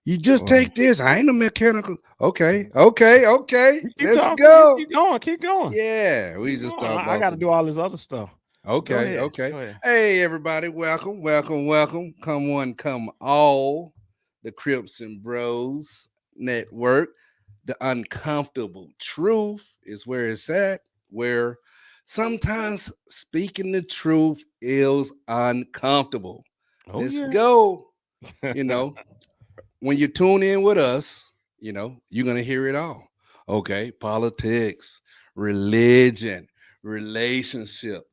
You just Well, take this. I ain't a mechanical. Okay. you keep Let's talking. You go. keep going. Keep going. Yeah, we Keep just going. talk I about got to some. do all this other stuff. Go Okay, ahead. okay. Go ahead. Hey, everybody, welcome. Come one, come all. The Crips and Bros Network. The uncomfortable truth is where it's at. Where sometimes speaking the truth is uncomfortable. Oh Let's yeah. go. You know, when you tune in with us, you're gonna hear it all. Okay, politics, religion, relationship.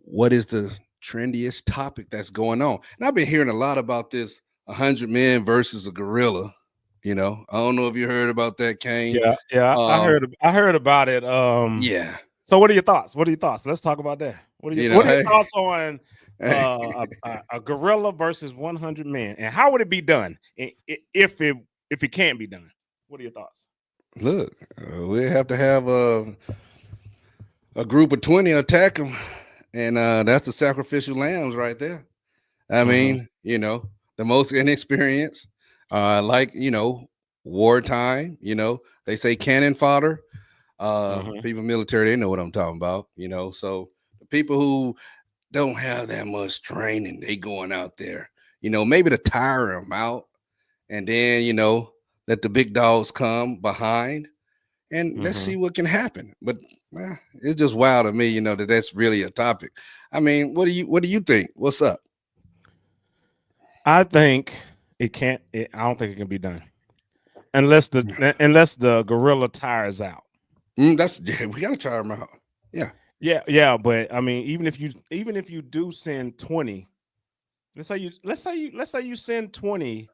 What is the trendiest topic that's going on? And I've been hearing a lot about this 100 men versus a gorilla. I don't know if you heard about that, Kane. Yeah, yeah. I Uh, heard. I heard about it. yeah, So, what are your thoughts? What are your thoughts? Let's talk about that. What are your hey, thoughts on hey, a gorilla versus 100 men, and how would it be done if it can't be done? What are your thoughts? look, we have to have a group of 20 attack them, and that's the sacrificial lambs right there. I Mm-hmm. mean, the most inexperienced, like, wartime, they say cannon fodder. Mm-hmm. People military, they know what I'm talking about, So the people who don't have that much training, they going out there, maybe to tire them out, and then, let the big dogs come behind and let's Mm-hmm. see what can happen. But it's just wild to me, that that's really a topic. I mean, what do you think? What's up? I think it can't. I don't think it can be done unless the gorilla tires out. That's yeah, we gotta try them out. Yeah. Yeah, yeah, but I mean, even if you do send 20, let's say you send 20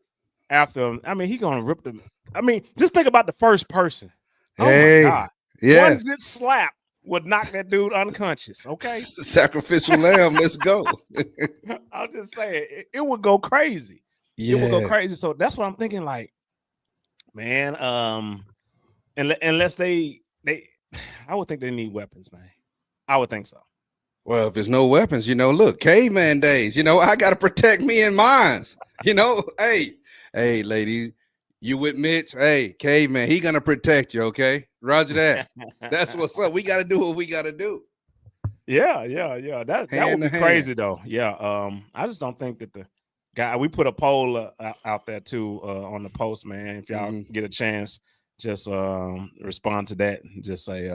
after him. I mean, he gonna rip them. I mean, just think about the first person. Oh my Hey, god, one yes. good slap would knock that dude unconscious. Okay, Sacrificial lamb. Let's go. I'll just say it would go crazy. It would go Yeah. crazy. So that's what I'm thinking. Like, man, unless they, I would think they need weapons, man. I would think so. Well, if there's no weapons, look, caveman days, I gotta protect me and mines. Hey, ladies, you with Mitch? Hey, caveman, he gonna protect you, okay? Roger that. That's what's up. We gotta do what we gotta do. Yeah, yeah, yeah. That would Hand to be hand. crazy though. Yeah. I just don't think that the guy. We put a poll out there too on the post, man. If y'all Hmm. get a chance, just respond to that and just say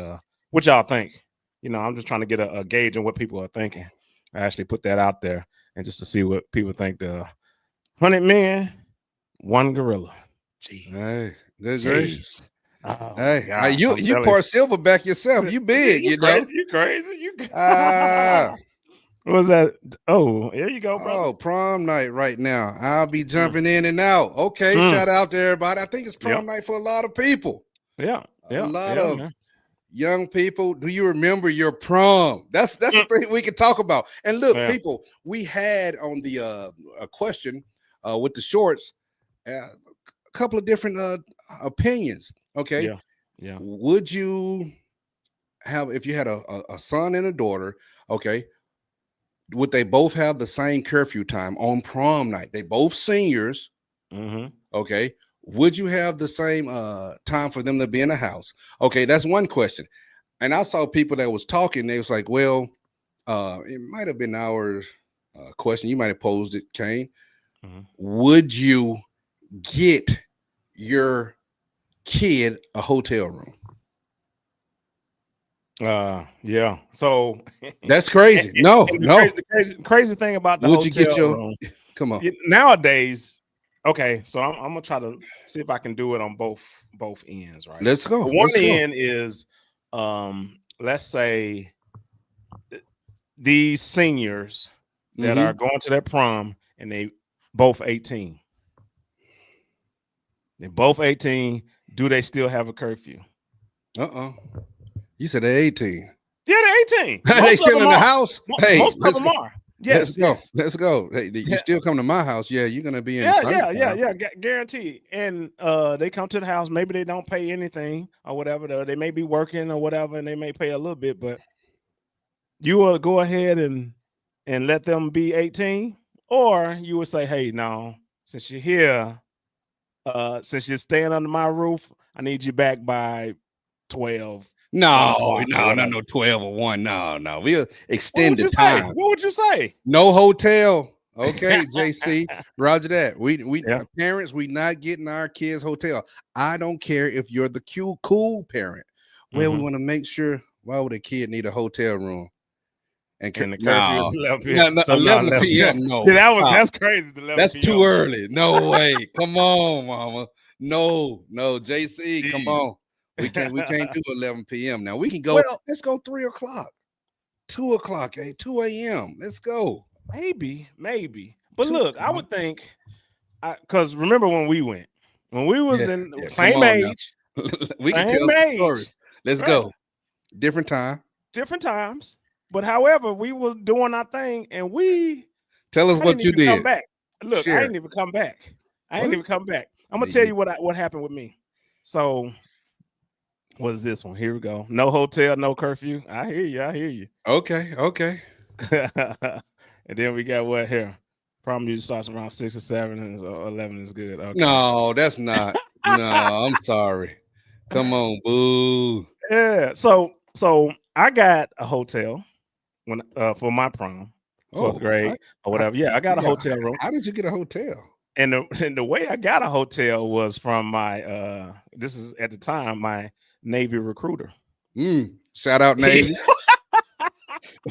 what y'all think. I'm just trying to get a gauge on what people are thinking. I actually put that out there and just to see what people think. The 100 men, one gorilla. Gee, Hey, good gracious. jeez. Oh my Hey, gosh, I'm you telling pour silverback yourself. you. You big, You crazy. You crazy. You. Ah. What was that? Oh, here you go, brother. Oh, prom night right now. I'll be Mm, jumping in and out. Okay, mm. shout out to everybody. I think it's Yep. prom night for a lot of people. Yeah. A Yeah. lot Yeah, of man. young people. Do you remember your prom? That's the Mm, thing we can talk about. And look, yeah. people, we had on the a question with the shorts a couple of different opinions. Okay, Yeah. Yeah. would you have if you had a son and a daughter? Okay, would they both have the same curfew time on prom night? They both seniors, Mm-hmm. okay? Would you have the same time for them to be in the house? Okay, that's one question. And I saw people that was talking. They was like, "Well, it might have been our question. You might have posed it, Kane. Mm-hmm. Would you get your kid a hotel room?" Yeah. So, That's crazy. No, and no. the crazy thing about the Would you hotel get your? room Come on. nowadays. Okay, so I'm gonna try to see if I can do it on both ends, right? Let's go. So one Let's go. end is, let's say these seniors that Mm-hmm. are going to their prom and they both 18. They're both 18. Do they still have a curfew? Uh-uh. You said they're 18. Yeah, they're 18. They Most of still them in the are. house? Hey, Most of let's them go. are. Let's Yes, go. yes. Let's go. Hey, you Yeah, still come to my house? Yeah, you're gonna be in yeah, yeah, yeah, summertime. yeah. Guaranteed. And they come to the house. Maybe they don't pay anything or whatever. They may be working or whatever, and they may pay a little bit. But you will go ahead and let them be 18, or you would say, "Hey, no, since you're here, Since you're staying under my roof, I need you back by 12. No, 1 o'clock or no, no, whatever. no, 12 or 1. No, no. We'll What extend would the you say? time. What would you say? No hotel. Okay, JC. Roger that. We Yeah. parents, we not getting our kids hotel. I don't care if you're the cool parent. Well, we Mhm. want to make sure, why would a kid need a hotel room? And the curfew is No, 11 p.m. no, no, So no, 11 11 p.m. p.m. No, Yeah, stop. that's crazy. The 11 That's too p.m. early. No way. Come on, mama. No, JC, come Jeez. on. We can't do 11 p.m. Now we can go, Well, let's go 3 o'clock, 2 o'clock, 2 a.m. Let's go. maybe. But 2 look, I o'clock. would think, because remember when we was Yeah, in the yeah. Come same on now. age, We can tell some stories. Let's right? go. Different time. Different times. But however, we were doing our thing, and Tell us I didn't what you even come did. back. Look, I Share. didn't even come back. I didn't What? even come back. I'm gonna Me tell either. you what happened with me. So, what is this one? Here we go. No hotel, no curfew. I hear you. Okay. And then we got what here? Problem usually starts around 6 or 7, and 11 is good. Okay. No, that's not. No, I'm sorry. Come on, boo. Yeah. So I got a hotel when for my prom, 12th Oh, grade or I, whatever. Yeah, I got a yeah. hotel room. How did you get a hotel? And the way I got a hotel was from my this is at the time my Navy recruiter. Shout out Navy.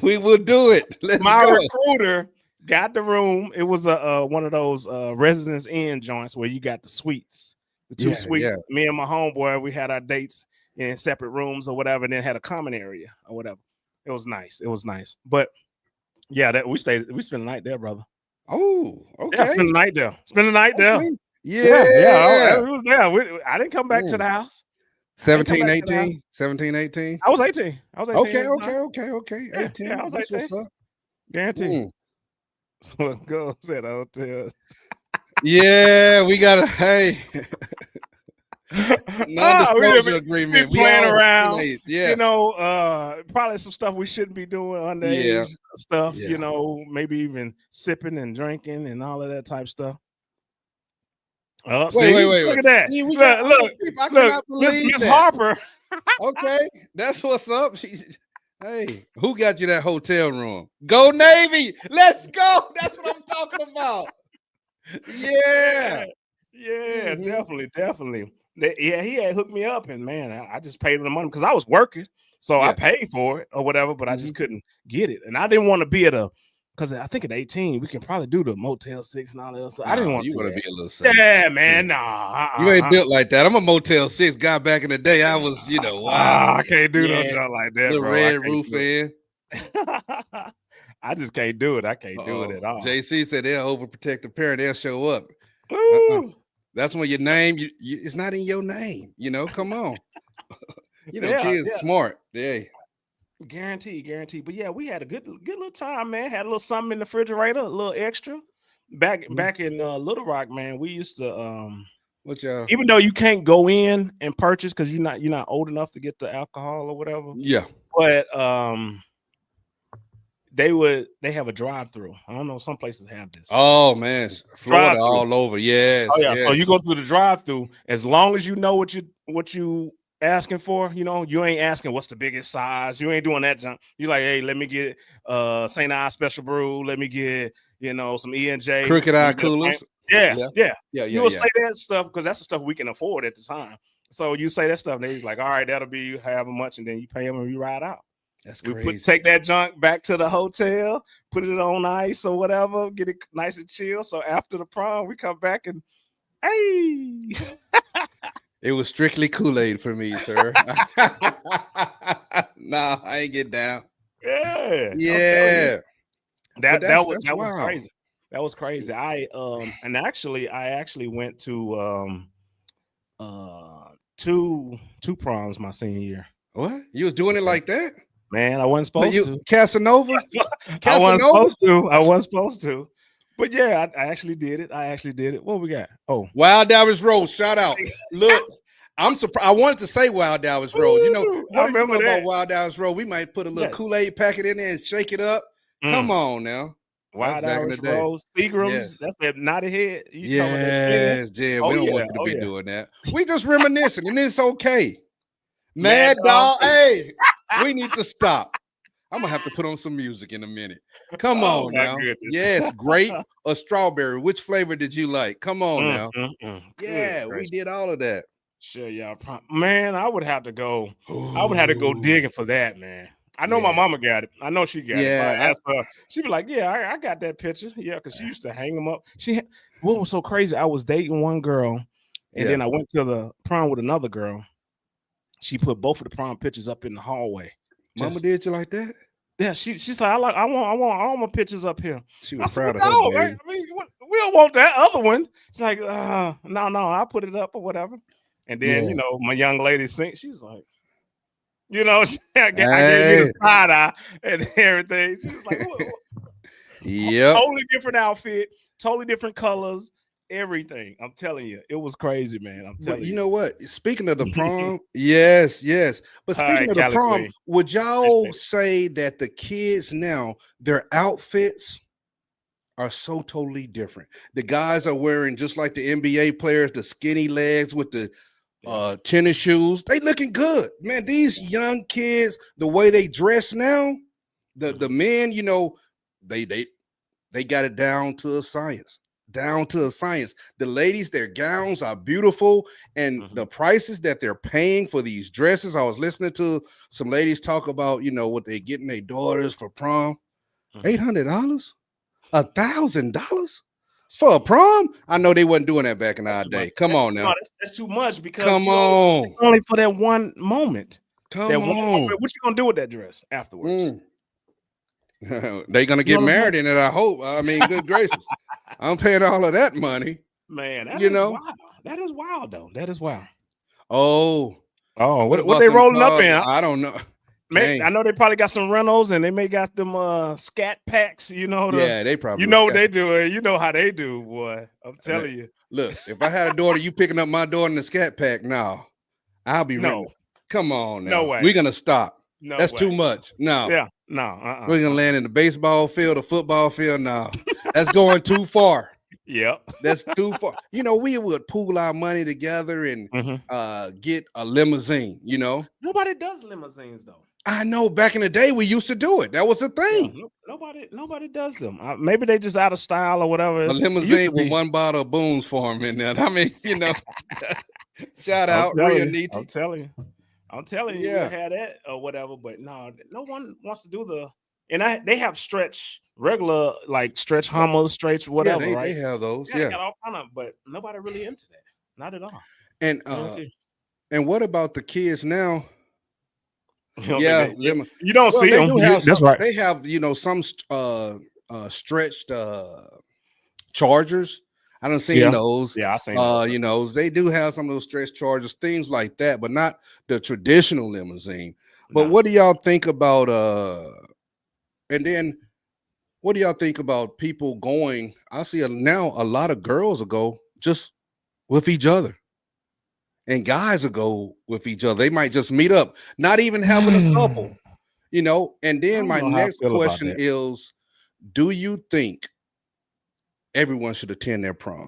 We will do it. Let's My go. recruiter got the room. It was a one of those Residence Inn joints where you got the suites, the two Yeah, yeah. suites. Me and my homeboy, we had our dates in separate rooms or whatever, and then had a common area or whatever. It was nice. But yeah, that we spent the night there, brother. Oh, Yeah, okay. spend the night there. Spend the night there. Okay. Yeah. Yeah. It was there. I didn't come back to Mm. the house. 17, 18, 17, 18. I was 18. I was 18 Okay, at the time. okay. Yeah, 18. I was That's 18. what's up. Guaranteed. Mm. So it goes at the hotel. Yeah, we got to, hey, We non-disclosure didn't be agreement. We playing all around. relate. Yeah. Probably some stuff we shouldn't be doing Yeah. underage stuff, Yeah. maybe even sipping and drinking and all of that type stuff. Wait. Look at that. See, we got other people. I cannot believe Miss that. Harper. Okay, that's what's up. Hey, who got you that hotel room? Go Navy. Let's go. That's what I'm talking about. Yeah. Yeah, Mhm. definitely. Yeah, he had hooked me up, and man, I just paid him the money because I was working, so I Yeah. paid for it or whatever. But I just Mhm. couldn't get it, and I didn't want to be because I think at 18 we can probably do the Motel 6 and all that stuff. I didn't No, want to you do want to that. be a little safe. Yeah, Yeah. man, nah, You ain't built like that. I'm a Motel 6 guy back in the day. I was, wow. I can't do no Yeah. junk like that, Little bro. I red can't roof do in. it. I just can't do it. I can't do it at all. JC said they'll overprotect the parent. They'll show up. Ooh. That's when your name, it's not in your name. Come on. Yeah, Kids smart. Yeah. guaranteed. But yeah, we had a good little time, man. Had a little something in the refrigerator, a little extra. Back in Little Rock, man, we used to What y'all? even though you can't go in and purchase because you're not old enough to get the alcohol or whatever. Yeah. But they have a drive-through. I don't know, some places have this. Oh man, Florida Drive-through. all over. Yes. Oh yeah. Yes. So you go through the drive-through, as long as you know what you asking for, you ain't asking what's the biggest size. You ain't doing that junk. You like, hey, let me get St. I special brew. Let me get some E&J. Crooked eye coolers. Yeah. You will Yeah. say that stuff because that's the stuff we can afford at the time. So you say that stuff, and they're like, all right, that'll be however much, and then you pay them and you ride out. That's We crazy. take that junk back to the hotel, put it on ice or whatever, get it nice and chill. So after the prom, we come back and hey. It was strictly Kool-Aid for me, sir. No, I ain't get down. Yeah. Yeah. That was wild. crazy. That was crazy. I actually went to two proms my senior year. What? You was doing it like that? Man, I wasn't supposed to. Casanova? I wasn't supposed to. But yeah, I actually did it. What we got? Oh, Wild Dallas Road. Shout out. Look, I'm surprised. I wanted to say Wild Dallas Road. What do you know about Wild Dallas Road? We might put a little Kool-Aid packet in there and shake it up. Come on now. That's Wild back in the Irish day. Rose, Seagrams. Yes. That's that knotted head. You talking about that gin? Yes, yeah. We Oh don't yeah, want you to oh be yeah. doing that. We just reminiscing, and it's okay. Mad Mad Dog. Dog, hey, we need to stop. I'm gonna have to put on some music in a minute. Come Oh on my now. goodness. Yes, grape or strawberry. Which flavor did you like? Come on now. Good Yeah, we gracious. did all of that. Sure, y'all. Man, I would have to go. I would have to go Ooh, digging for that, man. I know my yeah, mama got it. I know she got it. If I yeah. asked her, she'd be like, "Yeah, I got that picture." Yeah, because she used to hang them up. What was so crazy? I was dating one girl, and Yeah. then I went to the prom with another girl. She put both of the prom pictures up in the hallway. Mama Just did you like that? yeah, she's like, I want all my pictures up here. She I was said, well, proud of her no, baby. I mean, we don't want that other one. She's like, no, I'll put it up or whatever. And then, Yeah. my young lady she's like, I gave me the Hey. side eye and everything. She was like, Yep. totally different outfit, totally different colors, everything. I'm telling you, it was crazy, man. I'm But telling you you. know what? Speaking of the prom, yes, yes. But All speaking right, of the Cali prom, Queen. would y'all Appreciate it. say that the kids now, their outfits are so totally different? The guys are wearing just like the NBA players, the skinny legs with the Yeah. tennis shoes. They looking good. Man, these young kids, the way they dress now, the men, they they they got it down to a science. Down to a science. The ladies, their gowns are beautiful, and the prices that they're paying for these dresses. I was listening to some ladies talk about, what they're getting their daughters for prom. $800, $1,000 for a prom. I know they wasn't doing that back in That's our too much. day. Come on No, now. that's too much because Come on. it's only for that one moment. That Come one on. moment. What you gonna do with that dress afterwards? Mm. They gonna You know get what I'm saying? married in it, I hope. I mean, good gracious. I'm paying all of that money, Man, that you is know. wild. That is wild though. That is wild. Oh, Oh, what what about they them rolling up cars? in? I don't know. I Dang. know they probably got some rentals and they may got them scat packs, Yeah, they probably you was know what scat. they doing. You know how they do, boy. I'm And telling you. look, if I had a daughter, you picking up my daughter in the scat pack now, I'll be renting. No, Come on no now. way. We're gonna stop. No That's too way. much. No. Yeah, no, We're gonna land in the baseball field, the football field. No, that's going too far. Yep. That's too far. We would pool our money together and get a limousine. Nobody does limousines though. I know back in the day we used to do it. That was a Yeah, thing. nobody does them. Maybe they just out of style or whatever. A It used limousine to with be. one bottle of Boone's Farm in there. I mean, shout I'm out telling Ria you. I'm Niti. telling you. I'm telling you, we'll Yeah. have that or whatever. But no one wants to do the. And they have regular like stretch Well, Hummers, stretch yeah, whatever, they right? have those. Yeah, they Yeah. got all kind of, but nobody really into that. Not at all. And Guarantee. and what about the kids now? You don't think Yeah, that lemon. you don't Well, see they them. do have That's some. right. They have some stretched chargers. I don't seen Yeah, those. yeah, I seen those. They do have some of those stretched chargers, things like that, but not the traditional limousine. But No. what do y'all think about and then what do y'all think about people going? I see now a lot of girls will go just with each other. And guys will go with each other. They might just meet up, not even having a couple, And I then don't my know how I next feel about question that. is, do you think everyone should attend their prom?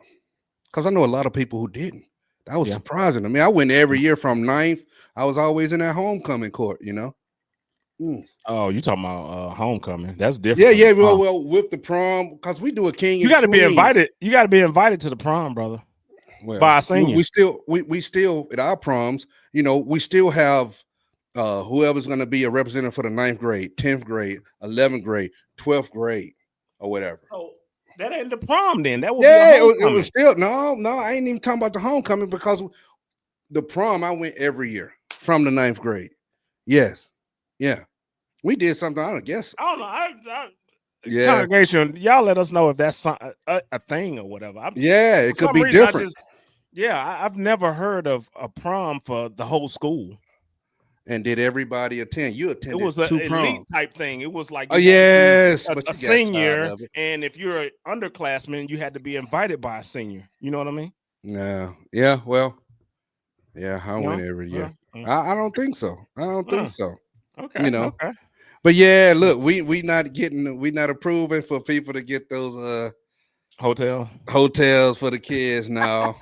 Because I know a lot of people who didn't. That was Yeah. surprising to me. I went every year from ninth. I was always in that homecoming court. Mm. Oh, you talking about homecoming? That's Yeah, different from yeah. the Well, prom. well, with the prom, because we do a king You and got to be queen. invited. You got to be invited to the prom, brother, Well, by a we senior. still we still at our proms, we still have whoever's going to be a representative for the ninth grade, 10th grade, 11th grade, 12th grade, or whatever. So that ain't the prom then. That would be a Yeah, it was homecoming. still no. I ain't even talking about the homecoming because the prom I went every year from the ninth grade. Yes, yeah, we did something. I don't guess. I don't know. Yeah, Congregation, y'all let us know if that's a thing or whatever. yeah, For it could some be reason, different. I've never heard of a prom for the whole school. And did everybody attend? You It attended was an 2 elite proms. type thing. It was like Oh you had to be yes, but a you got tired senior, of it. and if you're an underclassman, you had to be invited by a senior. You know what I mean? No, yeah, well, yeah, I went No? every year. Yeah. I don't think so. I don't think so. Okay. You know, Okay. But yeah, look, we not approving for people to get those Hotel hotels for the kids now.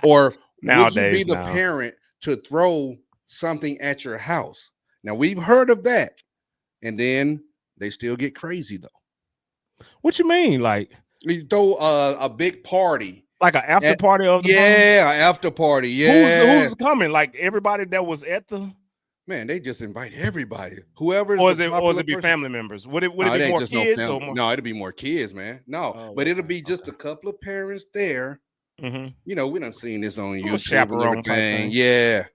Or would you be nowadays the now. parent to throw something at your house? Now we've heard of that, and then they still get crazy though. What you mean, like You throw a big party an after at, party of the prom? yeah, an after party, yeah. Who's coming? Like everybody that was at the, Man, they just invite everybody. Whoever's or the is it popular be person. family members? Would it No, it be ain't more just no kids or family. more? No, it'll be more kids, man. No, Oh, but it'll okay, be just a couple of parents there. Mm-hmm. You know, we done seen this on Little YouTube and chaperone type everything. thing. Yeah.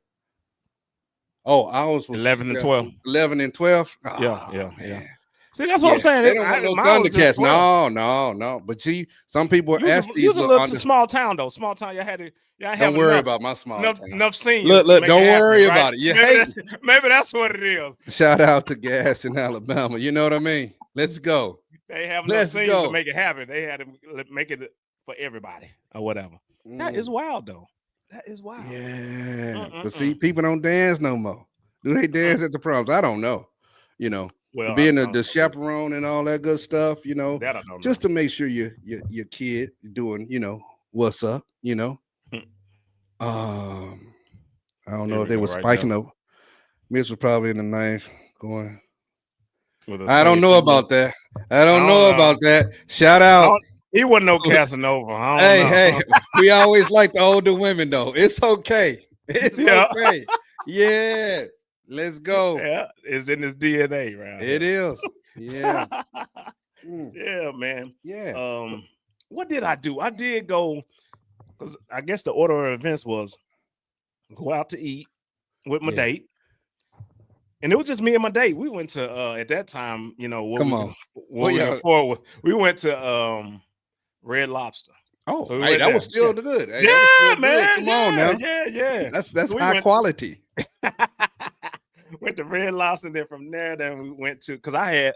Oh, ours was 11 and 12. 11 and 12. Yeah, Oh, yeah, yeah. man. See, that's what I'm saying. They don't want no Mine was just Thundercats. 12. No. But see, some people ask You these was a little little small town though. Small town, y'all Don't have worry enough about my small town. enough seniors. Look, to make don't it happen, worry right? about it. You hate Maybe that's what it is. Shout out to Gas in Alabama. You know what I mean? Let's go. They have enough Let's seniors go. to make it happen. They had to make it for everybody or whatever. That is wild though. That is wild. Yeah. But see, people don't dance no more. Do they dance at the proms? I don't know. You know, Well, being I don't the know. chaperone and all that good stuff, you know, That I don't just know. to make sure your kid doing, you know, what's up, you know. I don't know Here if we they go, were right spiking there. up. Mitch was probably in the ninth going. With a I don't know safe about that. I I don't don't know know. about that. Shout I out. don't- He wasn't no Casanova. I Hey, don't hey, know. we always like the older women though. It's okay. It's Yeah. okay. Yeah. Let's go. Yeah, it's in his DNA, right? It is. Yeah. Yeah, man. Yeah. What did I do? I did go because I guess the order of events was go out to eat with my date. And it was just me and my date. We went to at that time, you know, what Come we on. what we can afford. We went to Red Lobster. Oh, So we hey, went that there. was still good. Hey, Yeah, that was still man. good. Come on now. Yeah. That's So we high went- quality. Went to Red Lobster, and then from there, then we went to because I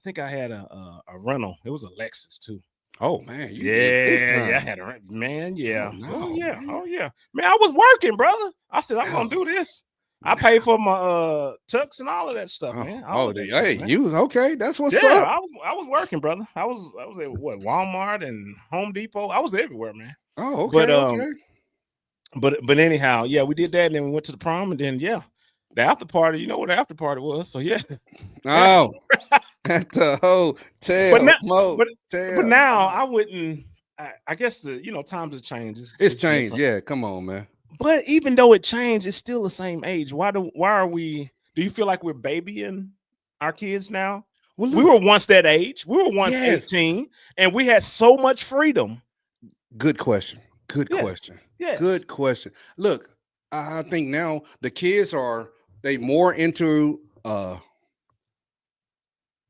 think I had a rental. It was a Lexus too. Oh man, you Yeah, I had a man. Yeah, Oh, yeah, man. oh yeah, man. I was working, brother. I said I'm gonna do this. I paid for my tux and all of that stuff, man. All of that hey, stuff, man. you was okay. That's what's Yeah, up. I was working, brother. I was at what Walmart and Home Depot. I was everywhere, man. Oh, okay, But okay. but anyhow, yeah, we did that, and then we went to the prom, and then the after party. You know what the after party was? So yeah. Oh, at the hotel. But now I wouldn't. I guess the times have changed. It's changed. different. Yeah, come on, man. But even though it changed, it's still the same age. Why are we? Do you feel like we're babying our kids now? Well, We were once that age. We were once Yes. 18, and we had so much freedom. Good question. Good Yes. question. Yes. Good question. Look, I think now the kids they more into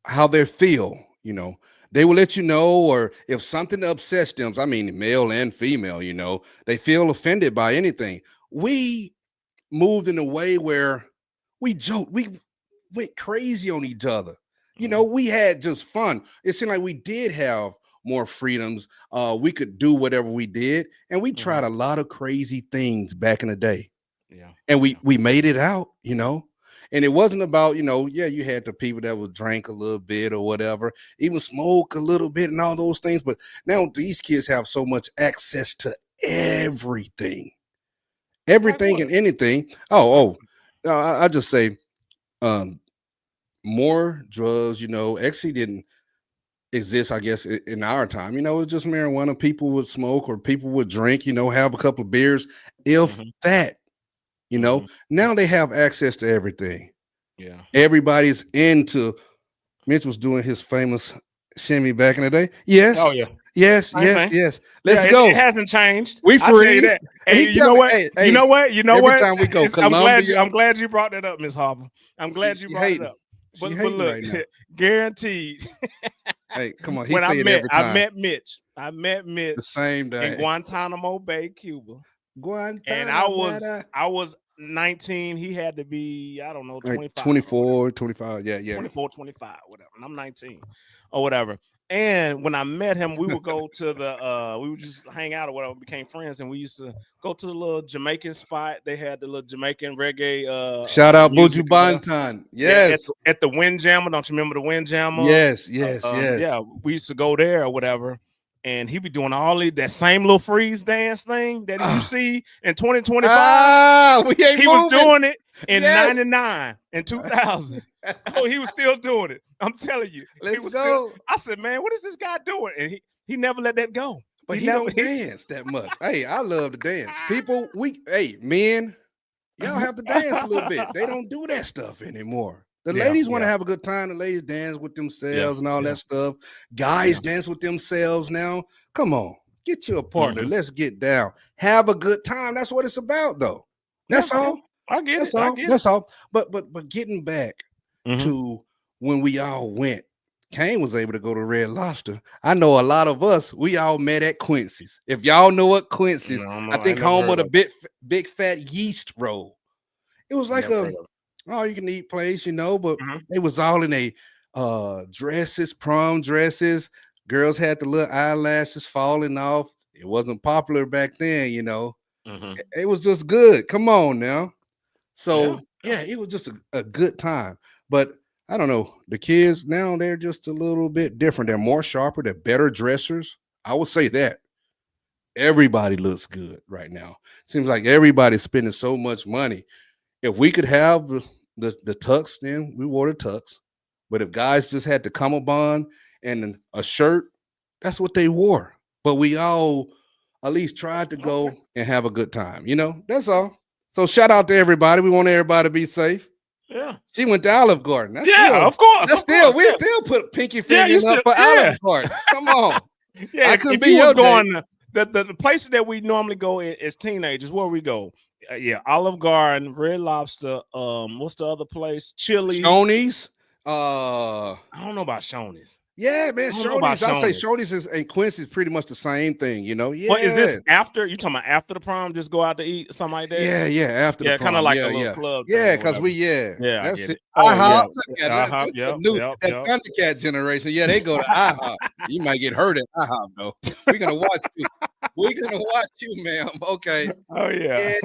how they feel, you know. They will let you know, or if something upsets them, I mean male and female, you know, they feel offended by anything. We moved in a way where we joked, we went crazy on each other. You know, we had just fun. It seemed like we did have more freedoms. We could do whatever we did, and we tried a lot of crazy things back in the day. Yeah. And we made it out, you know. And it wasn't about, you had the people that would drink a little bit or whatever, even smoke a little bit and all those things. But now these kids have so much access to everything and anything. I just say more drugs, ecstasy didn't exist, I guess, in our time. It was just marijuana. People would smoke or people would drink, have a couple of beers, if that. Now they have access to everything. Yeah. Everybody's into. Mitch was doing his famous shimmy back in the day. Yes. Oh yeah. Yes. Same Yes. thing. Yes. Let's Yeah, go. It hasn't changed. We I'll tell you freeze. that. Hey, He you know tell me, what? hey, You know what? You know every what? time we go Columbia- I'm glad you brought that up, Miss Harper. I'm glad She you brought it hating. up. She But hating look, right now. guaranteed. Hey, come on. He When say it every time. I met Mitch The same day. in Guantanamo Bay, Cuba. Guantanamo. And I was 19. He had to be, I don't know, 25. 24, 25. Yeah. 24, 25, whatever. And I'm 19 or whatever. And when I met him, we would go to we would just hang out or whatever, became friends, and we used to go to the little Jamaican spot. They had the little Jamaican reggae Shout out music Buju or whatever. Banton. Yeah, Yes. at the Windjammer. Don't you remember the Windjammer? Yes, yes, yes. Yeah, we used to go there or whatever. And he be doing that same little freeze dance thing that you see in 2025. We ain't He moving. was doing it in Yes. 99 and 2000. Oh, he was still doing it. I'm telling you. Let's go. I said, man, what is this guy doing? And he never let that go. But he don't dance that much. Hey, I love to dance. People, men, y'all have to dance a little bit. They don't do that stuff anymore. The ladies want to have a good time. The ladies dance with themselves and all that stuff. Guys dance with themselves now. Come on, get you a partner. Let's get down. Have a good time. That's what it's about, though. That's all. I get That's it. all. That's all. But getting back to when we all went, Kane was able to go to Red Lobster. I know a lot of us, we all met at Quincy's. If y'all know what Quincy's, I think home of the big fat yeast roll. It was like all you can eat place, but they was all in a dresses, prom dresses. Girls had the little eyelashes falling off. It wasn't popular back then, It was just good. Come on now. So it was just a good time. But I don't know. The kids now, they're just a little bit different. They're more sharper. They're better dressers. I would say that. Everybody looks good right now. Seems like everybody's spending so much money. If we could have the tux, then we wore the tux. But if guys just had the cummerbund and a shirt, that's what they wore. But we all at least tried to go and have a good time. That's all. So shout out to everybody. We want everybody to be safe. Yeah. She went to Olive Garden. Of course. We still put pinky fingers up for Olive Garden. Come on. Yeah, if you was going the places that we normally go as teenagers, where we go. Olive Garden, Red Lobster, what's the other place? Chili's. Shoney's. I don't know about Shoney's. Yeah, man. Shoney's. I say Shoney's and Quincy's pretty much the same thing, Yeah. But is this after you talking about after the prom? Just go out to eat something like that? Yeah, after the prom. Kind of like a little club. Yeah, because that's it. it. IHOP. That Thundercat generation. Yeah, they go to IHOP. You might get hurt at IHOP though. We're gonna watch you. We're gonna watch you, ma'am. Okay. Oh yeah.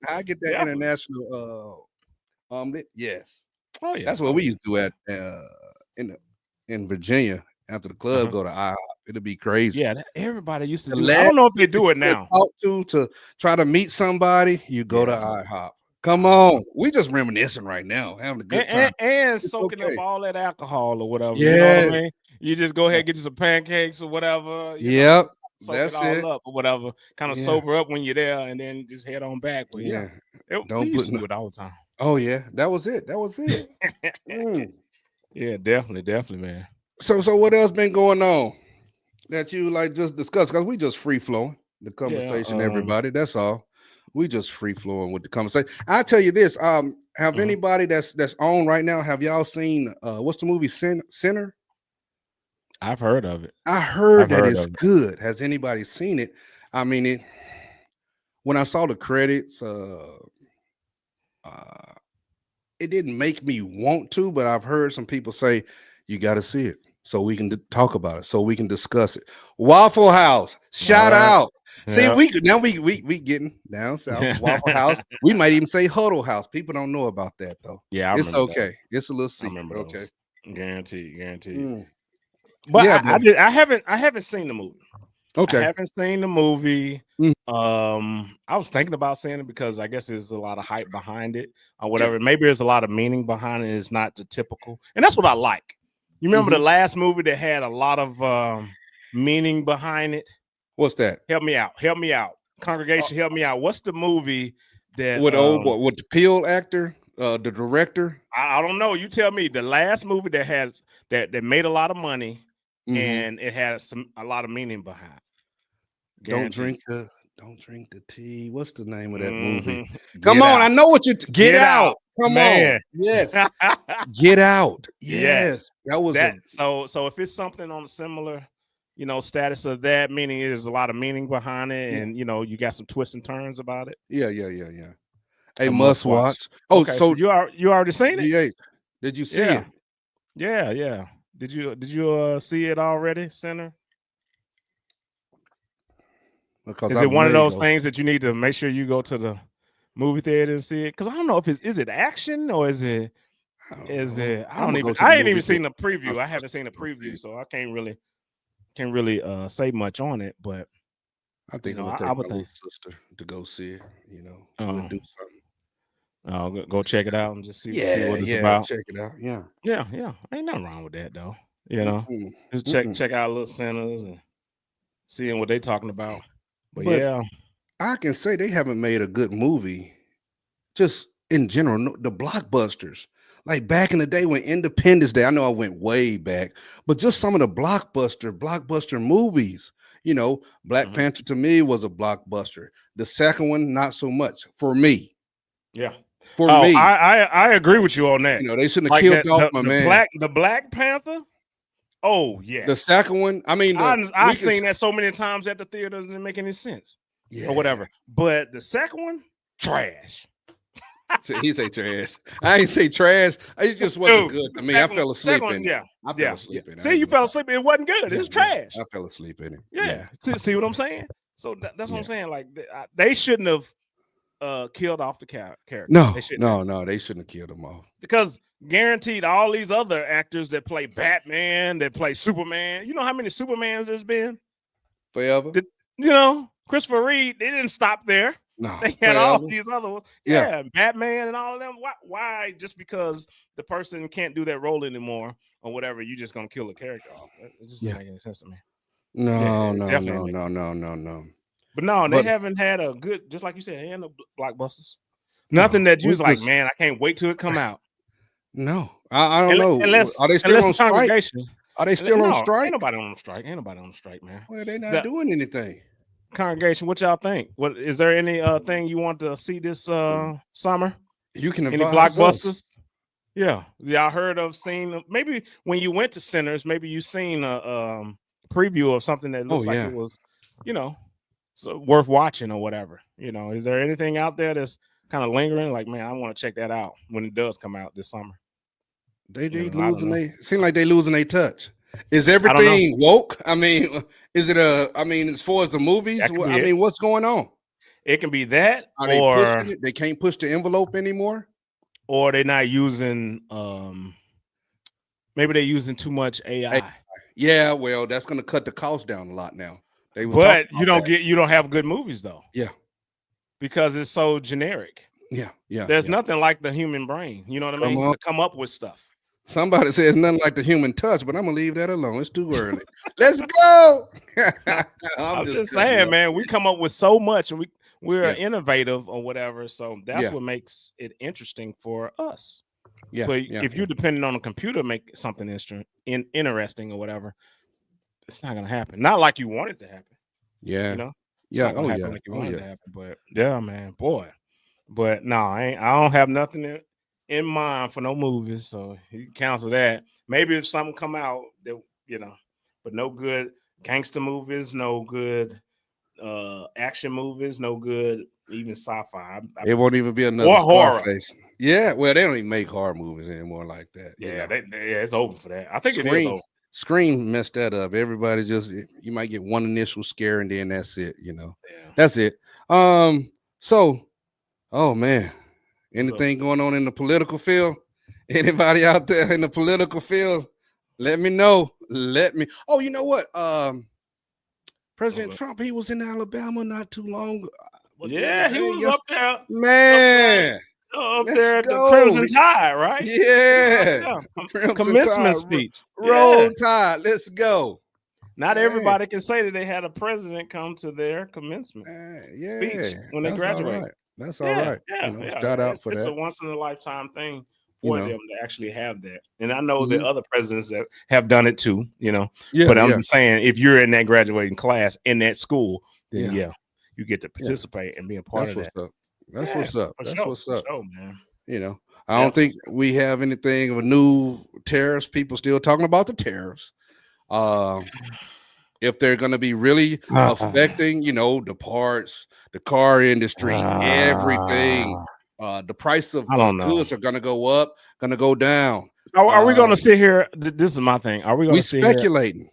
I get that international. Yes. Oh yeah. That's what we used to at in Virginia after the club go to IHOP. It'll be crazy. Yeah, everybody used to do. I don't know if they do it now. Talk to try to meet somebody, you go to IHOP. Come on, we just reminiscing right now, having a good time and soaking up all that alcohol or whatever. Yeah, you know what I mean. You just go ahead, get you some pancakes or whatever. That's it up or whatever. Kind of sober up when you're there, and then just head on back. But we used to do it all the time. Oh yeah, that was it. Yeah, definitely, man. So what else been going on that you like just discuss? Because we just free flowing the conversation, everybody. That's all. We just free flowing with the conversation. I tell you this. Have anybody that's on right now? Have y'all seen what's the movie Sinner? I've heard of it. I heard that it's good. Has anybody seen it? I mean, when I saw the credits, it didn't make me want to, but I've heard some people say you got to see it so we can talk about it, so we can discuss it. Waffle House, shout out. See, we getting down south. Waffle House. We might even say Huddle House. People don't know about that though. Yeah, it's okay. That. It's a little secret. Okay, guaranteed. But I haven't seen the movie. Okay, I haven't seen the movie. I was thinking about seeing it because I guess there's a lot of hype behind it or whatever. Yeah. Maybe there's a lot of meaning behind it. It's not the typical, and that's what I like. You remember the last movie that had a lot of meaning behind it? What's that? Help me out. Congregation, help me out. What's the movie that with the Peel actor, the director? I don't know. You tell me. The last movie that made a lot of money and it had a lot of meaning behind. Guaranteed. Don't drink the tea. What's the name of that movie? Come on, out. I know what you get out. Come man. On. Yes. Get Out. Yes. That was that. So if it's something on a similar, status of that, meaning there's a lot of meaning behind it, and you got some twists and turns about it. Yeah. A must watch. Oh, okay, so you already seen it? Yeah. Did you see it? Yeah. Did you see it already, Center? because Is I it one of may those go. things that you need to make sure you go to the movie theater and see it? Because I don't know if is it action or I don't is know. it I I'm don't gonna go even to the I ain't movie even theater. seen the My preview. I haven't sister seen the to go see preview, it. so I can't really say much on it. But I think I'm gonna I take my would little think sister to go see it. You know, we'll uh, do something. go check it out and just see Yeah, what it's yeah. about. Check it out. Yeah. Yeah, ain't nothing wrong with that though. You know, Mm-mm, just check mm-mm. check out little centers and seeing what they talking about. But But yeah, I can say they haven't made a good movie just in general. The blockbusters, like back in the day when Independence Day. I know I went way back, but just some of the blockbuster movies. You know, Black mhm, Panther to me was a blockbuster. The second one, not so much for me. yeah. For Oh, me, I agree with you on that. you know, they shouldn't have Like killed that off my man. the Black Panther. Oh The yes, second one, I mean, I we can, seen that so many times at the theater doesn't make any sense or yeah. whatever. But the second one, trash. He say trash. I ain't say trash. It just wasn't Dude, good the to me. I second fell second asleep one, in it. yeah, I fell yeah. asleep in it. I See, ain't you gonna fell lie. asleep. It wasn't good. It Yeah, was yeah. trash. I fell asleep in it. Yeah. Yeah, See what I'm saying? So that's what I'm yeah. saying. Like they shouldn't have killed off the characters. They No, shouldn't have. no, no. They shouldn't have killed them off. Because guaranteed all these other actors that play Batman, that play Superman, you know how many Supermans there's been? Forever? Did, Christopher Reed, they didn't stop there. No, They had all forever. these other ones. Yeah, Yeah, Batman and all of them. Why just because the person can't do that role anymore or whatever, you just gonna kill a character off? It just doesn't yeah. make any sense to me. Yeah, No, it no, definitely no, ain't no, making no, sense. no, no. But no, they But haven't had a good, just like you said, they ain't no blockbusters. Nothing no, that you we was like, just man, I can't wait till it come out. no. I don't know. Unless Are they still unless on the strike? congregation. Are they still on No, ain't strike? nobody on strike. Ain't nobody on strike, man. Well, they're not The doing anything. congregation, what y'all think? What is there any thing you want to see this summer? You can Any advise us. blockbusters? Yeah, y'all heard of seen maybe when you went to Centers, maybe you seen a preview of something that Oh looks like yeah. it was, you know, so worth watching or whatever. Is there anything out there that's kind of lingering? Like, man, I want to check that out when it does come out this summer. They I don't losing know. they seem like they losing their touch. Is I don't know. everything woke? I mean, is it I mean, as far as the movies, That could I be it. mean, what's going on? It can be that, Are they pushing it? They can't push the envelope anymore? or they're not using maybe they're using too much Hey, AI. yeah, well, that's gonna cut the cost down a lot now. They was talking But about that. you don't have good movies though Yeah, because it's so generic. yeah, yeah, There's yeah. nothing like the human brain, you know what I Come mean, on. to come up with stuff. Somebody says nothing like the human touch, but I'm gonna leave that alone. It's too early. Let's go. I'm I'm just just cutting saying, up. man, we come up with so much and we're Yeah, innovative or whatever. So that's yeah, what makes it interesting for us. yeah, But yeah, if yeah, you're depending on a computer to make something interesting or whatever, it's not gonna happen. Not like you want it to happen, you yeah, know. It's yeah. not Oh gonna happen yeah, like you oh want it yeah. to happen. But yeah, man, boy. But no, I don't have nothing in mind for no movies, so you can cancel that. Maybe if something come out that but no good gangster movies, no good action movies, no good even sci-fi. It won't even be another Or horror. Scarface. Yeah, well, they don't even make horror movies anymore like that. You Yeah, know, it's over for that. I think it is Scream, over. Scream messed that up. Everybody just you might get one initial scare and then that's it. You know, Yeah. that's it. So, oh man, What's up? anything going on in the political field? Anybody out there in the political field? Let me know. Let me. Oh, you know what? President Trump, he was in Alabama not too long. What the other Yeah, he day? was Yes, up man. Let's there at the go. Crimson Tide, right? Yeah. Yeah. Crimson Commencement Tide. speech. Roll Yeah. Tide. Let's go. Not Man. everybody can say that they had a president come to their commencement Yeah. speech when they That's all graduate. right. That's all Yeah, right. yeah, yeah. Shout out It's, for it's a that. once in a lifetime thing You for know. them to actually have that. And I know that Mhm. other presidents that have done it too, Yeah, But I'm yeah, just saying, if you're in that graduating class in that school, then yeah, you get to yeah. participate and be a part That's of what's that. up. That's Yeah, what's up. That's what's for up. sure, man. You know, I don't think Definitely. we have anything of a new tariffs. People still talking about the tariffs. Uh, if they're going to be really affecting, the parts, the car industry, everything. The price of I don't know. goods are going to go up, going to go down. Are we going to sit here? This is my thing. Are we going We to sit here? speculating.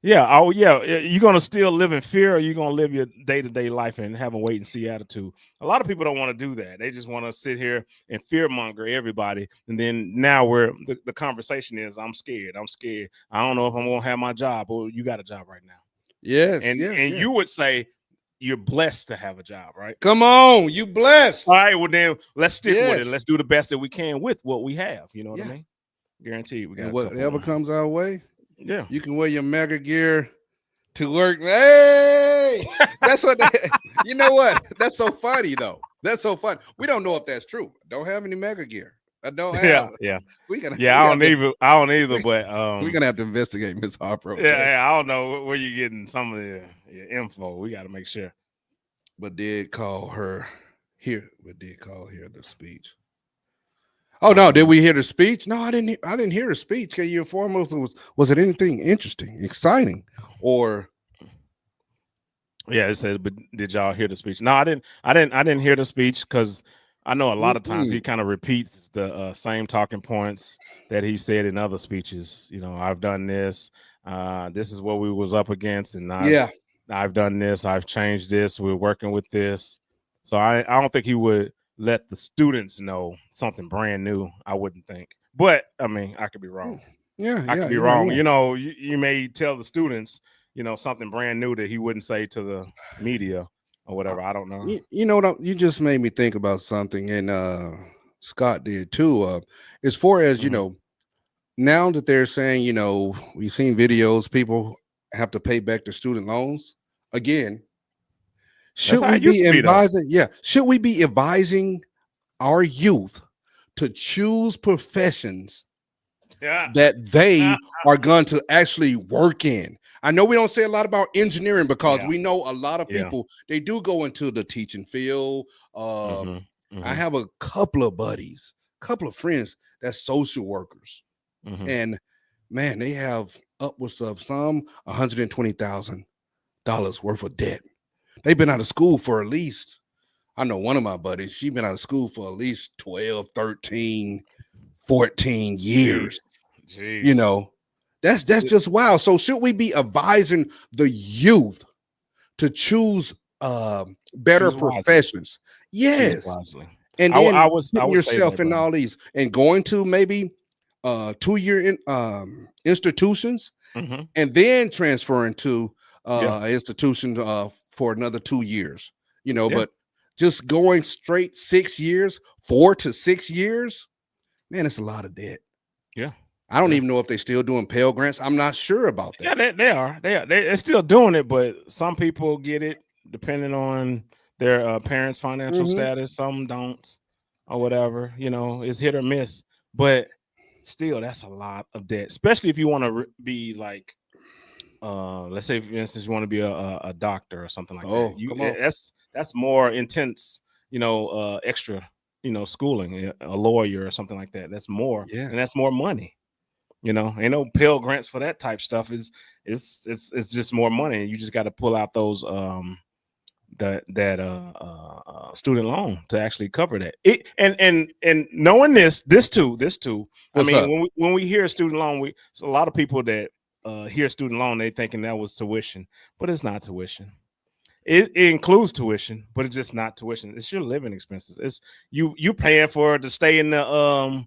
Yeah. Oh, yeah. You're going to still live in fear, or you're going to live your day-to-day life and have a wait and see attitude. A lot of people don't want to do that. They just want to sit here and fear monger everybody. And then now the conversation is, I'm scared. I'm scared. I don't know if I'm going to have my job. Well, you got a job right now. Yes, And yes, yes. you would say you're blessed to have a job, right? Come on, you blessed. All right. Well, then let's stick with it. Yes. Let's do the best that we can with what we have. You know what I Yeah. mean? Guaranteed. We got And a couple whatever more. comes our way, Yeah. you can wear your mega gear to work. Hey, that's what. You know what? That's so funny though. That's so fun. We don't know if that's true. Don't have any mega gear. I don't have. Yeah. Yeah. We gotta. Yeah. We I have don't to, either. I don't either. we, But we're gonna have to investigate Miss Harper. Okay? yeah, I don't know where you're getting some of your info. We got to make sure. But did call her here. But did call here the speech. Oh no! Did we hear the speech? No, I didn't. I didn't hear the speech. Can you inform us? Was it anything interesting, exciting, or? Yeah, it said. But did y'all hear the speech? No, I didn't. I didn't hear the speech because I know a lot of times he kind of repeats the same talking points that he said in other speeches. You know, I've done this. This is what we was up against, and I've done this. I've changed this. We're working with this. So I don't think he would let the students know something brand new. I wouldn't think. But I mean, I could be wrong. Yeah, I could be wrong. Yeah. You know, you may tell the students, you know, something brand new that he wouldn't say to the media or whatever. I don't know. You know what? You just made me think about something, and Scott did too. As far as you know, now that they're saying, you know, we've seen videos, people have to pay back their student loans again. Should we be advising? Yeah, should we be advising our youth to choose professions that they are going to actually work in? I know we don't say a lot about engineering because we know a lot of people, they do go into the teaching field. I have a couple of buddies, couple of friends that's social workers. And man, they have upwards of some $120,000 worth of debt. They've been out of school for at least, I know one of my buddies, she's been out of school for at least 12, 13, 14 years. Jeez. You know, that's just wild. So should we be advising the youth to choose better professions? Yes. And then I was yourself in all these and going to maybe 2-year institutions and then transferring to an institution for another 2 years, you know, but just going straight 6 years, 4 to 6 years, man, it's a lot of debt. Yeah. I don't even know if they're still doing Pell Grants. I'm not sure about that. Yeah, they are. They're still doing it, but some people get it depending on their parents' financial status. Some don't or whatever, you know, it's hit or miss, but still that's a lot of debt, especially if you want to be like, let's say for instance, you want to be a doctor or something like that. That's more intense, you know, extra, you know, schooling, a lawyer or something like that. That's more, and that's more money. You know, ain't no Pell Grants for that type stuff. It's just more money. You just got to pull out those student loan to actually cover that. And knowing this too. I mean, when we hear student loan, a lot of people that hear student loan, they thinking that was tuition, but it's not tuition. It includes tuition, but it's just not tuition. It's your living expenses. It's you paying for to stay in the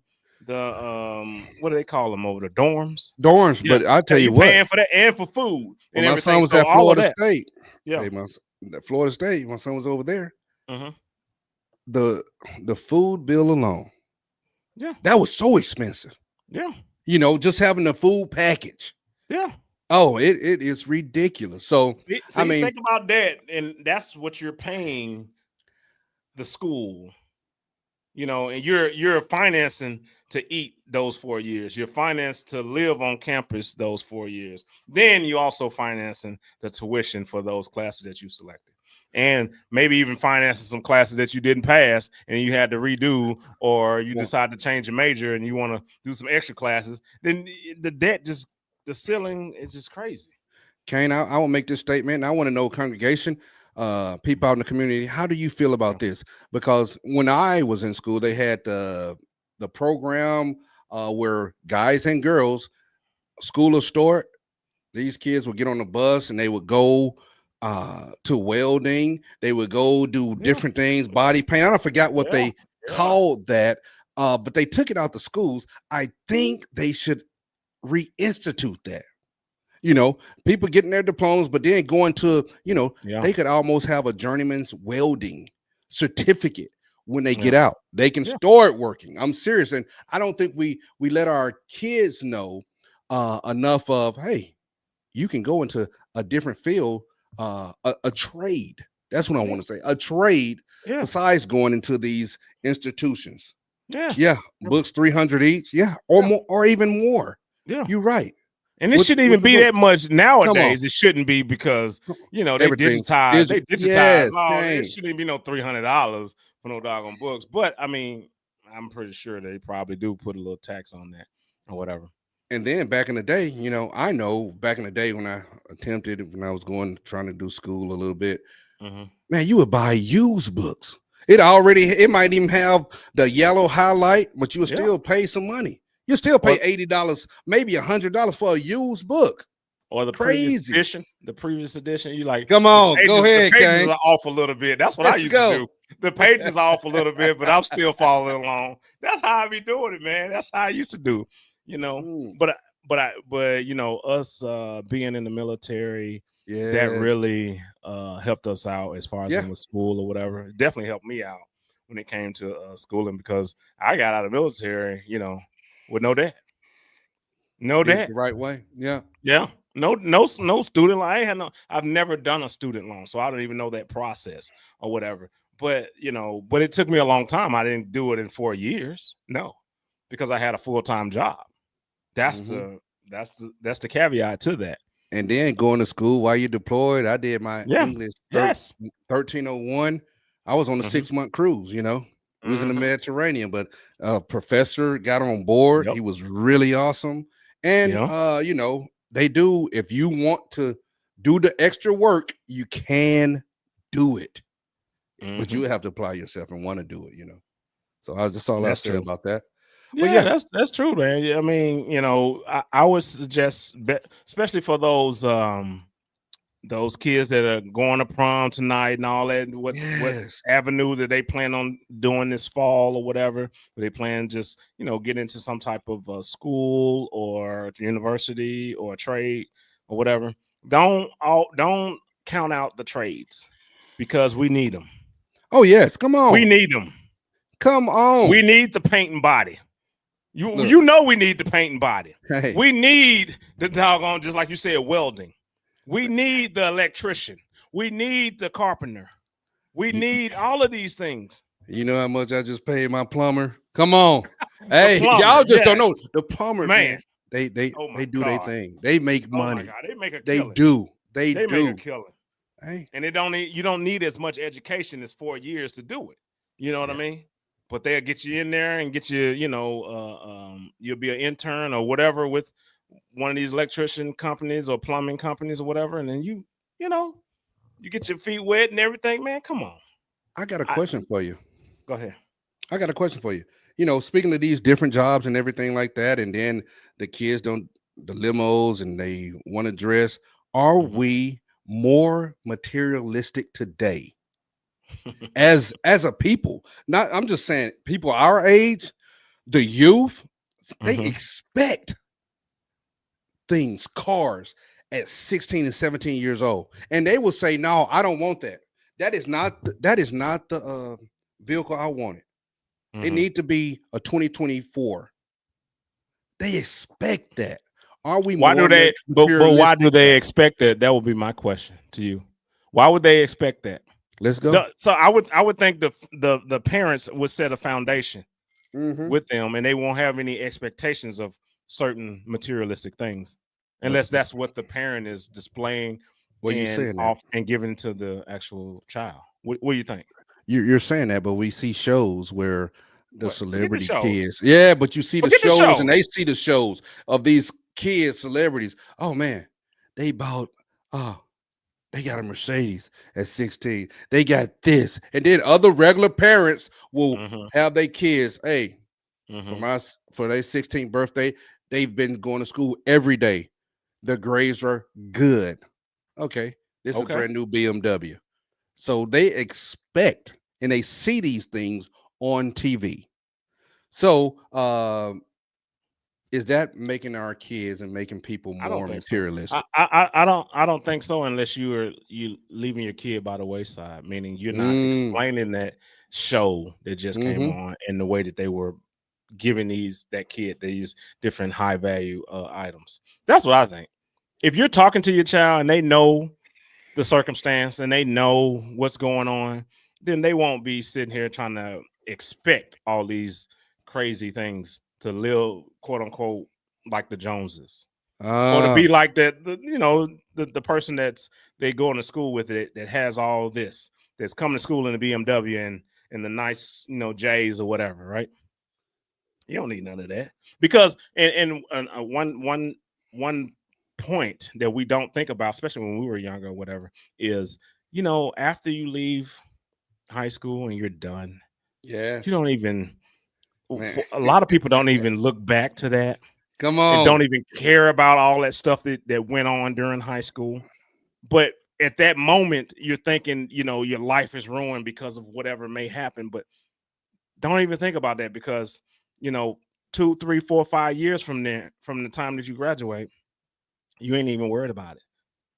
what do they call them over the dorms? But I tell you what, paying for that and for food and my everything. son was at Florida State. Yeah, Florida State. My son was over there. The food bill alone, that was so expensive. Yeah, you know, just having the food package. Yeah. Oh, it is ridiculous. So I mean, think about that, and that's what you're paying the school. You know, and you're financing to eat those 4 years. You're financed to live on campus those 4 years. Then you also financing the tuition for those classes that you selected. And maybe even financing some classes that you didn't pass and you had to redo, or you decide to change your major and you want to do some extra classes. Then the debt the ceiling is just crazy. Kane, I will make this statement. And I want to know, congregation, people out in the community, how do you feel about this? Because when I was in school, they had the program where guys and girls, school will start, these kids would get on the bus and they would go to welding. They would go do Yeah, different things, body paint. I don't forgot what yeah, they yeah, called that, but they took it out the schools. I think they should reinstitute that. You know, people getting their diplomas, but then going to, yeah, they could almost have a journeyman's welding certificate when they yeah, get out. They can yeah, start working. I'm serious. And I don't think we let our kids know enough of, hey, you can go into a different field, a trade. That's what I yeah, want to say. A trade yeah, besides going into these institutions. yeah, Yeah, books 300 each. Yeah, or yeah, more, or even more. yeah. You're right. And it shouldn't With even the be that books. much Come on. nowadays. It shouldn't be because they Everything's digitize. They digital. digitize. Yes, Oh, there dang. shouldn't even be no $300 for no doggone books. But I mean, I'm pretty sure they probably do put a little tax on that or whatever. And then back in the day, I know back in the day when I was going trying to do school a little bit, Hmm. man, you would buy used books. It might even have the yellow highlight, but you would Yeah. still pay some money. You still pay Or $80, maybe $100 for a used book. or the previous Crazy. edition. The previous edition. You like Come on, go the ahead, pages Kane. are off a little bit. That's what I Let's used to go. do. The pages are off a little bit, but I'm still following along. That's how I be doing it, man. That's how I used to do. You know, Mm, but us being in the military, that yes. really helped us out as far as Yeah. in with school or whatever. It definitely helped me out when it came to schooling because I got out of the military, with no debt. No Did it debt. the right way. Yeah. Yeah. No student loan. I ain't had no, I've never done a student loan, so I don't even know that process or whatever. But but it took me a long time. I didn't do it in 4 years. No, because I had a full-time job. That's Hmm. the caveat to that. And then going to school while you're deployed. I did my Yeah. English Yes. 1301. I was on a Hmm. 6-month cruise, We was in the Hmm. Mediterranean, but a professor got on board. Yep. He was really awesome. And Yeah. they do, if you want to do the extra work, you can do it. But Hmm. you have to apply yourself and want to do it. So that's all I'll That's say true. about that. But Yeah, yeah, that's true, man. Yeah, I mean, I would suggest, especially for those kids that are going to prom tonight and all that, what yes. avenue that they plan on doing this fall or whatever, they plan just get into some type of school or university or trade or whatever. Don't count out the trades because we need them. Oh, yes. Come We on. need them. Come We on. need the paint and body. Look, We need the paint and body. hey, We need the doggone, just like you said, welding. We need the electrician. We need the carpenter. We you, need all of these things. you know how much I just paid my plumber? Come on. The Hey, plumber, y'all just don't yes, know. The plumbers, man. man, they they Oh my they do their God. thing. They make Oh my money. God. They make a They killing. do. They They make a do. killing. Hey, And you don't need as much education as 4 years to do it. You know what I yeah. mean? But they'll get you in there and get you, you'll be an intern or whatever with one of these electrician companies or plumbing companies or whatever, and then you know, you get your feet wet and everything, man. Come on. I got a I question for you. Go ahead. I got a question for you. Speaking of these different jobs and everything like that, and then the kids don't the limos and they want to dress. Are Mhm. we more materialistic today as a people? Not I'm just saying people our age, the youth, they Mhm. expect things, cars at 16 and 17 years old. And they will say, no, I don't want that. That is not the vehicle I wanted. It Mhm. need to be a 2024. They expect that. Are we Why do more they? But why do materialistic? they expect that? That would be my question to you. Why would they expect that? Let's go. So I would think the parents would set a foundation Hmm. with them, and they won't have any expectations of certain materialistic things, unless that's what the parent is displaying Well, you and saying that. off and giving to the actual child. What do you think? You're saying that, but we see shows where the What? Forget the celebrity shows. kids, yeah, but you see the Forget the shows and shows. they see the shows of these kids, celebrities. Oh man, they bought, oh, they got a Mercedes at 16. They got this. And then other regular parents will Hmm. have their kids, hey, Mm-hmm. For their 16th birthday, they've been going to school every day. The grades are good. Okay, this is a Okay. brand new BMW. So they expect and they see these things on TV. So is that making our kids and making people I don't more think so. materialistic? I don't think so unless you leaving your kid by the wayside, meaning you're not Mm, explaining that show that just came mm-hmm. on and the way that they were giving that kid these different high value items. That's what I think. If you're talking to your child and they know the circumstance and they know what's going on, then they won't be sitting here trying to expect all these crazy things to live, quote unquote, like the Joneses, or to Ah, be like that. The person that's they going to school with it that has all this, that's coming to school in the BMW and the nice J's or whatever, right? You don't need none of that because one point that we don't think about, especially when we were younger or whatever, is after you leave high school and you're done, you yes, don't even. man. For a lot of people, don't even look back to that Come and on. don't even care about all that stuff that went on during high school. But at that moment, you're thinking, your life is ruined because of whatever may happen. But don't even think about that because, you know, 2, 3, 4, 5 years from there, from the time that you graduate, you ain't even worried about it.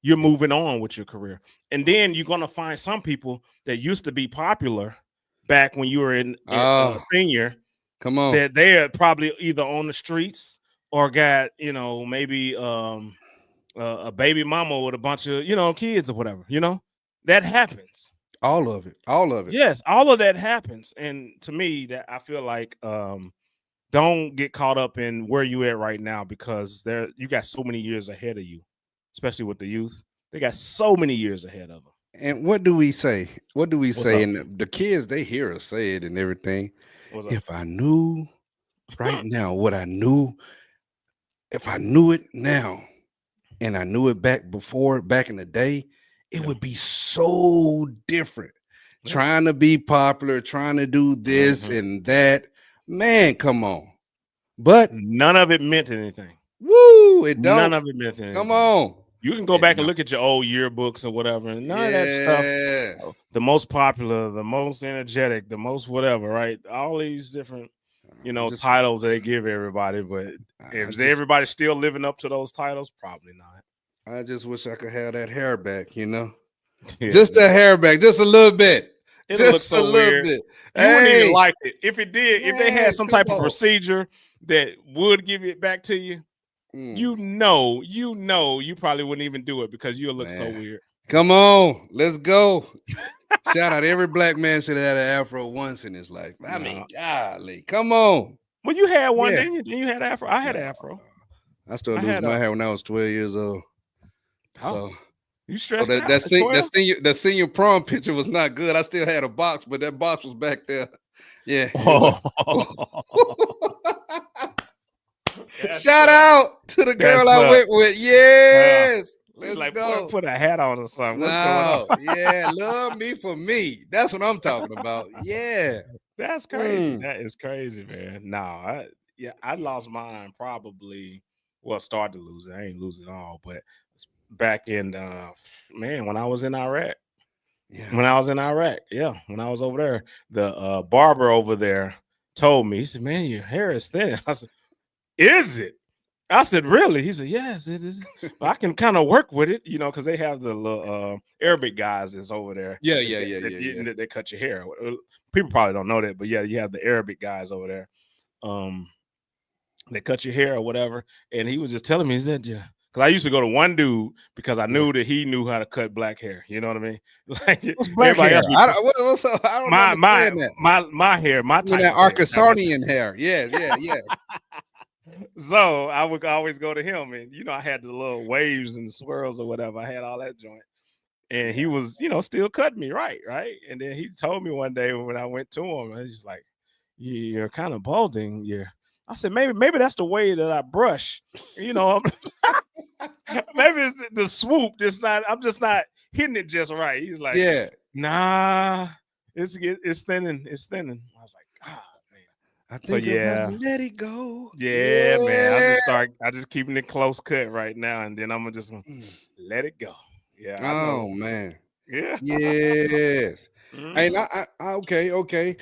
You're moving on with your career. And then you're going to find some people that used to be popular back when you were in Oh, senior, come on. that they're probably either on the streets or got, maybe a baby mama with a bunch of, kids or whatever, that happens. All of it. All of it. Yes, all of that happens. And to me, that I feel like don't get caught up in where you at right now because you got so many years ahead of you, especially with the youth. They got so many years ahead of them. And what do we say? What do we What's say? up? And the kids, they hear us say it and everything. What's up? If I knew right now what I knew, if I knew it now and I knew it back in the day, it Yeah. would be so different. Yeah. Trying to be popular, trying to do this Mhm. and that. Man, come on. But None of it meant anything. woo, it None don't. of it meant Come anything. on. You can go It back and don't. look at your old yearbooks or whatever, and none of that stuff. Yes. The most popular, the most energetic, the most whatever, right? All these different, I just titles they give everybody. But I is just everybody still living up to those titles? Probably not. I just wish I could have that hair back. Yeah, Just a hair back, just a little bit. it'll look Just a so little weird. bit. You wouldn't even Hey, like it if it did. If they had man, some come type of on. procedure that would give it back to you, Mm, you probably wouldn't even do it because you'll look so man. weird. Come on. Let's go. Shout out every black man should have had an afro once in his life. I mean, No. golly, come on. Well, you had one, Yeah. didn't you? Then you had afro. I had No, afro. I started I losing had my a. hair when I was 12 years old. Oh, So you so stressed out at 12? that senior prom picture was not good. I still had a box, but that box was back there. Yeah, it was. Oh, that's Shout out to the girl that's I went with. Yes, she's let's like, go. put a hat on or something. What's going on? No, yeah, love me for me. That's what I'm talking about. Yeah. That's crazy. Mm. That is crazy, man. No, I lost mine probably. Well, started to lose it. I ain't lose it all, but back in man, when I was in Iraq. Yeah. When I was in Iraq, yeah, when I was over there, the barber over there told me, he said, "Man, your hair is thin." I said, "Is it?" I said, "Really?" He said, "Yes, it is, but I can kind of work with it, because they have the little Arabic guys that's over there Yeah, that's yeah, yeah, yeah, yeah. that they cut your hair. People probably don't know that, but yeah, you have the Arabic guys over there. Um, they cut your hair or whatever." And he was just telling me, he said, "Yeah." Because I used to go to one dude because I Yeah. knew that he knew how to cut black hair. You know what I mean? Like What's black everybody hair? else, What's up? I don't my my understand that. my hair, my I mean type that of hair. How about Arkansasian hair. Yeah, yeah, yeah. that? So I would always go to him, and I had the little waves and swirls or whatever. I had all that joint, and he Yeah. was, still cutting me right. And then he told me one day when I went to him, and he's like, "You're kind of balding." I said, maybe that's the way that I brush. You know, maybe it's the swoop. I'm just not hitting it just right. He's like, Yeah. "Nah, it's thinning. It's thinning." I was like, "God, man." I So think I gotta yeah, let it go. yeah, man. Yeah. I just keeping it close cut right now, and then I'm gonna just Mm. let it go. Yeah, I know. Oh man. Yeah. Yes. And Mhm. okay, okay.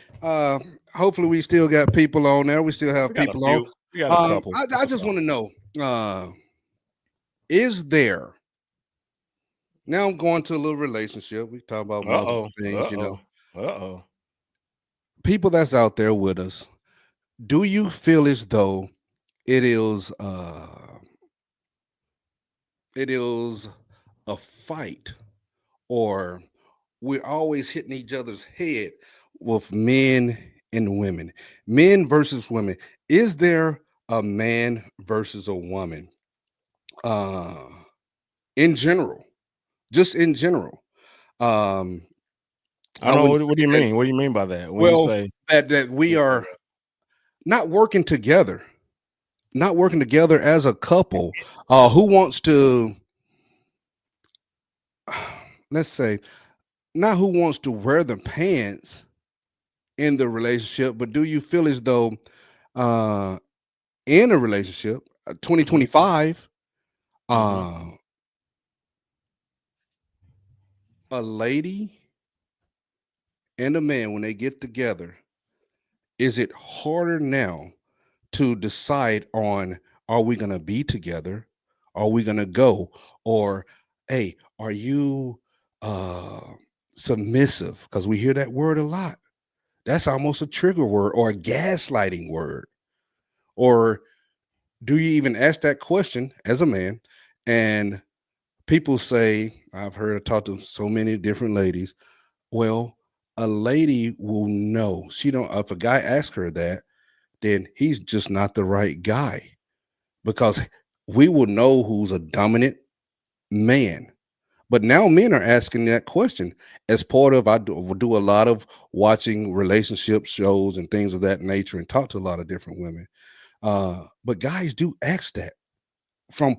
Hopefully we still got people on there. We still have We got a people on. few. We got a couple. I It's just okay. want to know, is there now I'm going to a little relationship. We talk about multiple Uh-oh. things, Uh-oh. Uh-oh. people that's out there with us. Do you feel as though it is it is a fight, or we're always hitting each other's head with men and women, men versus women? Is there a man versus a woman, uh in general, just in general? um I I know. wouldn't What do say you that. mean? What do you mean by that? When you Well, say that we are not working together, not working together as a couple. Who wants to, let's say, not who wants to wear the pants in the relationship, but do you feel as though, uh in a relationship, Mhm, 2025, mhm. uh a lady and a man, when they get together, is it harder now to decide on, are we going to be together, are we going to go, or hey, are you uh submissive? Because we hear that word a lot. That's almost a trigger word or a gaslighting word. Or do you even ask that question as a man? And people say, I've heard, I talked to so many different ladies. Well, a lady will know. She don't, if a guy asks her that, then he's just not the right guy, because we will know who's a dominant man. But now men are asking that question as part of, do a lot of watching relationship shows and things of that nature and talk to a lot of different women. But guys do ask that from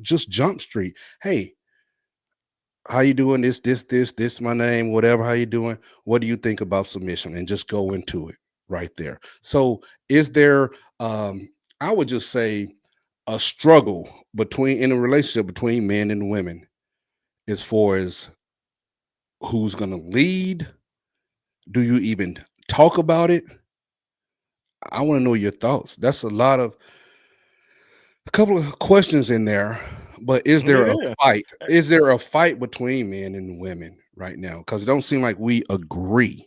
just Jump Street. Hey, how you doing? This my name, whatever. How you doing? What do you think about submission? And just go into it right there. So is there, I would just say, a struggle between, in a relationship between men and women, as far as who's gonna lead? Do you even talk about it? I want to know your thoughts. That's a couple of questions in there. But is there a Yeah. fight? Is there a fight between men and women right now? Because it don't seem like we agree.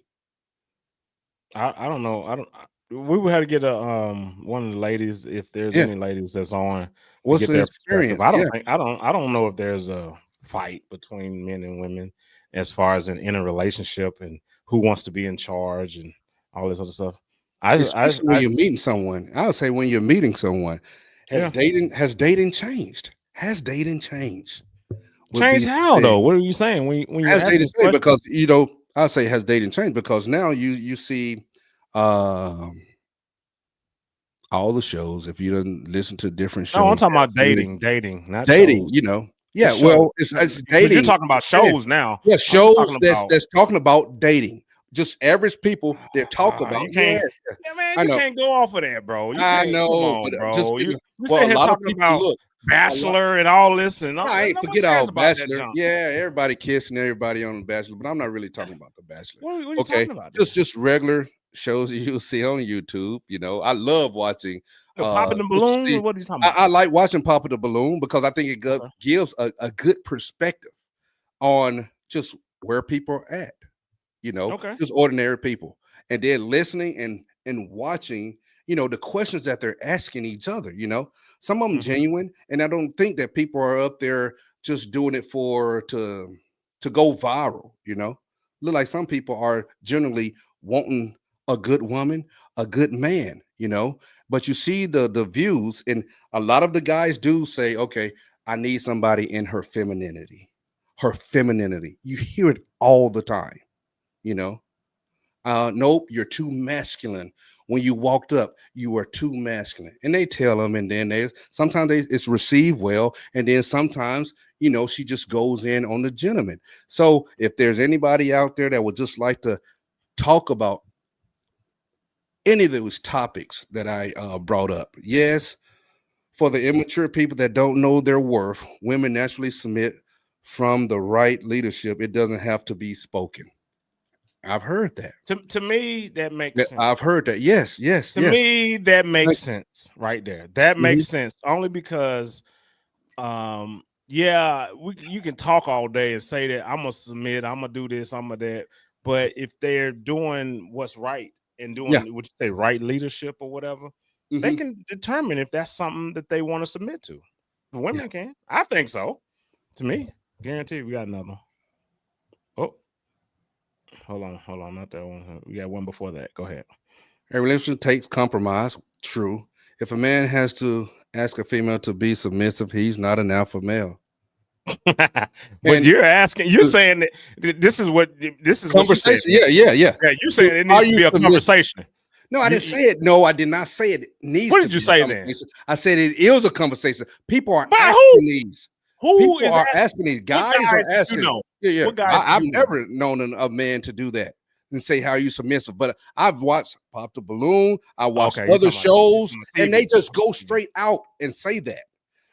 I don't know. We would have to get a one of the ladies, if there's Yeah. any ladies that's on, to What's get the their perspective. experience? Yeah. I don't know if there's a fight between men and women as far as in a relationship and who wants to be in charge and all this other stuff. Especially when I you're meeting someone. I would say when you're meeting someone, Yeah. has dating changed? Has dating changed? Would be Change the how thing. though? What are you saying when you Has ask dating this changed? question? Because I say, has dating changed because now you see, um all the shows. If you didn't listen to different No, I'm shows, talking about you dating, not dating, shows. yeah. It's shows. Well, it's Because you're dating. talking about Yeah, shows now. yeah. I'm talking Shows about that's talking about dating. Just average people. They talk about. you can't, Yes, yeah, man, I you know. can't go off of that, bro. You I can't. Come know, but on, just bro. because, You well, sit a here lot of talking people about look. A lot. Bachelor and all this, and No, I ain't nobody forget cares our about that Bachelor. junk. Yeah, everybody kissing everybody on the Bachelor, but I'm not really talking about the Bachelor. What are you Okay, talking about then? just regular shows that you'll see on YouTube. I love watching. The popping the Just to balloon, or see. what are you talking about? I like watching Papa the Balloon because I think it Okay, gives a good perspective on just where people are at. okay. Just ordinary people, and then listening and watching. The questions that they're asking each other. Some of them Hmm. genuine, and I don't think that people are up there just doing it for to go viral. Look like some people are generally wanting a good woman, a good man. But you see the views, and a lot of the guys do say, okay, I need somebody in her femininity. Her femininity. You hear it all the time. You know, nope, you're too masculine. When you walked up, you were too masculine, and they tell them, and then it's received well, and then sometimes she just goes in on the gentleman. So if there's anybody out there that would just like to talk about any of those topics that I brought up. Yes, for the immature people that don't know their worth, women naturally submit from the right leadership. It doesn't have to be spoken. I've heard that. To me, that makes Yeah, I've sense. heard that. Yes, yes, To yes. me, that makes Thank- sense right there. That mhm. makes sense only because yeah, you can talk all day and say that I'm gonna submit, I'm gonna do this, I'm gonna that, but if they're doing what's right and Yeah. doing what you say right leadership or whatever, they hmm can determine if that's something that they want to submit to. The Yeah. women can. I think so. To me, guarantee we got another one. Oh, hold on, not that one. We got one before that. Go ahead. A relationship takes compromise. True. If a man has to ask a female to be submissive, he's not an alpha male. But And you're the saying that this is what you said. conversation, yeah, yeah, yeah. Yeah, you saying it Are needs to you be a submissive? conversation. No, I didn't say it. No, I did not say it needs What to did you be a say then? conversation. I said it is a conversation. People are By who? asking these. Who People is are asking? asking these. What Guys guys are did you asking. know? Yeah, yeah. What guys did I've you know? never known a man to do that and say how you submissive. But I've watched Pop the Balloon. I watched Okay, you're other talking about shows, and they TV. just go straight out and say that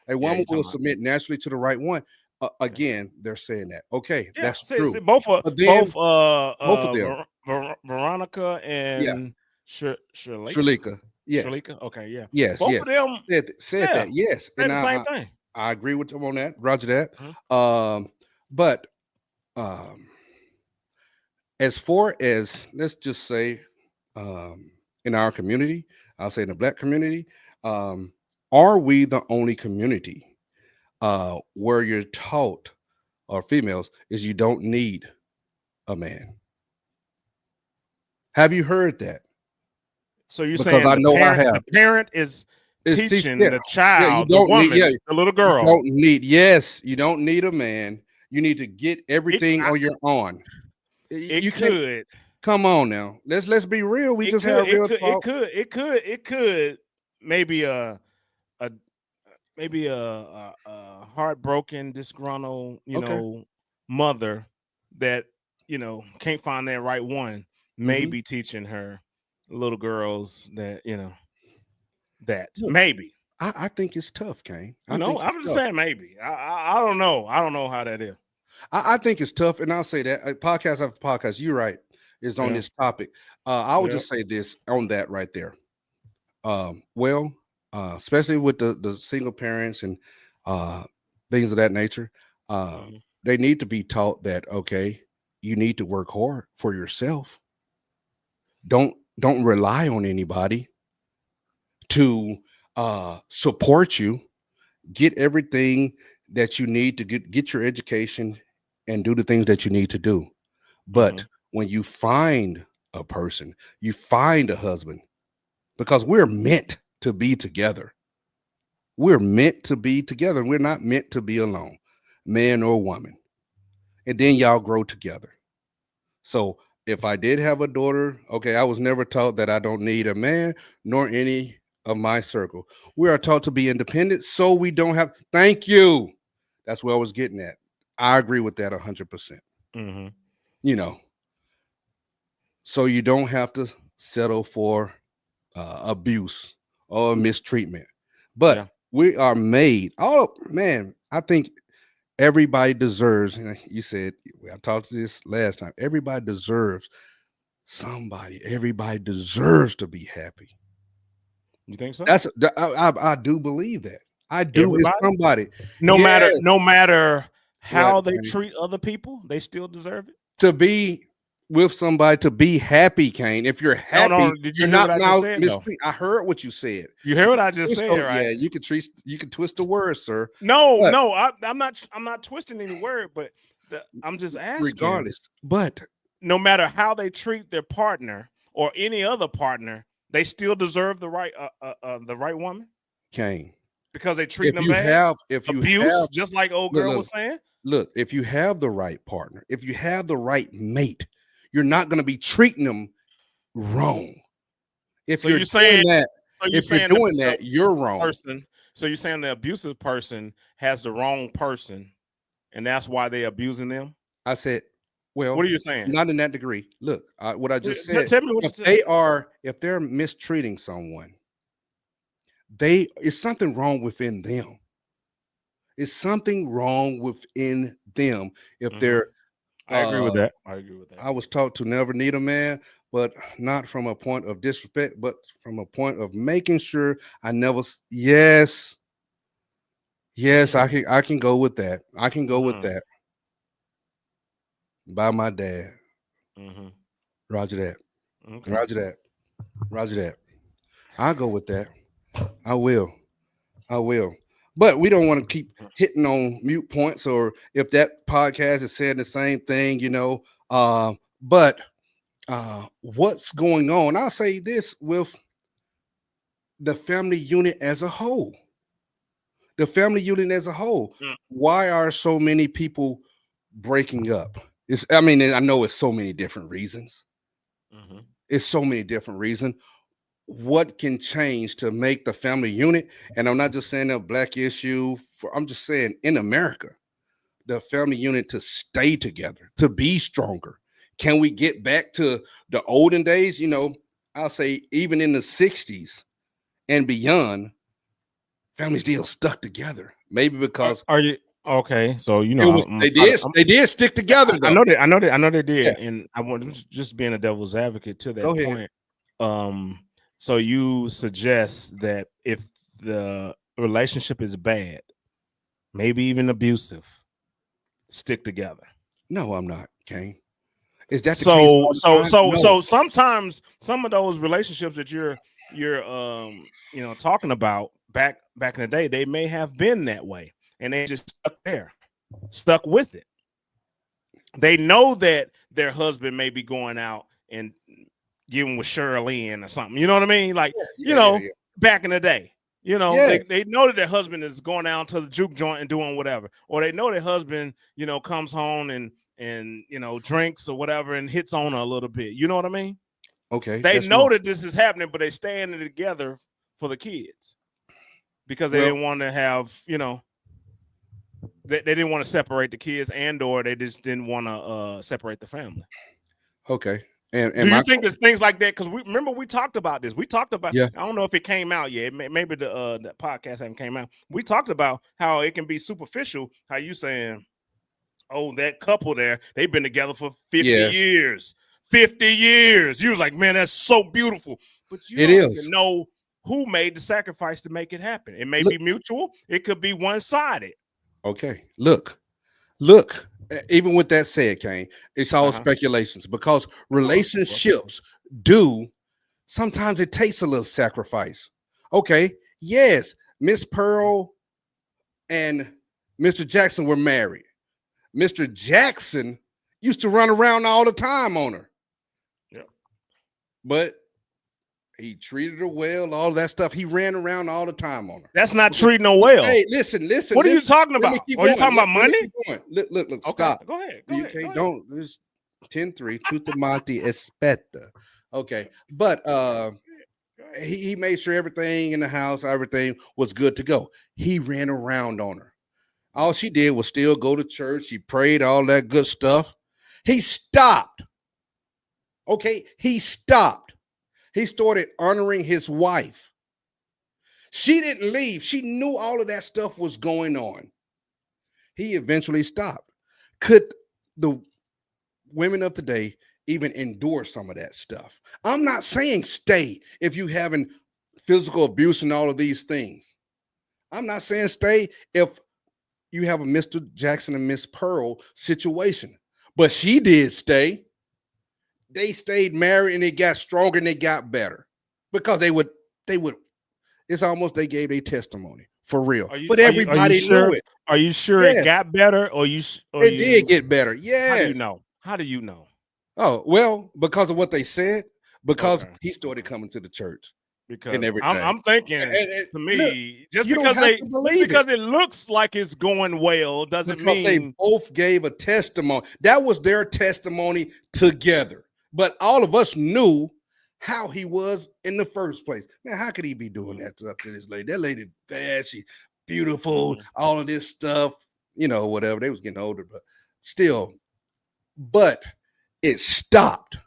a Yeah, woman you're will talking about. submit naturally to the right one. Yeah, Again, they're saying that. Okay, yeah. that's See, true. both But then both of them, Veronica yeah, and Shalika. Shalika, yes. Shalika. Okay, yeah. Yes, Both yes. of them, Said yeah, that. Yes. say And the same thing. I agree with them on that. Roger that. Mhm. But um as far as let's just say in our community, I'll say in the black community, um, are we the only community where you're taught or females is you don't need a man? Have you heard that? So you're Because saying I know I the have. parent is It's teach teaching yeah. the Yeah, you child, the don't need woman, yeah, the little you girl. don't need yes, you don't need a man. You need to get It everything I, on your own. it You can't could come on now. Let's be real. We it just could have it real could it talk. could it could it could maybe a maybe a heartbroken, disgruntled, Okay. mother that can't find that right one, may hmm be teaching her little girls that that Look, maybe. I think it's tough, Kane. I think it's I'm just tough. saying maybe. I don't know. I don't know how that is. I think it's tough, and I'll say that podcast after podcast, you're right, is on Yeah. this topic. I would Yeah. just say this on that right there. Well, especially with the single parents and uh, things of that nature, uh, Mhm. they need to be taught that okay, you need to work hard for yourself. Don't rely on anybody to support you. Get everything that you need to get your education and do the things that you need to do. But Mhm. when you find a person, you find a husband, because we're meant to be together. We're meant to be together. We're not meant to be alone, man or woman. And then y'all grow together. So if I did have a daughter, okay, I was never taught that I don't need a man nor any of my circle. We are taught to be independent so we don't have, thank you. That's where I was getting at. I agree with that 100%. Mhm. You know, so you don't have to settle for abuse or mistreatment. But Yeah. we are made. Oh man, I think everybody deserves. And you said I talked to this last time. Everybody deserves somebody. Everybody deserves to be happy. You think so? I do believe that. I do. It's Everybody? somebody. No matter Yes. no matter What? how they Honey? treat other people, they still deserve it. To be with somebody to be happy, Kane. If you're No, happy, no. Did you you're hear not what I just now said though? mistreated. I heard what you said. You hear what I just Twist said, the- right? yeah, you can twist the words, sir. No, But no, I'm not twisting any word, but I'm just asking. regardless, but No matter how they treat their partner or any other partner, they still deserve the right woman Kane, because they treating them bad. if you Abuse, have just like old look, girl look, was saying. look, if you have the right partner, if you have the right mate, you're not going to be treating them wrong. If So you're you're saying, doing that, so you're if you're saying doing the that, you're wrong. person. So you're saying the abusive person has the wrong person, and that's why they're abusing them. I said Well, What are you saying? not in that degree. Look, what I just said. Tell me what you If said. if they're mistreating someone, it's something wrong within them. It's something wrong within them. If Hmm. they're, I agree with uh, that. I agree with that. I was taught to never need a man, but not from a point of disrespect, but from a point of making sure I never. Yes, yes, Mm, I can go with that. I can go with mm, that. By my dad. mm-hmm. Roger that. Okay. Roger that. Roger that. I'll go with that. I will. I will. But we don't want to keep hitting on mute points or if that podcast is saying the same thing, but what's going on? I'll say this with the family unit as a whole. The family unit as a whole. Why are so many people breaking up? I mean, I know it's so many different reasons. Mm-hmm. It's so many different reasons. What can change to make the family unit? And I'm not just saying a black issue. I'm just saying in America, the family unit to stay together, to be stronger. Can we get back to the olden days? I'll say even in the 60s and beyond, families still stuck together. Maybe because Are you okay? So it was they did stick together I though. know that I know they Yeah, did, and I want just being a devil's advocate to go that ahead. point. Um, so you suggest that if the relationship is bad, maybe even abusive, stick together. No, I'm not, Kane. Is that the case So all the so time? so No. so sometimes some of those relationships that you're talking about back in the day, they may have been that way, and they just stuck there, stuck with it. They know that their husband may be going out and giving with Shirley or something. You know what I mean? Like, Yeah. back in the day, Yeah. they know that their husband is going down to the juke joint and doing whatever. Or they know their husband, comes home and drinks or whatever and hits on her a little bit. You know what I mean? Okay, They that's know wrong. that this is happening, but they staying together for the kids because they Well, didn't want to have, they didn't want to separate the kids and or they just didn't want to separate the family. okay. And Do and you my think there's things like that? Because we talked about this. We talked about. yeah. I don't know if it came out yet. Maybe the podcast haven't came out. We talked about how it can be superficial. How you saying, oh, that couple there, they've been together for 50 Yes, years. 50 years. You was like, man, that's so beautiful. But you it don't even is. know who made the sacrifice to make it happen. It may Look, be mutual. It could be one-sided. okay. Look. Even with that said, Kane, it's all Uh-huh. speculations because Of course, of course. relationships do sometimes it takes a little sacrifice. Okay, yes, Miss Pearl and Mr. Jackson were married. Mr. Jackson used to run around all the time on her, Yeah. but he treated her well, all that stuff. He ran around all the time on her. That's not Okay. treating her well. Hey, listen. What are you Listen. talking Let me about? keep Are you going. talking about Let me money? keep going. Look, Okay, stop. go ahead. Go You ahead. Go can't, ahead. don't, this 10-3, tutti monti aspetta. Okay. But Go ahead. he made sure everything in the house, everything was good to go. He ran around on her. All she did was still go to church. She prayed, all that good stuff. He stopped. Okay. He stopped. He started honoring his wife. She didn't leave. She knew all of that stuff was going on. He eventually stopped. Could the women of today even endure some of that stuff? I'm not saying stay if you having physical abuse and all of these things. I'm not saying stay if you have a Mr. Jackson and Miss Pearl situation. But she did stay. They stayed married and they got stronger and they got better. Because they would it's almost they gave a testimony for real. But Are you everybody knew sure? it. Are you sure it Yes, got better, or it did get better. How do you Yes. know? How do you know? Oh, well, because of what they said, because Okay, he started okay. coming to the church and Because everything. I'm thinking And to look, me, just you don't because have to believe it it looks like it's going well doesn't because they mean both gave a testimony. That was their testimony together. But all of us knew how he was in the first place. Man, how could he be doing that stuff to this lady? That lady bad, she beautiful, Mhm. all of this stuff, whatever. They was getting older, but still, but it stopped.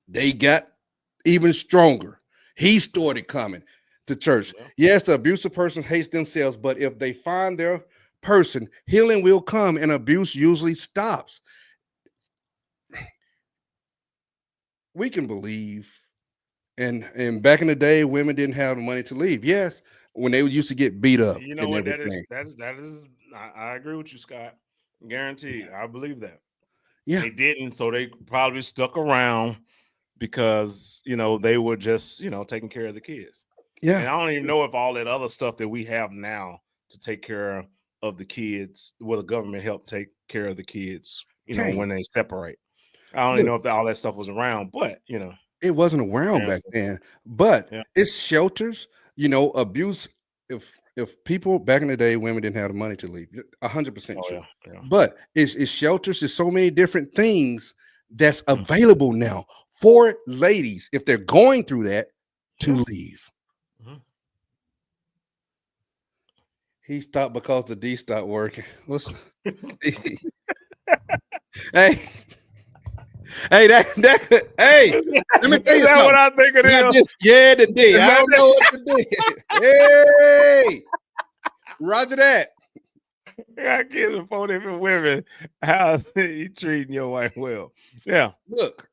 They got even stronger. He started coming to church. Well, Yes, the abusive person hates themselves, but if they find their person, healing will come and abuse usually stops. We can believe. And back in the day, women didn't have the money to leave. Yes, when they used to get beat up you know and what? That is everything. that is. I agree with you, Scott. Guaranteed, I believe that Yeah, they didn't, so they probably stuck around because they were just taking care of the kids. yeah, And I don't even know if all that other stuff that we have now to take care of the kids, will the government help take care of the kids, Kane. when they separate. I don't even Look, know if all that stuff was around, but it wasn't around back parents- then, but yeah. it's shelters. Abuse. If people back in the day, women didn't have the money to leave. 100% Oh true. yeah, yeah. But it's shelters. There's so many different things that's Mm. available now for ladies if they're going through that to Yeah. leave. Mhm. He stopped because the D stopped working. What's hey? Hey, hey, let me tell Is you that what something. I think it Not is? just yeah today. Is I that don't know what to do. Hey, Roger that. I got kids with 4 different women. How you treating your wife well? Yeah. Look,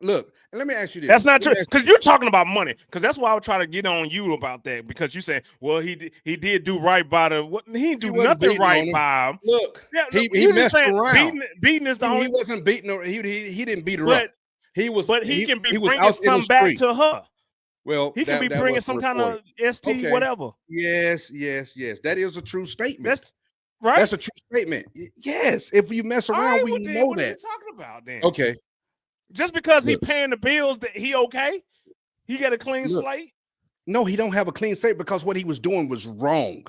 look, and let me ask you That's this. not Let true me ask you because this. you're talking about money. Because that's why I would try to get on you about that. Because you said, "Well, he did do right by the what? He didn't He do wasn't nothing beating right on her. by him." Look, Yeah, no, he you just messed saying around. beating is the He only. wasn't beating her. He didn't beat her up. But He was but he can be he was bringing out in the some back street. to her. Well, He can be that bringing was some kind reported. of ST Okay. whatever. Yes, yes, yes. That is a true statement. That's right. That's a true statement. Yes. If you mess All around, right. we Well, then know what are you that. talking about then? Okay. Just because he Look, paying the bills, that he okay? He got a clean look. slate. No, he don't have a clean slate because what he was doing was wrong.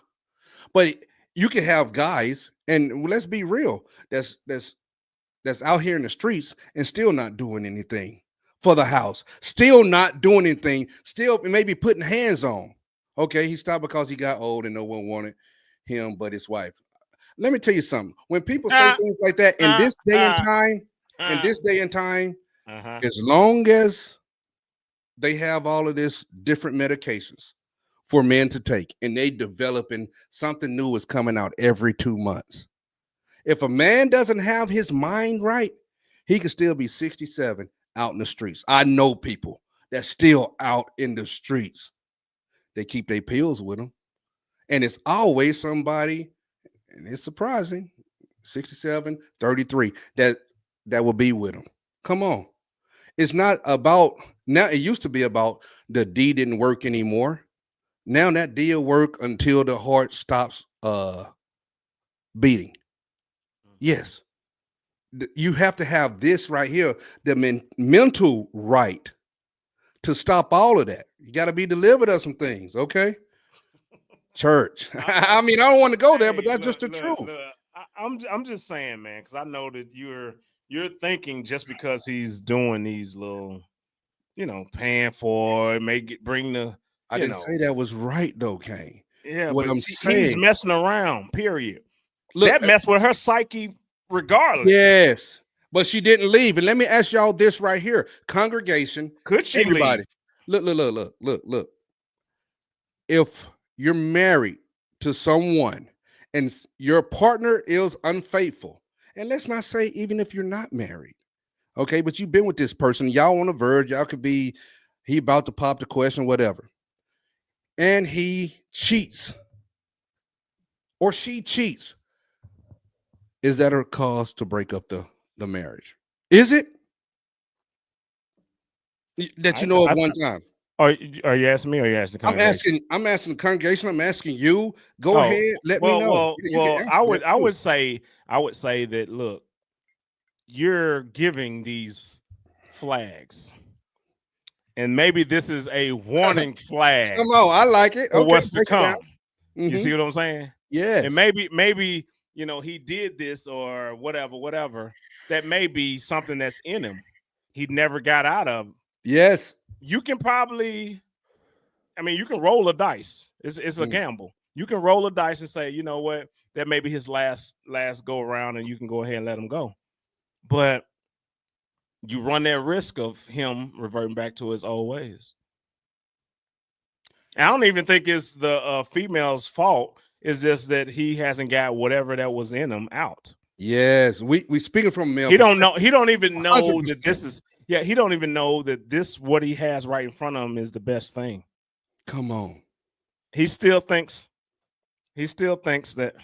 But you can have guys, and let's be real, that's out here in the streets and still not doing anything for the house, still not doing anything, still maybe putting hands on. Okay, he stopped because he got old and no one wanted him but his wife. Let me tell you something. When people say Uh, things like that uh, in uh, this day and time, uh-huh. as long as they have all of this different medications for men to take and they developing something new is coming out every 2 months. If a man doesn't have his mind right, he can still be 67 out in the streets. I know people that's still out in the streets. They keep their pills with them. And it's always somebody, and it's surprising, 67, 33, that will be with them. Come on. It's not about now. It used to be about the D didn't work anymore. Now that D will work until the heart stops beating. Yes. You have to have this right here, the mental right to stop all of that. You got to be delivered of some things, okay? Church. I mean, I don't want to go there, but Hey, that's just look, the look, truth. look. I'm just saying, man, because I know that you're thinking just because he's doing these little, paying for it, bring the, I didn't say that was right though, Kane. yeah, What but I'm he's saying, messing around. Period. look, That messed with her psyche, regardless. yes, but she didn't leave. And let me ask y'all this right here, congregation, Could she everybody, leave? look. If you're married to someone and your partner is unfaithful, and let's not say even if you're not married, okay, but you've been with this person, y'all on the verge, y'all could be he about to pop the question, whatever, and he cheats or she cheats, is that a cause to break up the marriage? Is it that I, you know of I, one time? are you asking me or are you asking the congregation? I'm asking the congregation, I'm asking you. Go Oh, ahead, let me well, know. well, You can well. answer that I too. would say that. Look, you're giving these flags, and maybe this is a warning Come flag on, I like it. for Okay, what's to break it down. come. You Hmm. see what I'm saying? And Yes, maybe he did this or whatever. That may be something that's in him. He never got out of. yes. You can probably, I mean, you can roll a dice. It's a Mm. gamble. You can roll a dice and say, you know what, that may be his last go around, and you can go ahead and let him go. but you run that risk of him reverting back to his old ways. I don't even think it's the female's fault. It's just that he hasn't got whatever that was in him out. Yes, we speaking from a male He don't perspective. know. He don't even know that 100%. this is. Yeah, he don't even know that this what he has right in front of him is the best thing. Come on. He still thinks. He still thinks that.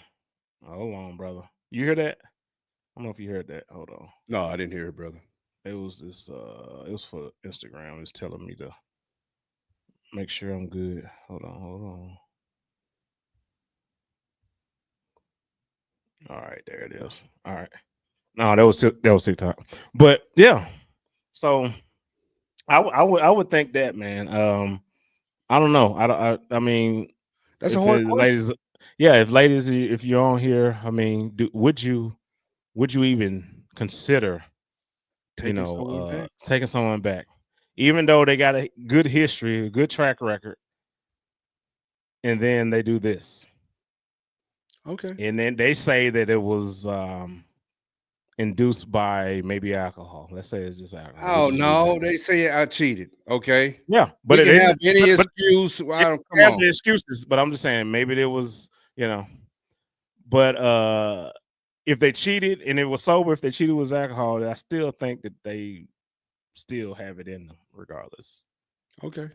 Hold on, brother. You hear that? I don't know if you heard that. Hold on. No, I didn't hear it, brother. It was this. It was for Instagram. It was telling me to make sure I'm good. Hold on. Hold on. All right, there it is. All right. No, that was TikTok. But yeah, so I would think that, man. I don't know. I mean, That's a if hard question. ladies, yeah, if ladies, if you're on here, I mean, would you even consider, Taking someone back. taking someone back, even though they got a good history, a good track record, and then they do this, Okay. and then they say that it was induced by maybe alcohol. Let's say it's just alcohol. Would Oh you do that? no, they say I cheated. Okay. Yeah, but We it can have didn't. any But excuse. I they don't come have on. the excuses. But I'm just saying, maybe there was, But if they cheated and it was sober, if they cheated with alcohol, I still think that they still have it in them, regardless. Okay.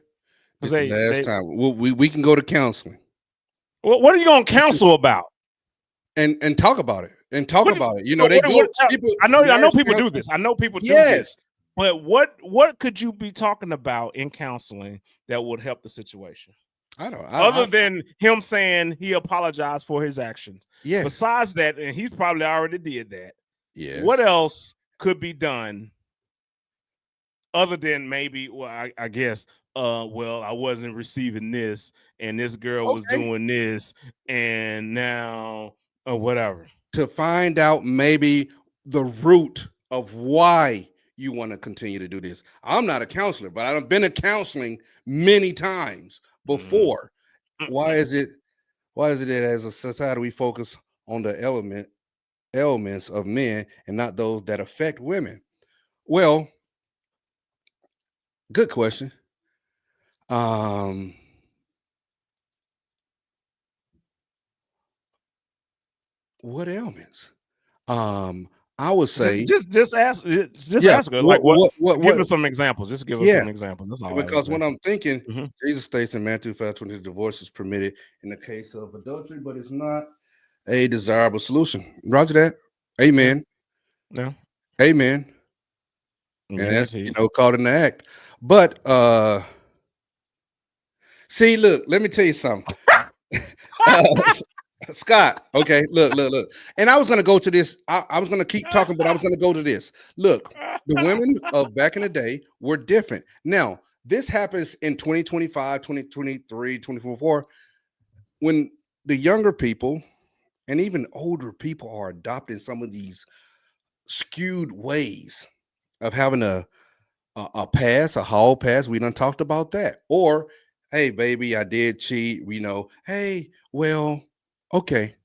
Because It's the last time. We can go to counseling what are you gonna counsel about? and talk about it. And talk What, about it. You know, they go people I know marriage people do counseling. this. I know people do Yes. this. But what could you be talking about in counseling that would help the situation? I don't. Other than him saying he apologized for his actions. Yes. Besides that, and he's probably already did that. Yes. What else could be done other than maybe, well, I guess, well, I wasn't receiving this, and this girl was doing this, and now, or whatever. To find out maybe the root of why you want to continue to do this. I'm not a counselor, but I've been to counseling many times before. Why is it that as a society we focus on the elements of men and not those that affect women? Well, good question. What ailments? I would say, Just ask, yeah. ask her, like, give What? us some examples. Just give us Yeah, some examples. That's all I would because say. when I'm thinking, Mhm. Jesus states in Matthew 5:20, divorce is permitted in the case of adultery, but it's not a desirable solution. Roger that. Amen. Yeah. Amen. And Yeah, that's called in the act. But see, look, let me tell you something. Uh, Scott, okay, look. And I was gonna go to this. I was gonna keep talking, but I was gonna go to this. Look, the women of back in the day were different. Now, this happens in 2025, 2023, 2024, when the younger people and even older people are adopting some of these skewed ways of having a pass, a hall pass. We done talked about that. Or, hey, baby, I did cheat. We know, hey, well, okay,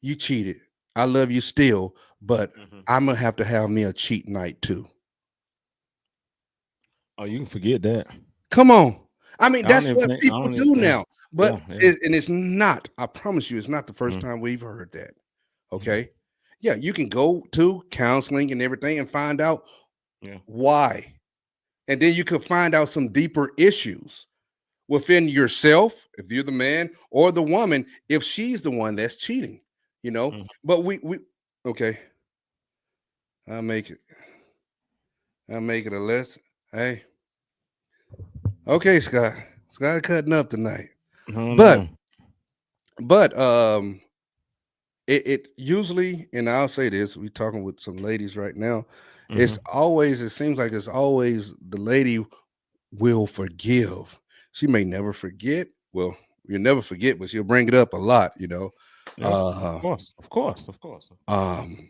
you cheated. I love you still, but I'm gonna have to have me a cheat night too. Oh, you can forget that. Come on. I mean, I don't that's even what think. I people don't even. do Yeah. now. But Yeah. and it's not, I promise you, it's not the first Mhm. time we've heard that. Mhm. Okay. Yeah, you can go to counseling and everything and find out Yeah. why. And then you could find out some deeper issues within yourself, if you're the man, or the woman, if she's the one that's cheating, Mhm. But we okay, I'll make it. I'll make it a less. Hey, okay, Scott. Scott cutting up tonight. Oh, But no. but it usually, and I'll say this, we talking with some ladies right now. It's Mhm. always, it seems like it's always the lady will forgive. She may never forget. Well, you'll never forget, but she'll bring it up a lot. Yeah. Of Uh course. Of course. Of course. um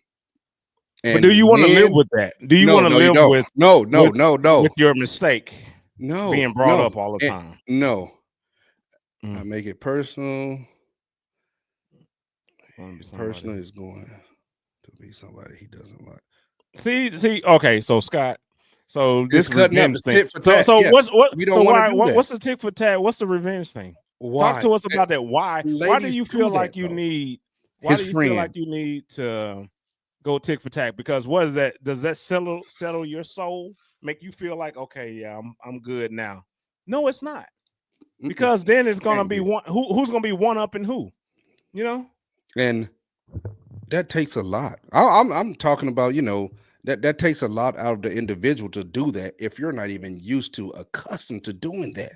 But do and you want to live men, with that? Do you no, want to no, you live don't. No, no, with no, with no, your mistake no, being brought no, up all the and time? no. I Mm. make it personal. Want to be Personal somebody. is going be somebody he doesn't like. See. Okay, so Scott, so It's this cutting up. revenge It's thing. tit for So tat. so Yeah, what's what? we So don't want to why? do that. What's the tick for tat? What's the revenge thing? Talk Why? to us about that. Why? Why do Ladies you do feel that like you though. need? Why His do you feel friend. like you need to go tick for tack? Because what is that? Does that settle your soul? Make you feel like okay, yeah, I'm good now? No, it's not. Mm-mm, Because then it's gonna can't be be. one who's gonna be one up and who, you know? And that takes a lot. I'm talking about, that takes a lot out of the individual to do that if you're not even used to accustomed to doing that.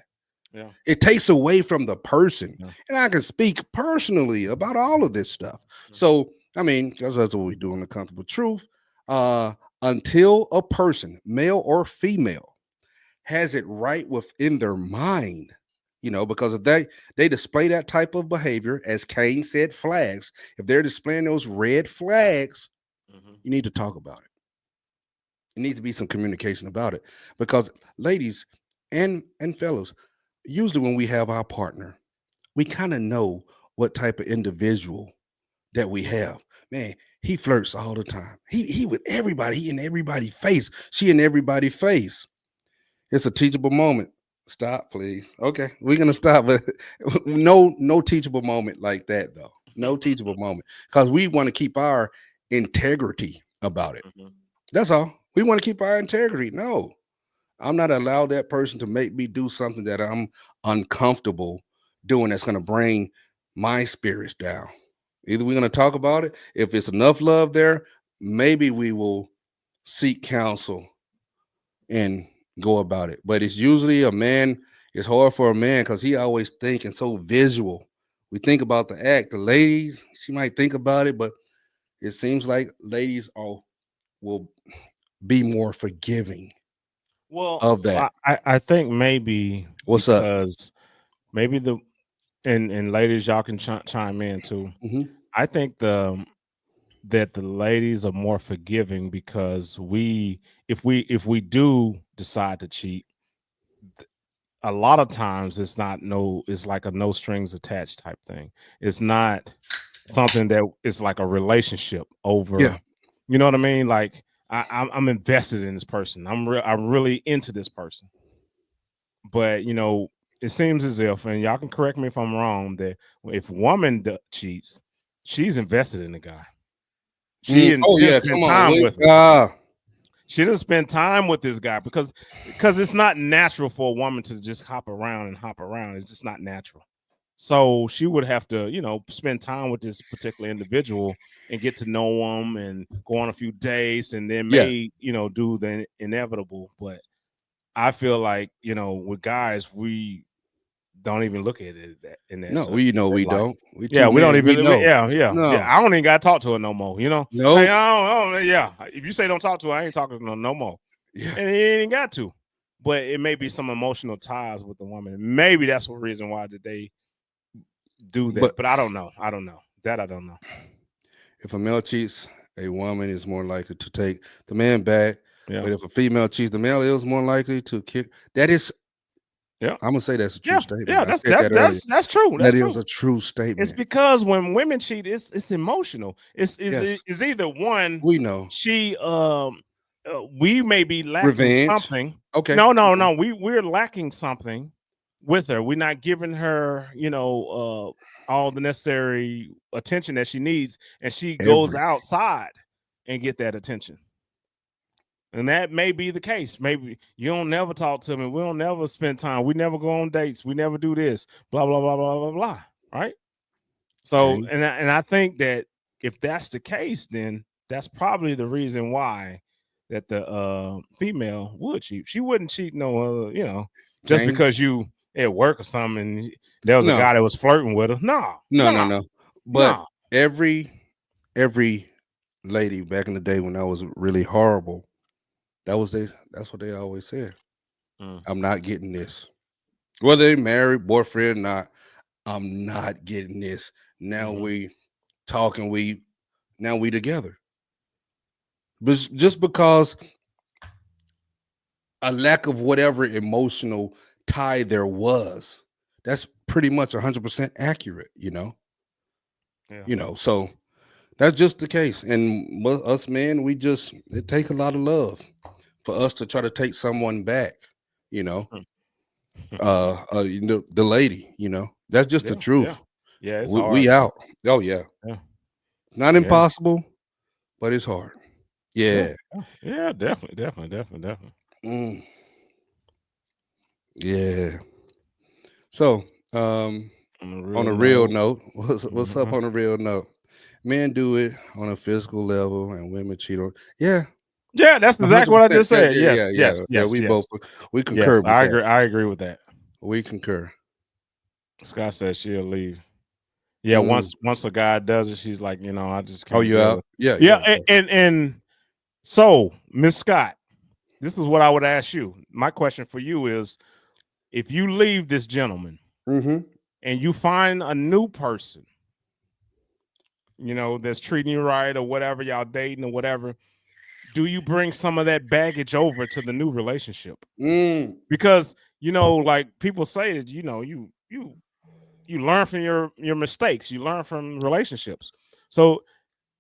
Yeah, It takes away from the person. yeah. And I can speak personally about all of this stuff. Mhm. So, I mean, because that's what we do in the comfortable truth. Uh, until a person, male or female, has it right within their mind, because if they display that type of behavior, as Kane said, flags, if they're displaying those red flags, Mhm. you need to talk about it. It needs to be some communication about it. Because ladies and fellows, usually when we have our partner, we kind of know what type of individual that we have. Man, he flirts all the time. He with everybody, he in everybody's face, she in everybody's face. It's a teachable moment. Stop, please. Okay, we're gonna stop, but no teachable moment like that though. No teachable moment because we want to keep our integrity about it. Mhm. That's all. We want to keep our integrity. No, I'm not allowed that person to make me do something that I'm uncomfortable doing. That's gonna bring my spirits down. Either we're gonna talk about it. If it's enough love there, maybe we will seek counsel and go about it. But it's usually a man, it's hard for a man because he always thinking so visual. We think about the act. The ladies, she might think about it, but it seems like ladies will be more forgiving Well, of that. I think maybe What's up? because maybe the and ladies, y'all can chime in too. Hmm. I think that the ladies are more forgiving because if we do decide to cheat, a lot of times it's like a no strings attached type thing. It's not something that is like a relationship Yeah. over, you know what I mean? Like I'm invested in this person. I'm really into this person. But it seems as if, and y'all can correct me if I'm wrong, that if a woman cheats, she's invested in the guy. Oh She didn't yeah. spend Come on. time Wait. with him. She didn't spend time with this guy because it's not natural for a woman to just hop around and hop around. It's just not natural. So she would have to, spend time with this particular individual and get to know him and go on a few dates and then Yeah. do the inevitable. But I feel like, with guys, we don't even look at it in that No, we know that we light. don't. We Yeah, two we don't men. We even. know. Yeah. No. I don't even got to talk to her no more. Hey, Nope. yeah. If you say don't talk to her, I ain't talking to her no more. Yeah. And he ain't got to. But it may be some emotional ties with the woman. Maybe that's the reason why did they do But that. But I don't know. I don't know. That I don't know. if a male cheats, a woman is more likely to take the man back. Yeah. But if a female cheats, the male is more likely to kick. That is, Yeah. I'm gonna say that's a true Yeah. statement. Yeah. I That's said that's that earlier. that's that's true. That's That is true. a true It's statement. because when women cheat, it's emotional. Yes, It's either one, we know. she we may be lacking Revenge. something. Okay. No. We're lacking something with her. We're not giving her, all the necessary attention that she needs, and she goes Every outside and get that attention. And that may be the case. Maybe you don't never talk to me. We don't never spend time. We never go on dates. We never do this. Blah blah blah blah blah blah. Right. So, Kane. and I think that if that's the case, then that's probably the reason why that the female would cheat. She wouldn't cheat no just Kane. because you at work or something and there was a No, guy that was flirting with her. No, no, no. But no. every lady back in the day when I was really horrible, that's what they always said. Mm, I'm not getting this. Whether they married, boyfriend, not, I'm not getting this. Now mhm. we talking, now we together. But just because a lack of whatever emotional tie there was, that's pretty much 100% accurate, Yeah. So That's just the case. And us men, it take a lot of love for us to try to take someone back. You know, the lady. That's just the Yeah, yeah, truth. yeah. It's We hard, man. out. Oh yeah, Yeah, not yeah, impossible, but it's hard. yeah, Yeah. yeah, yeah. Definitely, definitely, definitely, definitely. Mm, yeah. So, On a on real a real note, note, what's up mhm. on a real note? Men do it on a physical level, and women cheat on. Yeah, Yeah, that's a exactly hundred what I percent. just Yeah, said. yeah, yeah, Yes, yeah, yes, yeah. yes, We yes, both we concur yes. with that. I agree with that. We concur. Scott says she'll leave. Yeah, Mm. once a guy does it, she's like, I just Oh, can't you deal out? with. Yeah, Yeah, yeah. and so Miss Scott, this is what I would ask you. My question for you is, if you leave this gentleman Mm-hmm. and you find a new person, that's treating you right or whatever, y'all dating or whatever, do you bring some of that baggage over to the new relationship? Mm. Because like people say that you learn from your mistakes, you learn from relationships. So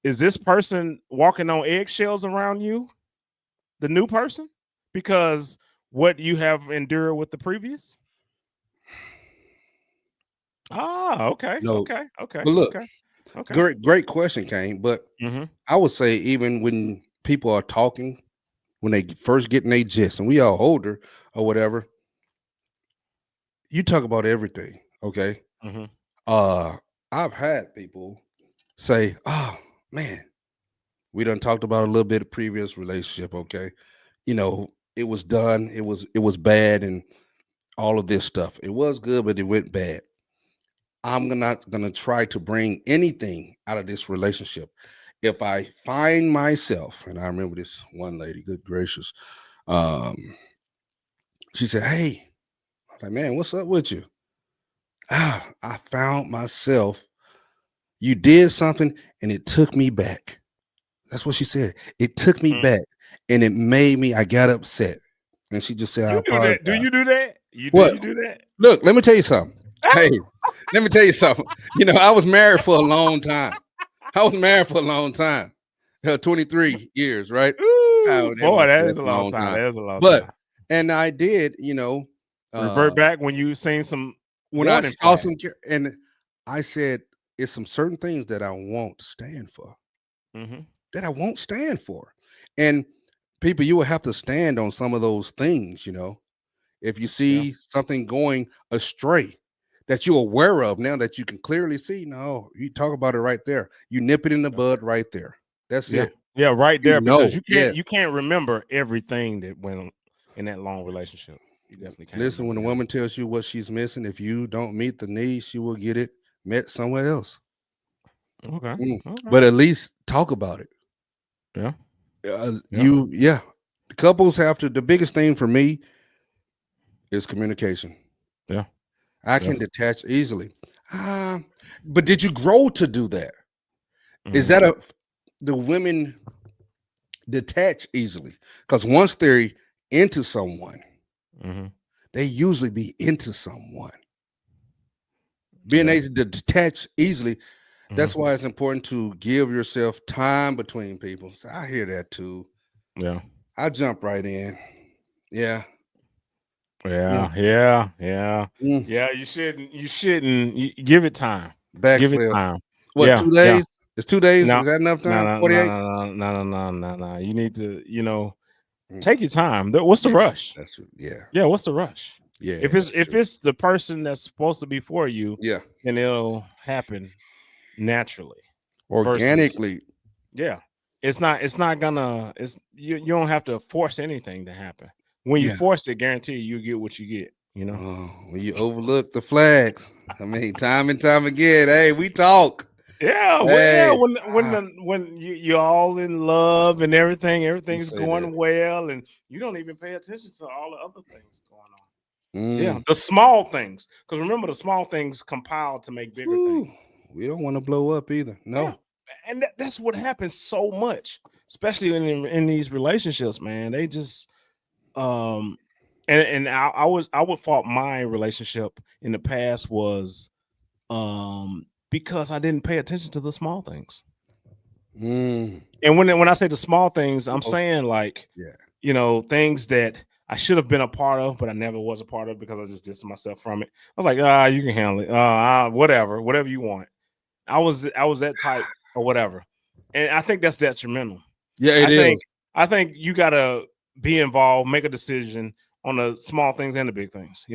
is this person walking on eggshells around you, the new person, because what you have endured with the previous? Ah, okay, No, okay, okay, but look, okay, okay. great question, Kane. But Mm-hmm. I would say even when people are talking, when they first get in their gist, and we are older or whatever, you talk about everything. Okay. Mm-hmm. Uh, I've had people say, "Oh man, we done talked about a little bit of previous relationship." Okay, it was done. It was bad, and all of this stuff. It was good, but it went bad. I'm not gonna try to bring anything out of this relationship. If I find myself, and I remember this one lady, good gracious, um, she said, "Hey," I was like, "Man, what's up with you?" I found myself. You did something, and it took me back. That's what she said. It took me Mm. back, and it made me. I got upset, and she just said, "I You do apologize." that? Do you do that? What? You do that? Look, let me tell you something. Hey, let me tell you something. I was married for a long time. I was married for a long time. 23 years, right? Ooh, Oh, boy, that that's is a a long long time. time. That is a long But time. and I did, uh Revert back when you seen some when I warning saw flags. some and I said it's some certain things that I won't stand for. Mm-hmm. That I won't stand for. And people, you will have to stand on some of those things. If you Yeah. see something going astray that you're aware of now that you can clearly see, no, you talk about it right there. You nip it in the Yeah. bud right there. That's Yeah. it. Yeah, right You there, because know, you yeah. can't remember everything that went on in that long relationship. You definitely can't Listen, when remember a everything. woman tells you what she's missing, if you don't meet the need, she will get it met somewhere else. Okay. Mm. Okay. But at least talk about it. Yeah. Yeah. Yeah. Couples have to, the biggest thing for me is communication. Yeah. I Yeah. can detach easily. Ah, but did you grow to do that? Is Mm-hmm. that the women detach easily? Because once they're into someone, Mm-hmm. they usually be into someone. Being Yeah. able to detach easily, Mm-hmm. that's why it's important to give yourself time between people. So I hear that too. Yeah. I jump right in. Yeah. Yeah. Yeah. Yeah. Yeah. Mm. Yeah. You shouldn't give it time. Give it Backflip. time. What, Yeah. 2 days? It's 2 days. No, Is that enough no, time? no, no, 48? no, no, no, no, no, no. You need to, Mm. take your time. What's the Yeah. rush? That's yeah. Yeah, what's the rush? Yeah, that's If true. it's the person that's supposed to be for you, Yeah. then it'll happen naturally. Versus, Organically. yeah, it's not gonna it's you don't have to force anything to happen. When you Yeah. force it, guarantee you get what you get. Oh, when you overlook the flags. I mean, time and time again. Hey, we talk. Yeah, Hey, well, when you're all in love and you everything's say that. going well, and you don't even pay attention to all the other things going on. Yeah, Mm. the small things. Because remember, the small things compile to make bigger Whew. things. We don't want to blow up either. Yeah, No. and that's what happens so much, especially in these relationships, man. They just um, and I would fault my relationship in the past was because I didn't pay attention to the small things. Mm. And when I say the small things, I'm Most, saying like, yeah. things that I should have been a part of, but I never was a part of because I just distanced myself from it. I was like, you can handle it. Whatever you want. I was that type or whatever. And I think that's detrimental. Yeah, it I think is. I think you gotta be involved, make a decision on the small things and the big things,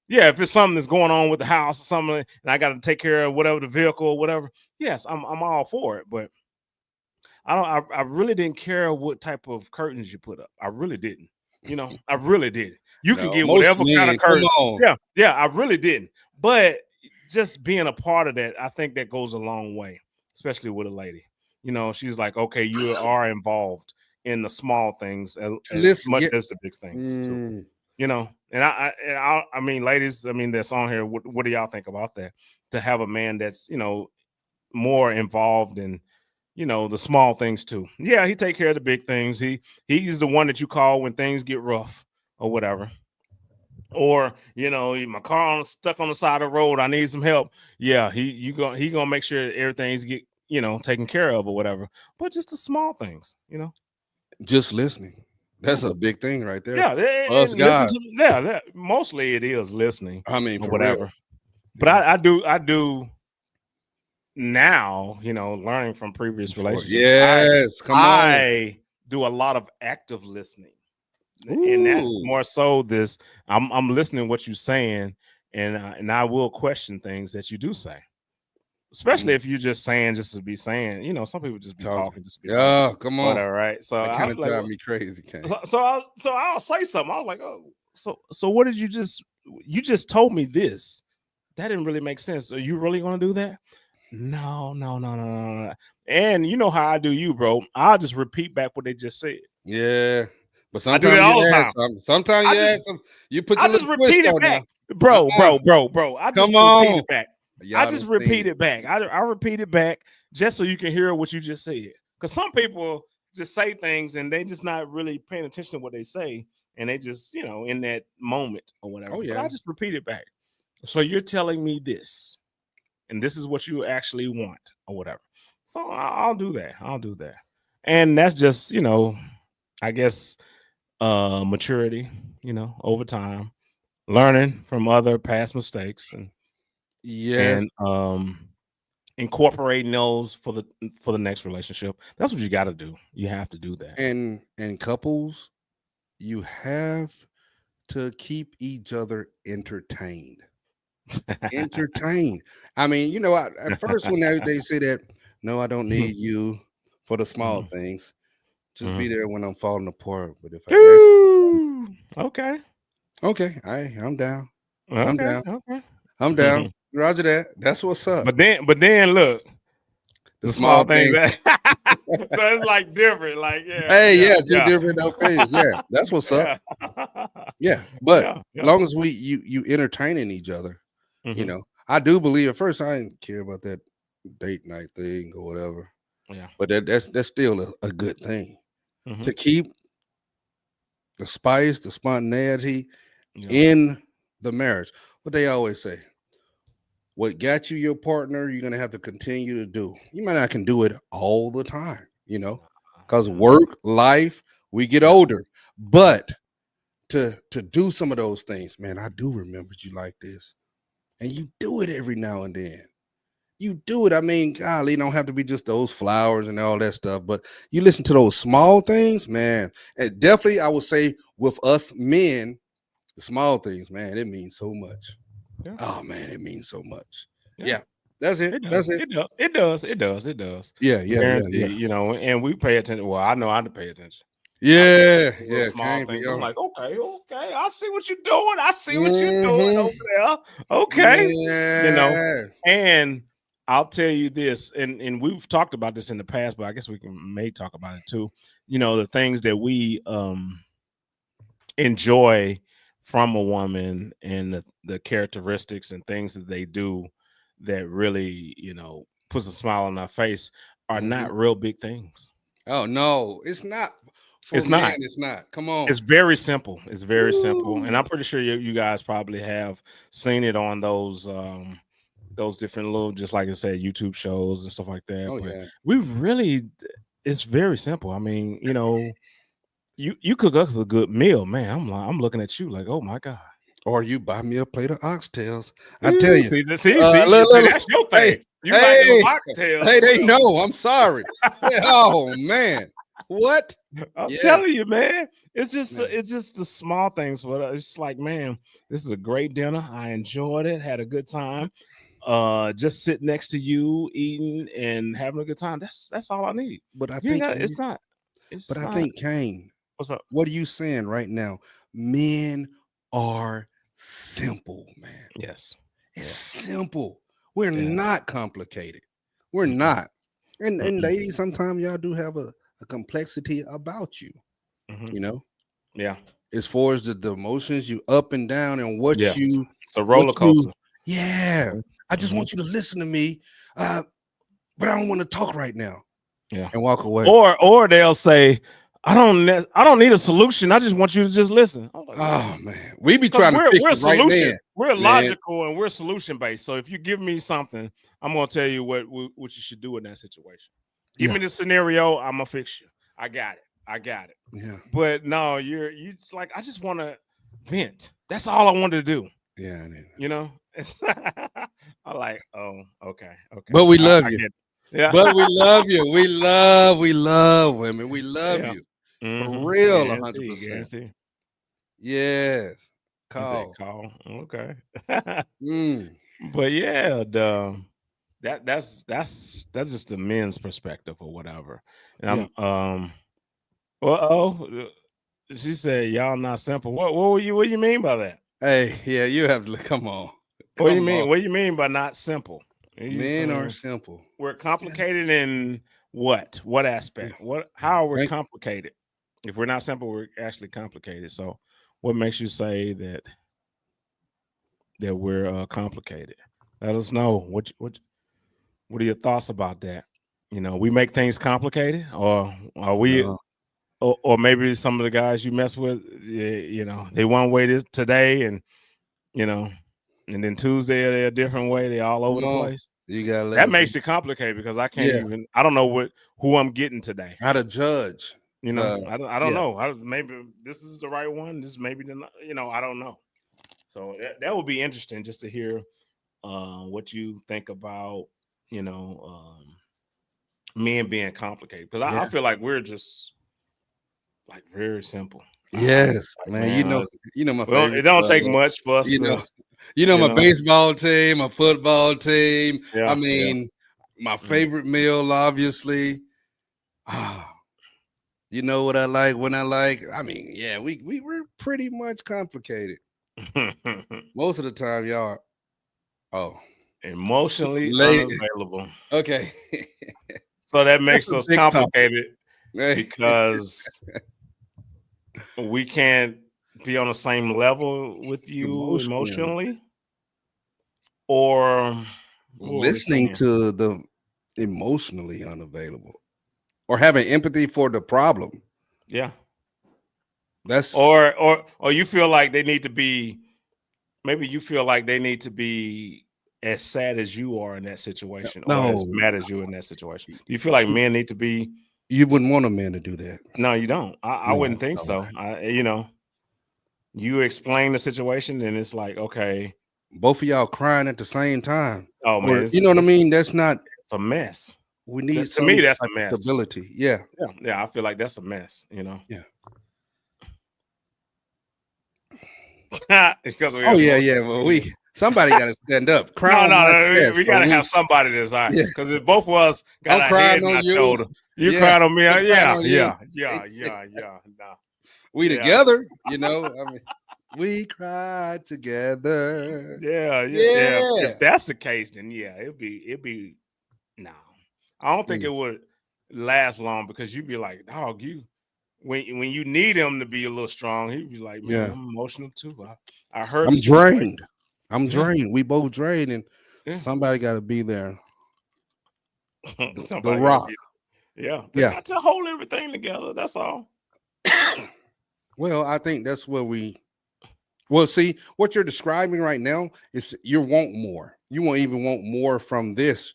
Yeah, if it's something that's going on with the house or something, and I got to take care of whatever the vehicle or whatever, yes, I'm all for it. But I really didn't care what type of curtains you put up. I really didn't. I really did. You can No, get most whatever kind of men, come curtains. on. Yeah, I really didn't. But just being a part of that, I think that goes a long way, especially with a lady. She's like, okay, you are involved in the small things as Listen, much yeah. as the big things too. Mm, And I mean, ladies, that's on here. What do y'all think about that? To have a man that's more involved in the small things too. Yeah, he take care of the big things. He's the one that you call when things get rough or whatever. Or my car stuck on the side of the road. I need some help. Yeah, he gonna make sure everything's get taken care of or whatever. But just the small things. just listening. Yeah, That's a big thing right there. yeah, For us and listen guys. to mostly it is listening I mean, or for real. whatever. But Yeah. I do now, learning from previous Before. relationships. I Yes. Come on. I do a lot of active listening. And that's Ooh. more so this I'm listening to what you're saying, and I will question things that you do say, especially Mm, if you're just saying just to be saying. Some people just be talking. talking just to be talking, Yeah. Come on. whatever, right? So That I kind was of like, drive me crazy, Kane. I'll say something. I was like, oh, so what did you just told me this? That didn't really make sense. Are you really gonna do that? No, no, no, no, no, no. And you know how I do you, bro. I'll just repeat back what they just said. Yeah. But I do that sometimes all the you add time. something. Sometimes I you just add some. You put I your just little twist repeat it on back, now. Uh-uh. bro. I just Come repeat on. it back. I Y'all just done seen repeat it. it back. I repeat it back just so you can hear what you just said. Because some people just say things and they just not really paying attention to what they say, and they just in that moment or whatever. Oh, But I yeah. just repeat it back. So you're telling me this, and this is what you actually want or whatever. So I'll do that. I'll do that, and that's just I guess maturity. Over time learning from other past mistakes Yes. and incorporating those for the next relationship. That's what you got to do. You have to do that. And couples, you have to keep each other entertained. Entertained. I mean, at first when they say that, no, I don't need you for the small Mhm, things. Just be mhm. there when I'm falling apart. But if I ask, Ooh, okay, okay, I'm down. I'm okay, down. okay. I'm down. Roger that. That's what's up. But then look, The the small small things things. that so it's like different. Like yeah, Hey, yeah, yeah, two yeah, different outfits. Yeah, that's what's up. yeah, Yeah, but yeah, yeah. long as you entertaining each other, Hmm. I do believe at first I didn't care about that date night thing or whatever, Yeah. but that's still a good thing Hmm. to keep the spice, the spontaneity Yeah. in the marriage. What they always say, what got you your partner, you're gonna have to continue to do. You might not can do it all the time, because Yeah. work, life, we get Yeah. older, Yeah. but to do some of those things, man, I do remember you like this. And you do it every now and then. You do it. I mean, golly, it don't have to be just those flowers and all that stuff, but you listen to those small things, man. And definitely, I would say with us men, the small things, man, it means so much. Yeah. Oh man, it means so much. Yeah. Yeah, that's it. It does. That's it. It does. It does. It does. It does. Yeah, I yeah, yeah, guarantee, yeah, and we pay attention. Well, I know I have to pay attention. I pay yeah, attention to little yeah. small Can't be things. I'm on. like, okay, okay, I see what you're doing. I see what you're doing Mm-hmm. over there. Okay. You know, Yeah. and I'll tell you this, and we've talked about this in the past, but I guess we may talk about it too. The things that we enjoy from a woman and the characteristics and things that they do that really, puts a smile on our face are Hmm. not real big things. Oh no, it's not for It's men. not. It's not. Come on. It's very simple. It's very simple. And Woo. I'm pretty sure you guys probably have seen it on those those different little, just like I said, YouTube shows and stuff like that. Oh But yeah. we really, it's very simple. I mean, you cook us a good meal, man. I'm looking at you like, oh my god. Or you buy me a plate of oxtails. I tell you. See, that's your Hey, thing. You like those hey, oxtails hey, or they whatever. know. I'm sorry. Yeah, oh man. What? I'm Yeah, telling you, man. man. It's just the small things. But it's like, man, this is a great dinner. I enjoyed it. Had a good time. Just sitting next to you, eating and having a good time. That's all I need. But I You ain't think, got. man, but It's I not. think, Kane, What's up? what are you saying right now? Men are simple, man. Yes. It's Yeah. simple. We're Yeah. not complicated. We're Mm-mm, not. And mm-mm, ladies, sometimes y'all do have a complexity about you, mhm. you know, Yeah. as far as the emotions, you up and down, and Yes. It's a what roller you, coaster. yeah. Mhm, I just mhm. want you to listen to me, uh, but I don't want to talk right now, Yeah. and walk away. Or they'll say, I don't need a solution. I just want you to just listen. I'm like, what? Oh man, we be Because trying to fix we're it right then, man. logical and we're solution based. So if you give me something, I'm gonna tell you what you should do in that situation. Give Yeah, me the scenario, I'm gonna fix you. I got it. yeah, But no, you just like, I just want to vent. That's all I wanted to do. yeah. I mean, You know, I'm like, oh, okay, but we love I you. get it. Yeah, But we love you. We love women. We love yeah. you for Hmm. real, Guarantee, 100%. guarantee. Yes. He said, Call. "Call." Okay. Mm. But yeah, that's just the men's perspective or whatever. Yeah. And I'm she said y'all not simple. What do you mean by that? Hey, yeah, you have to come on. What do you Come mean? on. What do you mean by not simple? Are you Men are saying simple. we're Simple. complicated in what? What aspect? How are we Right? complicated? If we're not simple, we're actually complicated. So what makes you say that we're complicated? Let us know what are your thoughts about that? We make things complicated, or are we, No. or maybe some of the guys you mess with, they one way today, and you know, and then Tuesday they're a different way. They all over the No. place. You gotta let That them be. makes it complicated because Yeah. I don't know who I'm getting today. How to judge. I don't Yeah. know. Maybe this is the right one. This maybe I don't know. So that would be interesting just to hear what you think about you know men being complicated, because I Yeah. feel like we're just like very simple. I Yes, like, man. man, You know my it favorite. don't take much for us You know, to my you know baseball team, my football team. I yeah. mean, my Mm. favorite meal, obviously. Ah, you know what I like when I like. I mean, yeah, we're pretty much complicated most of the time, y'all. Oh, Emotionally lady. unavailable. Okay, So that that's makes a us big topic. complicated Hey, because we can't be on the same level with you emotionally emotionally, or what were we listening saying? to the emotionally unavailable or having empathy for the problem. Yeah. That's Or you feel like they need to be, maybe you feel like they need to be as sad as you are in that situation, or as no, mad as you in that situation. Do you feel like men need to be? you wouldn't want a man to do that. No, you don't. I No, wouldn't think no. so. You explain the situation and it's like, okay, Both of y'all crying at the same time, oh man, or you know what I mean. That's not. it's a mess. We need To me, some that's type a of mess. stability. Yeah, Yeah, I feel like that's a mess, yeah. because we Oh have yeah, emotional. yeah. Well, somebody got to stand up. Cry No, on no, my no. chest, We or got to have somebody that's all right. yeah. Because if both of us got I'm our head crying in on our you. shoulder, you Yeah, cried on me. I'm crying Yeah, on you. yeah, yeah. No, We yeah, together. I mean, we cried together. yeah. Yeah. If that's the case, then yeah, it'd be no. I don't think Mm. it would last long because you'd be like, dog, when you need him to be a little strong, he'd be like, man, Yeah. I'm emotional too. I heard the I'm situation. drained. I'm Yeah, drained. We both drained, and yeah. somebody got to be there. The Somebody got to rock. be. Yeah, they Yeah. got to hold everything together. That's all. Well, I think that's where we Well, see, what you're describing right now is you want more. You won't even want more from this.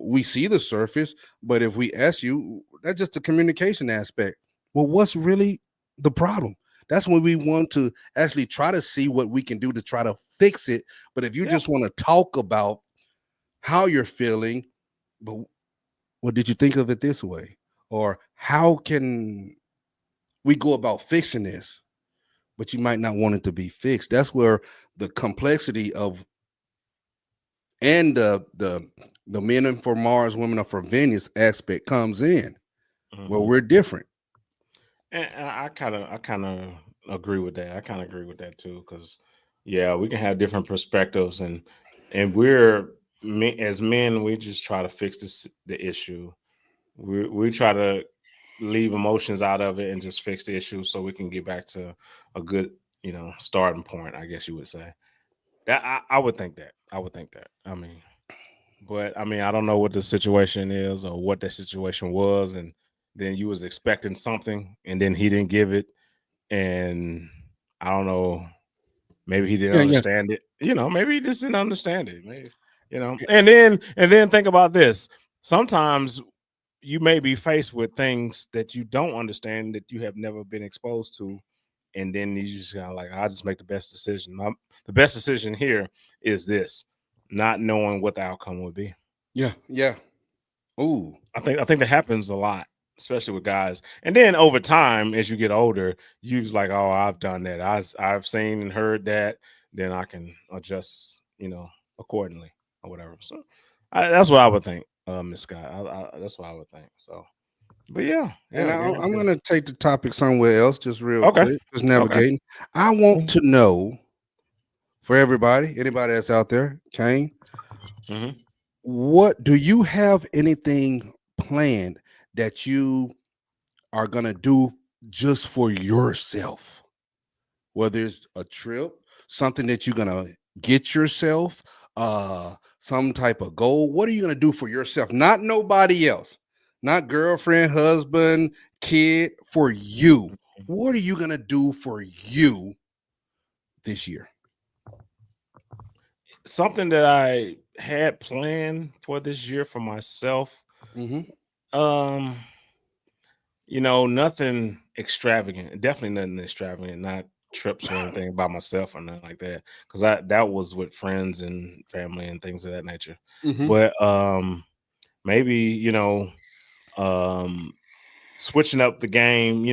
We see the surface, but if we ask you, that's just the communication aspect. Well, what's really the problem? That's when we want to actually try to see what we can do to try to fix it. But if you Yeah. just want to talk about how you're feeling, but well, did you think of it this way? Or how can we go about fixing this? But you might not want it to be fixed. That's where the complexity of and the men are for Mars, women are for Venus aspect comes in, where Mhm. we're different. And I kind of agree with that. I kind of agree with that too, because yeah, we can have different perspectives, and as men, we just try to fix the issue. We try to leave emotions out of it and just fix the issue so we can get back to a good, starting point. I guess you would say. That I would think that. I would think that. I mean, I don't know what the situation is or what that situation was, and then you was expecting something, and then he didn't give it, and I don't know. Maybe he didn't Yeah, yeah, understand it. Maybe he just didn't understand it. Maybe. And then think about this. Sometimes you may be faced with things that you don't understand that you have never been exposed to, and then you just kind of like, I just make the best decision. The best decision here is this, not knowing what the outcome would be. yeah, yeah. Ooh, I think that happens a lot, especially with guys. And then over time, as you get older, you's like, oh, I've done that. I've seen and heard that. Then I can adjust, accordingly or whatever. So that's what I would think, Miss Scott. That's what I would think. So, but yeah, and yeah, yeah, I'm yeah. gonna take the topic somewhere else, just real Okay, quick, just okay. navigating. I want Mhm. to know for everybody, anybody that's out there, Kane, Mhm. what do you have anything planned that you are gonna do just for yourself? Whether it's a trip, something that you're gonna get yourself, some type of goal. What are you gonna do for yourself? Not nobody else, not girlfriend, husband, kid, for you. What are you gonna do for you this year? Something that I had planned for this year for myself. Mm-hmm. Um, nothing extravagant. Definitely nothing extravagant. Not trips or anything by myself or nothing like that. Because that was with friends and family and things of that nature. Mm-hmm. But maybe um, switching up the game.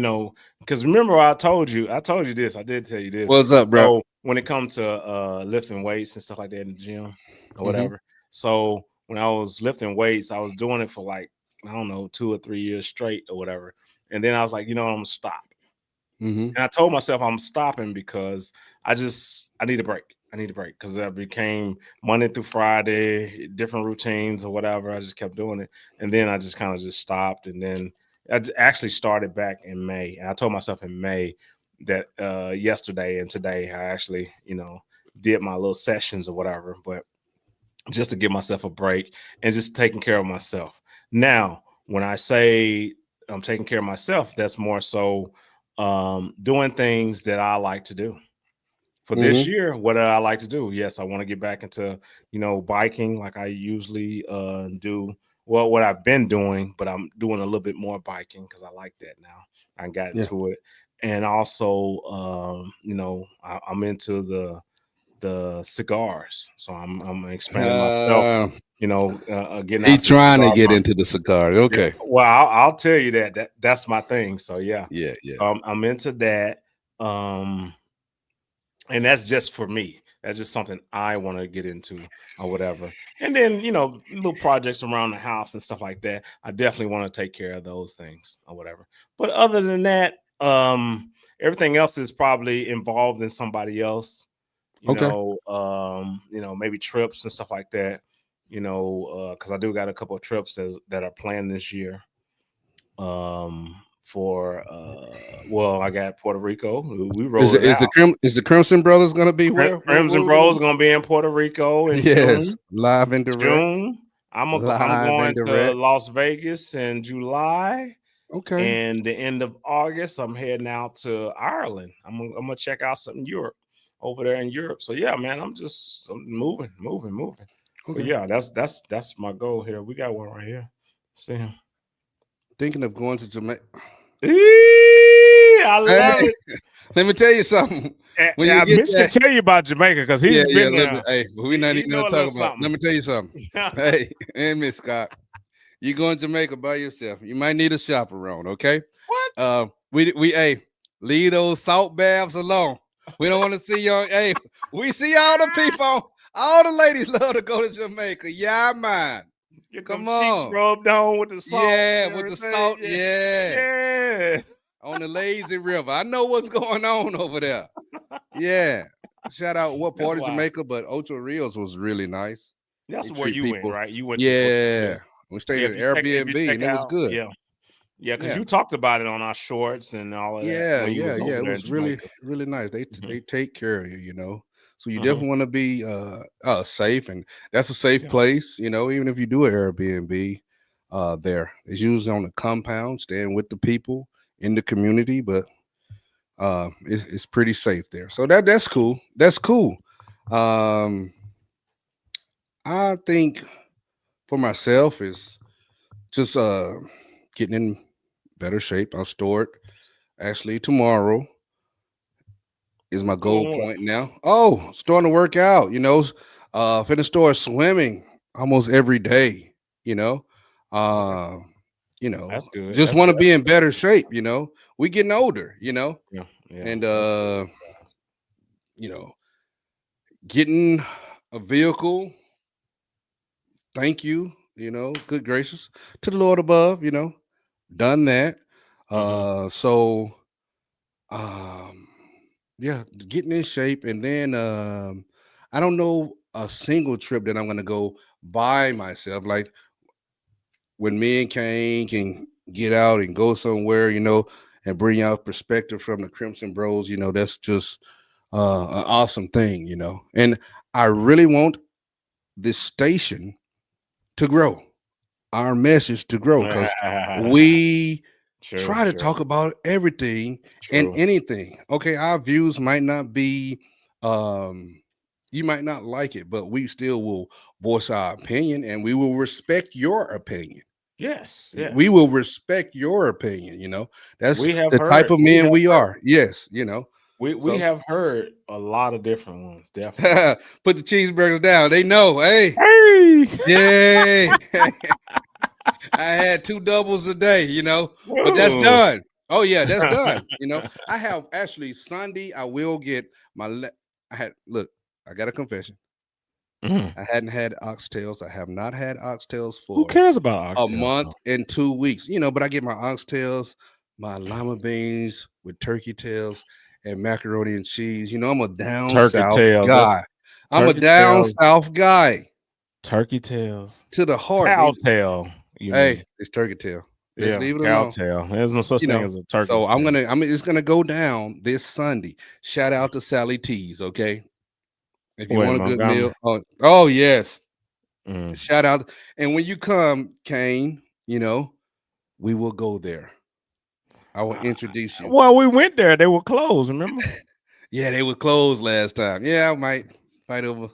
Because remember I told you this. I did tell you this. What's up, bro? So when it comes to lifting weights and stuff like that in the gym or Mm-hmm. whatever. So when I was lifting weights, I was doing it for like, I don't know, 2 or 3 years straight or whatever. And then I was like, I'm gonna stop. Mm-hmm. And I told myself I'm stopping because I need a break. I need a break because I became Monday through Friday, different routines or whatever. I just kept doing it. And then I just kind of just stopped. And then actually started back in May. And I told myself in May that yesterday and today I actually, did my little sessions or whatever. But just to give myself a break and just taking care of myself. Now, when I say I'm taking care of myself, that's more so doing things that I like to do. For this Mm-hmm. year, what do I like to do? Yes, I want to get back into, biking like I usually do. Well, what I've been doing, but I'm doing a little bit more biking because I like that now. I got Yeah. into it. And also, I'm into the cigars. So I'm expanding myself, Uh, getting he out to the trying to cigar get market. into the cigar. Yeah. Okay. Well, I'll tell you that's my thing. So yeah. Yeah, yeah. So I'm into that. Um, and that's just for me. That's just something I want to get into or whatever. And then, little projects around the house and stuff like that. I definitely want to take care of those things or whatever. But other than that, everything else is probably involved in somebody else, Okay. maybe trips and stuff like that, because I do got a couple of trips that are planned this year. For well, I got Puerto Rico. We rolling out. Is the Crimson Brothers gonna be where? Where Crimson we gonna Bros be? gonna be in Puerto Rico in Yes, June. live and direct. June. I'm Live and going to direct. Las Vegas in July, Okay. and the end of August I'm heading out to Ireland. I'm gonna check out some Europe. over there in Europe. So yeah, man, I'm moving. But Okay. yeah, that's my goal here. We got one right here. See him. Thinking of going to Jamaica. I Hey, love it. let me tell you something. When you And get Mitch can that, tell you about Jamaica because yeah, he's yeah, a been little bit. there. Hey, but we're not He even gonna know a talk little about. Let something. me tell you something. Hey, and Miss Scott, you going to Jamaica by yourself. You might need a chaperone. Okay. What? We hey, leave those salt baths alone. We don't want to see your hey. We see all the people, all the ladies love to go to Jamaica. Yeah, man. Get them Come cheeks on. rubbed on with the salt Yeah, and with the everything. salt. Yeah. Yeah, Yeah. on the lazy river. I know what's going on over there. Yeah. Shout out what That's part of why. Jamaica, but Ocho Rios was really nice. That's They where treat you went, people. right? You went to Ocho Yeah. Rios. We stayed Yeah, at if you Airbnb check and it was out, good. yeah. Yeah, because Yeah. you talked about it on our shorts and all of that Yeah, when you yeah, was yeah. over It there in was really, Jamaica. really nice. Hmm. They take care of you. So you Hmm. definitely want to be safe, and that's a safe Yeah. place, even if you do an Airbnb there. It's usually on the compound, staying with the people in the community, but it's pretty safe there. So that's cool. That's cool. Um I think for myself is just getting in better shape. I'll start actually tomorrow is my goal Doing what? point now. Oh, starting to work out, finna start swimming almost every day, you know. Okay. Uh, you know, That's good. just That's want to good. be in better shape. We getting older, Yeah. Yeah. and That's good. you know, getting a vehicle, thank you, good gracious to the Lord above, done that. Hmm. So um yeah, getting in shape, and then I don't know a single trip that I'm gonna go by myself. Like when me and Kane can get out and go somewhere, and bring out perspective from the Crimson Bros, that's just an awesome thing. And I really want this station to grow, our message to grow, because we True. try to True. talk about everything and True. anything. Okay, our views might not be, um, you might not like it, but we still will voice our opinion, and we will respect your opinion. Yes. We Yes. will respect your opinion. That's We have the type heard. of We men have we heard. are. Yes. We So have heard a lot of different ones. Definitely. put the cheeseburgers down. They know. Hey, Hey. yay. I had two doubles a day, but that's Whoa. done. Oh yeah, that's done. I have actually Sunday. I will get my. I had look. I got a confession. Mhm. I hadn't had oxtails. I have not had oxtails Who for cares about a oxtails month though? and 2 weeks. But I get my oxtails, my lima beans with turkey tails and macaroni and cheese. I'm a down Turkey south tails. That's guy. I'm a turkey down tails. south guy Turkey tails. to the heart. Cow tail. You Hey, mean? it's turkey tail. Let's Yeah, leave it cow alone. tail. There's no such you thing know. as a turkey's So tail. it's gonna go down this Sunday. Shout out to Sally T's, okay? If you Wait, want a good Montgomery. meal, oh yes, Mm. shout out. And when you come, Kane, we will go there. I will Uh, introduce you. well, we went there. They were closed. Remember? Yeah, they were closed last time. Yeah, I might fight over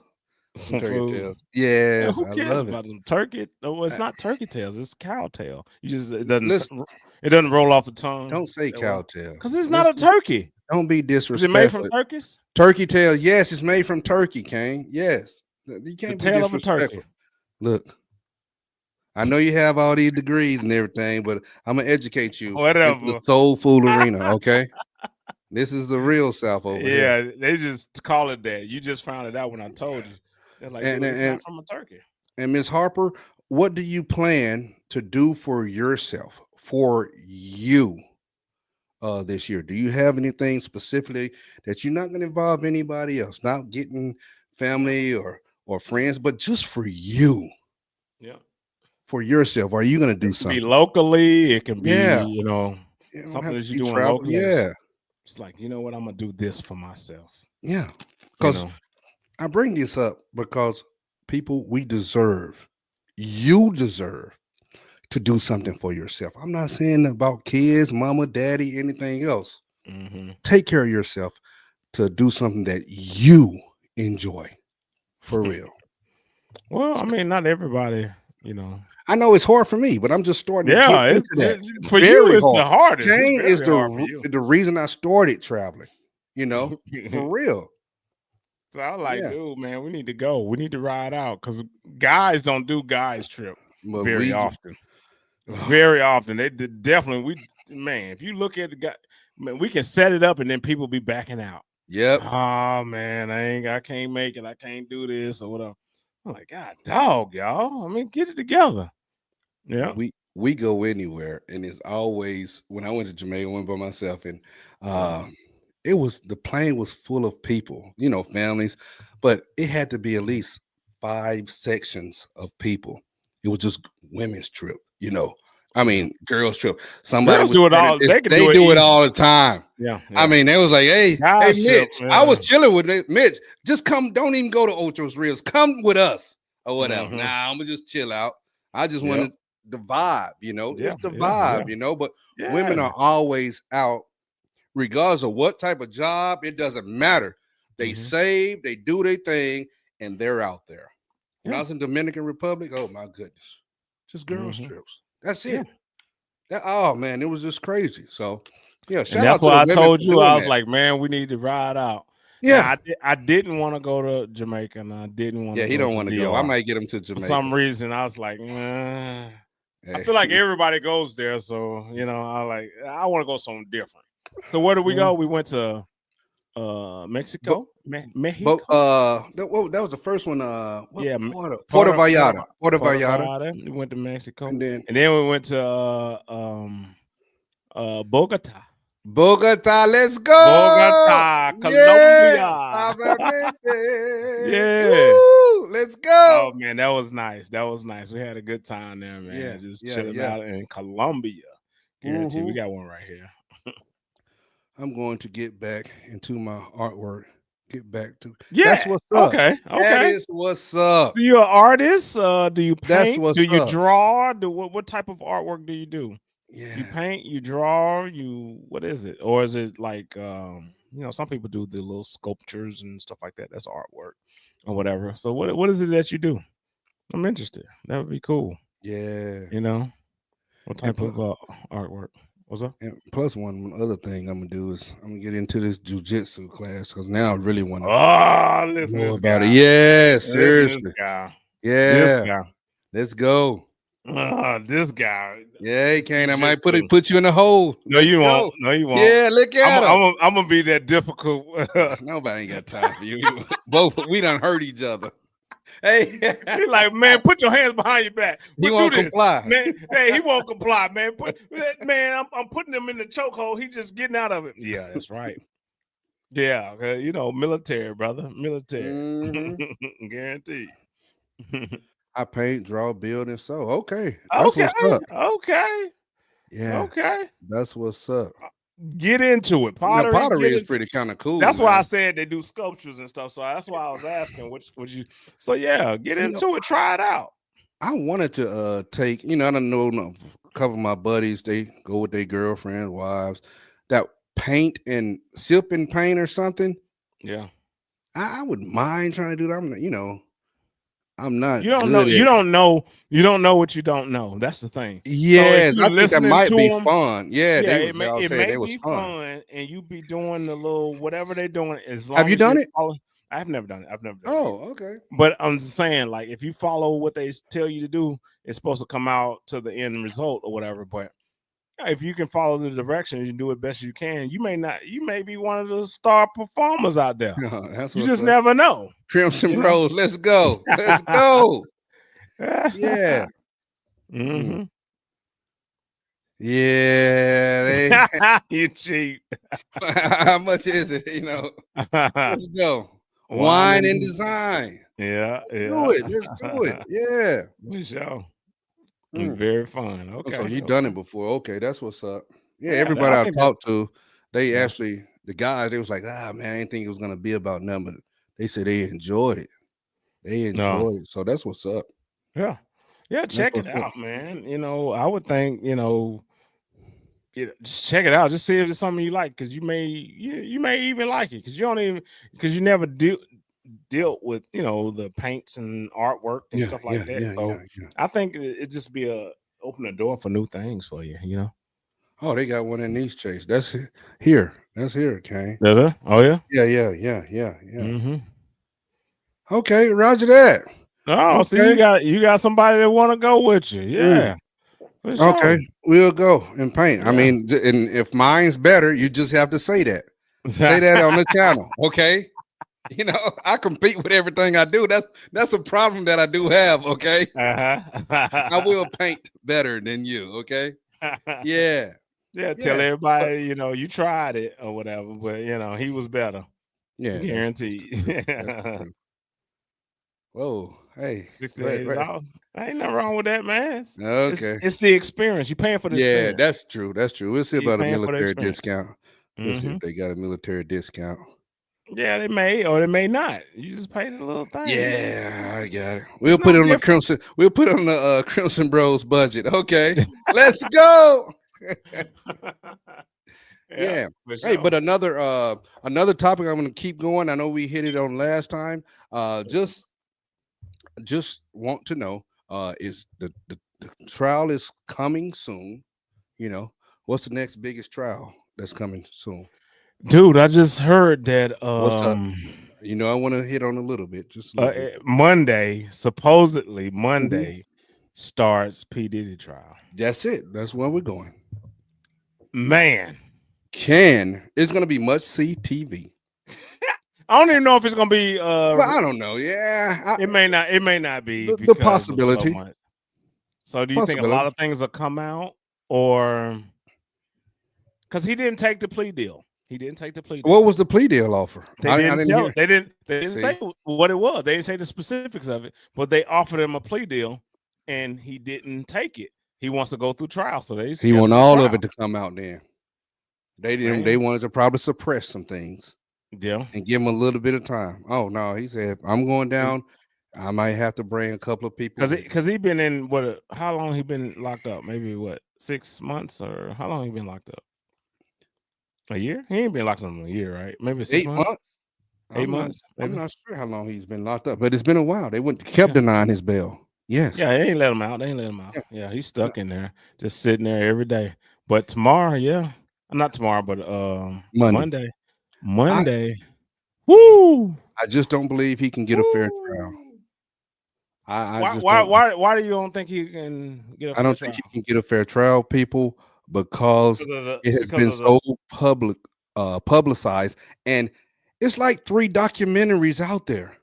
some Some turkey food. tails. Yes, Who I cares love it. about some turkey? No, it's Uh, not turkey tails. It's cow tail. You just it doesn't Listen, it doesn't roll off the tongue don't say that well cow tail. because it's not a Listen, turkey. don't be Is it made from disrespectful. turkeys? Turkey tail, yes, it's made from turkey, Kane. Yes. You The can't be tail of a turkey. disrespectful. Look, I know you have all these degrees and everything, but I'm gonna educate you into the Whatever. soul food arena, okay? This is the real South over here. Yeah, they just call it that. You just found it out when I told you. They're like, And well, it's not and from a turkey. and Miss Harper, what do you plan to do for yourself, for you, this year? Do you have anything specifically that you're not gonna involve anybody else, not getting family or friends, but just for you, Yeah. for yourself? Are you gonna It do can be something? locally. It can be, Yeah, you don't something have to that you're be doing travel. locally. Yeah, It's like, you know what? I'm gonna do this for myself. yeah. You Because know. I bring this up because people, we deserve, you deserve to do something for yourself. I'm not saying about kids, mama, daddy, anything else. Hmm. Take care of yourself. to do something that you enjoy for real. Well, I mean, not everybody, you know. I know it's hard for me, but I'm just starting to get Yeah, into that. for you, Very it's hard. the hardest. It's Change is very hard for you. the reason I started traveling. You know, for real. So I was like, Yeah, dude, man, we need to go. We need to ride out because guys don't do guys trip but very we. often. Very often. They definitely, man, if you look at the guy, man, we can set it up and then people be backing out. Yep. Oh man, I can't make it. I can't do this or whatever. I'm like, God, dog, y'all. I mean, get it together. Yeah. We go anywhere, and it's always when I went to Jamaica, I went by myself, and it was the plane was full of people, you know, families, but it had to be at least 5 sections of people. It was just women's trip, you know. I mean, girls trip. Somebody Girls was do it standing all. this- They can they do it do it easy. all the time. Yeah. I mean, they was like, hey, Guys trip, Mitch. I was man. chilling with Mitch. Just come, don't even go to Ocho's Reels. Come with us or whatever. Mhm. Nah, I'm gonna just chill out. I just Yep. wanted the vibe, you know. Yeah, It's the yeah, vibe, you know. But women yeah. are always out, regardless of what type of job, it doesn't matter. They Mhm. save, they do their thing, and they're out there. When I Yeah. was in Dominican Republic, oh my goodness, just girls Mhm. trips. That's Yeah. it. Oh man, it was just crazy. So yeah, And shout that's out to why the I women told for you, doing I was that. like, man, we need to ride out. Yeah, Now, I didn't want to go to Jamaica, and I didn't want yeah, to he go don't to want to go. I DR. might get him to For Jamaica. some reason, I was like, nah. I Hey, feel like everybody goes there, so I want to go something different. So where did we go? We went to Mexico, Mexico. that was the first one. What Yeah, Puerto Vallarta. Puerto Puerto Vallarta. Vallarta. We went to Mexico, And then and then we went to Bogota. Bogota, let's go. Bogota, Yes, Colombia. Obviamente. Yeah. Woo, let's Oh go. man, that was nice. That was nice. We had a good time there, man. Yeah, Just yeah, chilling yeah. out in Colombia. Guarantee we Mhm. got one right here. I'm going to get back into my artwork. Get back to that's Yeah. what's up. Okay. That Okay. is what's up. So you're an artist? Do you That's paint? what's Do you up. draw? What type of artwork do you do? You Yeah. paint, you draw, what is it? Or is it like some people do the little sculptures and stuff like that. That's artwork or whatever. So what is it that you do? I'm interested. That would be cool. Yeah. You know, what And type of artwork? What's up? And plus, one other thing I'm gonna do is I'm gonna get into this jujitsu class because now I really want to Oh, listen to know this about guy. it. Yeah, Listen to this seriously. guy. This Yeah, guy. let's go. This guy. Yeah, Kane. I might Jujitsu. put you in the hole. No, Let's you go. won't. No, you won't. Yeah, look at him. I'm gonna be that difficult. Nobody ain't got time for you. Both we done hurt each other. Hey, He's like, man, put your hands behind your back. he won't comply. Man, hey, he won't comply, man. I'm putting him in the chokehold. He's just getting out of it. Yeah, that's right. Yeah, military, brother. Military. Mhm. Guarantee. I paint, draw, build, and sew. Okay, that's what's up. Okay. Yeah, Okay. that's what's up. Get into it. Now, pottery is into- pretty kind of cool. That's man. why I said they do sculptures and stuff. So that's why I was asking, which would you? So yeah, get into it. Try it out. I wanted to take, I don't know a couple of my buddies, they go with their girlfriend, wives, that paint and sip and paint or something. Yeah. I would mind trying to do that. I'm not You don't good know. at You don't know. You don't know what you don't know. That's the thing. Yes, so I think that might be fun. Yeah, they it was all may saying it was be fun. and you be doing the little whatever they're doing. As long Have you as done it? I've never done it. I've never done it. Oh, okay. But I'm just saying, like, if you follow what they tell you to do, it's supposed to come out to the end result or whatever. But if you can follow the directions and do it best you can, you may be one of the star performers out there. That's You just never know. Crimson Rose, let's go. Let's go. Yeah. Mm-hmm. Yeah. You cheap. How much is it? Let's go. Wine and design. Yeah. Do it. Let's do it. Yeah. For sure. Very fun. Okay. So you done it before. Okay, that's what's up. Yeah, Yeah, everybody I I've think talked to, they Yeah. actually, the guys, they was like, man, I didn't think it was gonna be about nothing, but they said they enjoyed it. They enjoyed it. So that's what's up. Yeah. Yeah, check it what's up. out, man. I would think, just check it out. Just see if it's something you like, because you may even like it, because you don't even because you never dealt with the paints and artwork and Yeah, stuff like yeah, that. yeah, So yeah, yeah. I think it just be a open the door for new things for you. Oh, they got one in these Chase. That's here. That's here, Kane. Does it? Oh yeah. Yeah, yeah, yeah, yeah, yeah. Mm-hmm. Okay, Roger that. Oh, see, Okay. you got somebody that want to go with you. Mm, Yeah, for sure. okay, we'll go and paint. I Yeah. mean, and if mine's better, you just have to say that. Say that on the channel, okay? I compete with everything I do. That's a problem that I do have, okay? I Uh-huh. will paint better than you, okay? Yeah, Yeah, tell yeah, but everybody, you tried it or whatever, but he was better. yeah, that's Guaranteed. true. That's true. Whoa, hey, wait, wait. $60 Ain't nothing wrong with that, man. It's Okay, it's the experience. You're paying for the yeah, experience. that's true. That's true. We'll see You're about a paying for the military experience. discount. We'll see Hmm. if they got a military discount. Yeah, they may or they may not. You just pay the little thing. Yeah, I got it. It's We'll put no it on the different. Crimson. We'll put it on the Crimson Bros budget. Okay, let's go. Yeah, Yeah. for Hey, but sure. another topic I'm going to keep going. I know we hit it on last time. Just want to know is the trial is coming soon. What's the next biggest trial that's coming soon? Dude, I just heard that What's up? I want to hit on a little bit, just a little bit. Monday, supposedly Mhm. Monday, starts P. Diddy trial. That's it. That's where we're going. Man, It's going to be much CTV. I don't even know if it's gonna be Well, I don't know. Yeah, it may not be the because of so possibility. much. So do you think a lot Possibility. of things will come out, or because he didn't take the plea deal? He didn't take the plea What deal. was the plea deal offer? I didn't hear. They didn't See, say what it was. They didn't say the specifics of it, but they offered him a plea deal and he didn't take it. He wants to go through trial, so they he want scheduled the all of trial. it to come out. Then they didn't. They Man, wanted to probably suppress some things yeah. and give him a little bit of time. Oh no, he said, if I'm going down, I might have to bring a couple of people with me. Because he been in how long he been locked up? Maybe what, 6 months, or how long he been locked up? A year? He ain't been locked up in a year, right? Maybe 6 months, 8 months. eight I'm not. months, I'm maybe. not sure how long he's been locked up, but it's been a while. They kept Yeah, denying his bail. Yes. yeah. They ain't let him out. They ain't let him out. Yeah. Yeah, he's Yeah. stuck in there, just sitting there every day. But tomorrow, yeah, not tomorrow, but Monday. Monday, I Monday. Woo, I just don't believe he can get a fair trial. woo. I Why, just why, don't. why, why do you don't think he can get a I fair don't think he trial? can get a fair trial, people, because it has Because been of the so publicized, and it's like 3 documentaries out there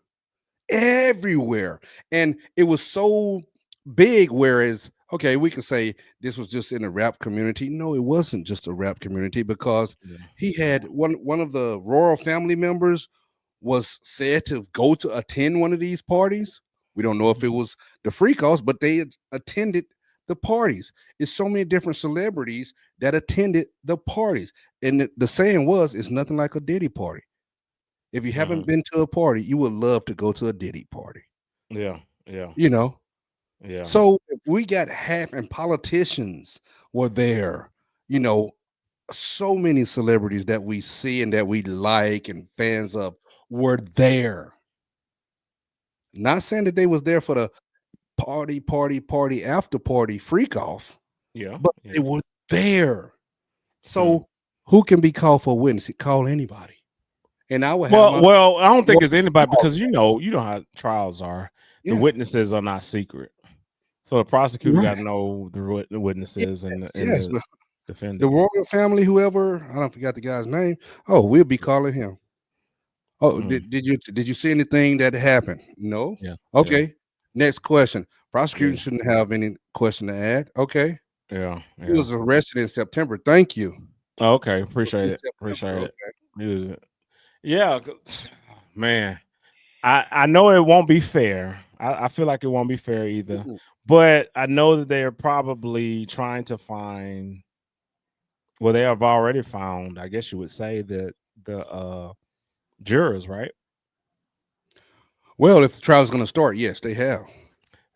everywhere, and it was so big. Whereas, okay, we could say this was just in the rap community. No, it wasn't just a rap community, because yeah. he had one of the royal family members was said to go to attend one of these parties. We don't know if it Mhm. was the Freakos, but they had attended the parties. It's so many different celebrities that attended the parties. And the saying was, it's nothing like a Diddy party. If you haven't Mhm. been to a party, you would love to go to a Diddy party, Yeah, yeah, you know? yeah, So if we got half, and politicians were there, you know, so many celebrities that we see and that we like and fans of were there. Not saying that they was there for the party after party freak off, yeah, but yeah. they were there. Hmm. So who can be called for a witness? Call anybody. And I would have Well, my well, I don't think well, it's anybody, because you know how trials are. The yeah, witnesses are not secret, so the prosecutor got to right. know the Yeah, witnesses and yes, the but the defendant. royal family, whoever, I don't forgot the guy's name. Oh, we'll be calling him. Oh, Mm, did you see anything that happened? No. yeah, yeah, Okay. Next question. Prosecution yeah, shouldn't have any question to add. Okay. yeah, He yeah. was arrested in September. Thank you. Okay, In appreciate it. September. Appreciate it. Okay. Yeah, yeah, man. I know it won't be fair. I feel like it won't be fair either. Mhm. But I know that they're probably trying to find. Well, they have already found, I guess you would say, that the jurors, right? Well, if the trial is going to start, yes, they have.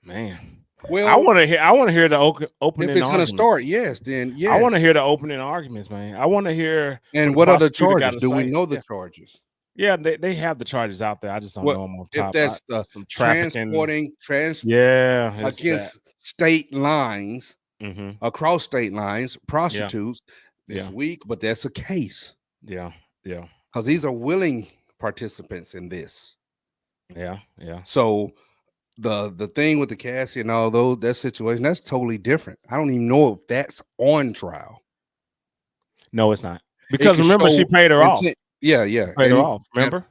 Man. I Well, want to hear. I want to hear the if opening it's going to start, arguments. yes, then I want to yes. hear the opening arguments, man. I want to hear what And the what are the prosecutor got charges? to Do we say. know the Yeah, charges? yeah, they have the charges out there. I just don't What know them off if top. that's Some trafficking. transporting Yeah, it's that. against state lines, Mm-hmm. across state lines, Yeah, prostitutes? It's yeah, weak, but that's a case yeah, yeah, because these are willing participants in this. yeah, yeah. So the thing with the Cassie and all those that situation, that's totally different. I don't even know if that's on trial. No, it's not. It Because could remember, she show paid her off. intent. Yeah, She yeah, paid her off. Remember?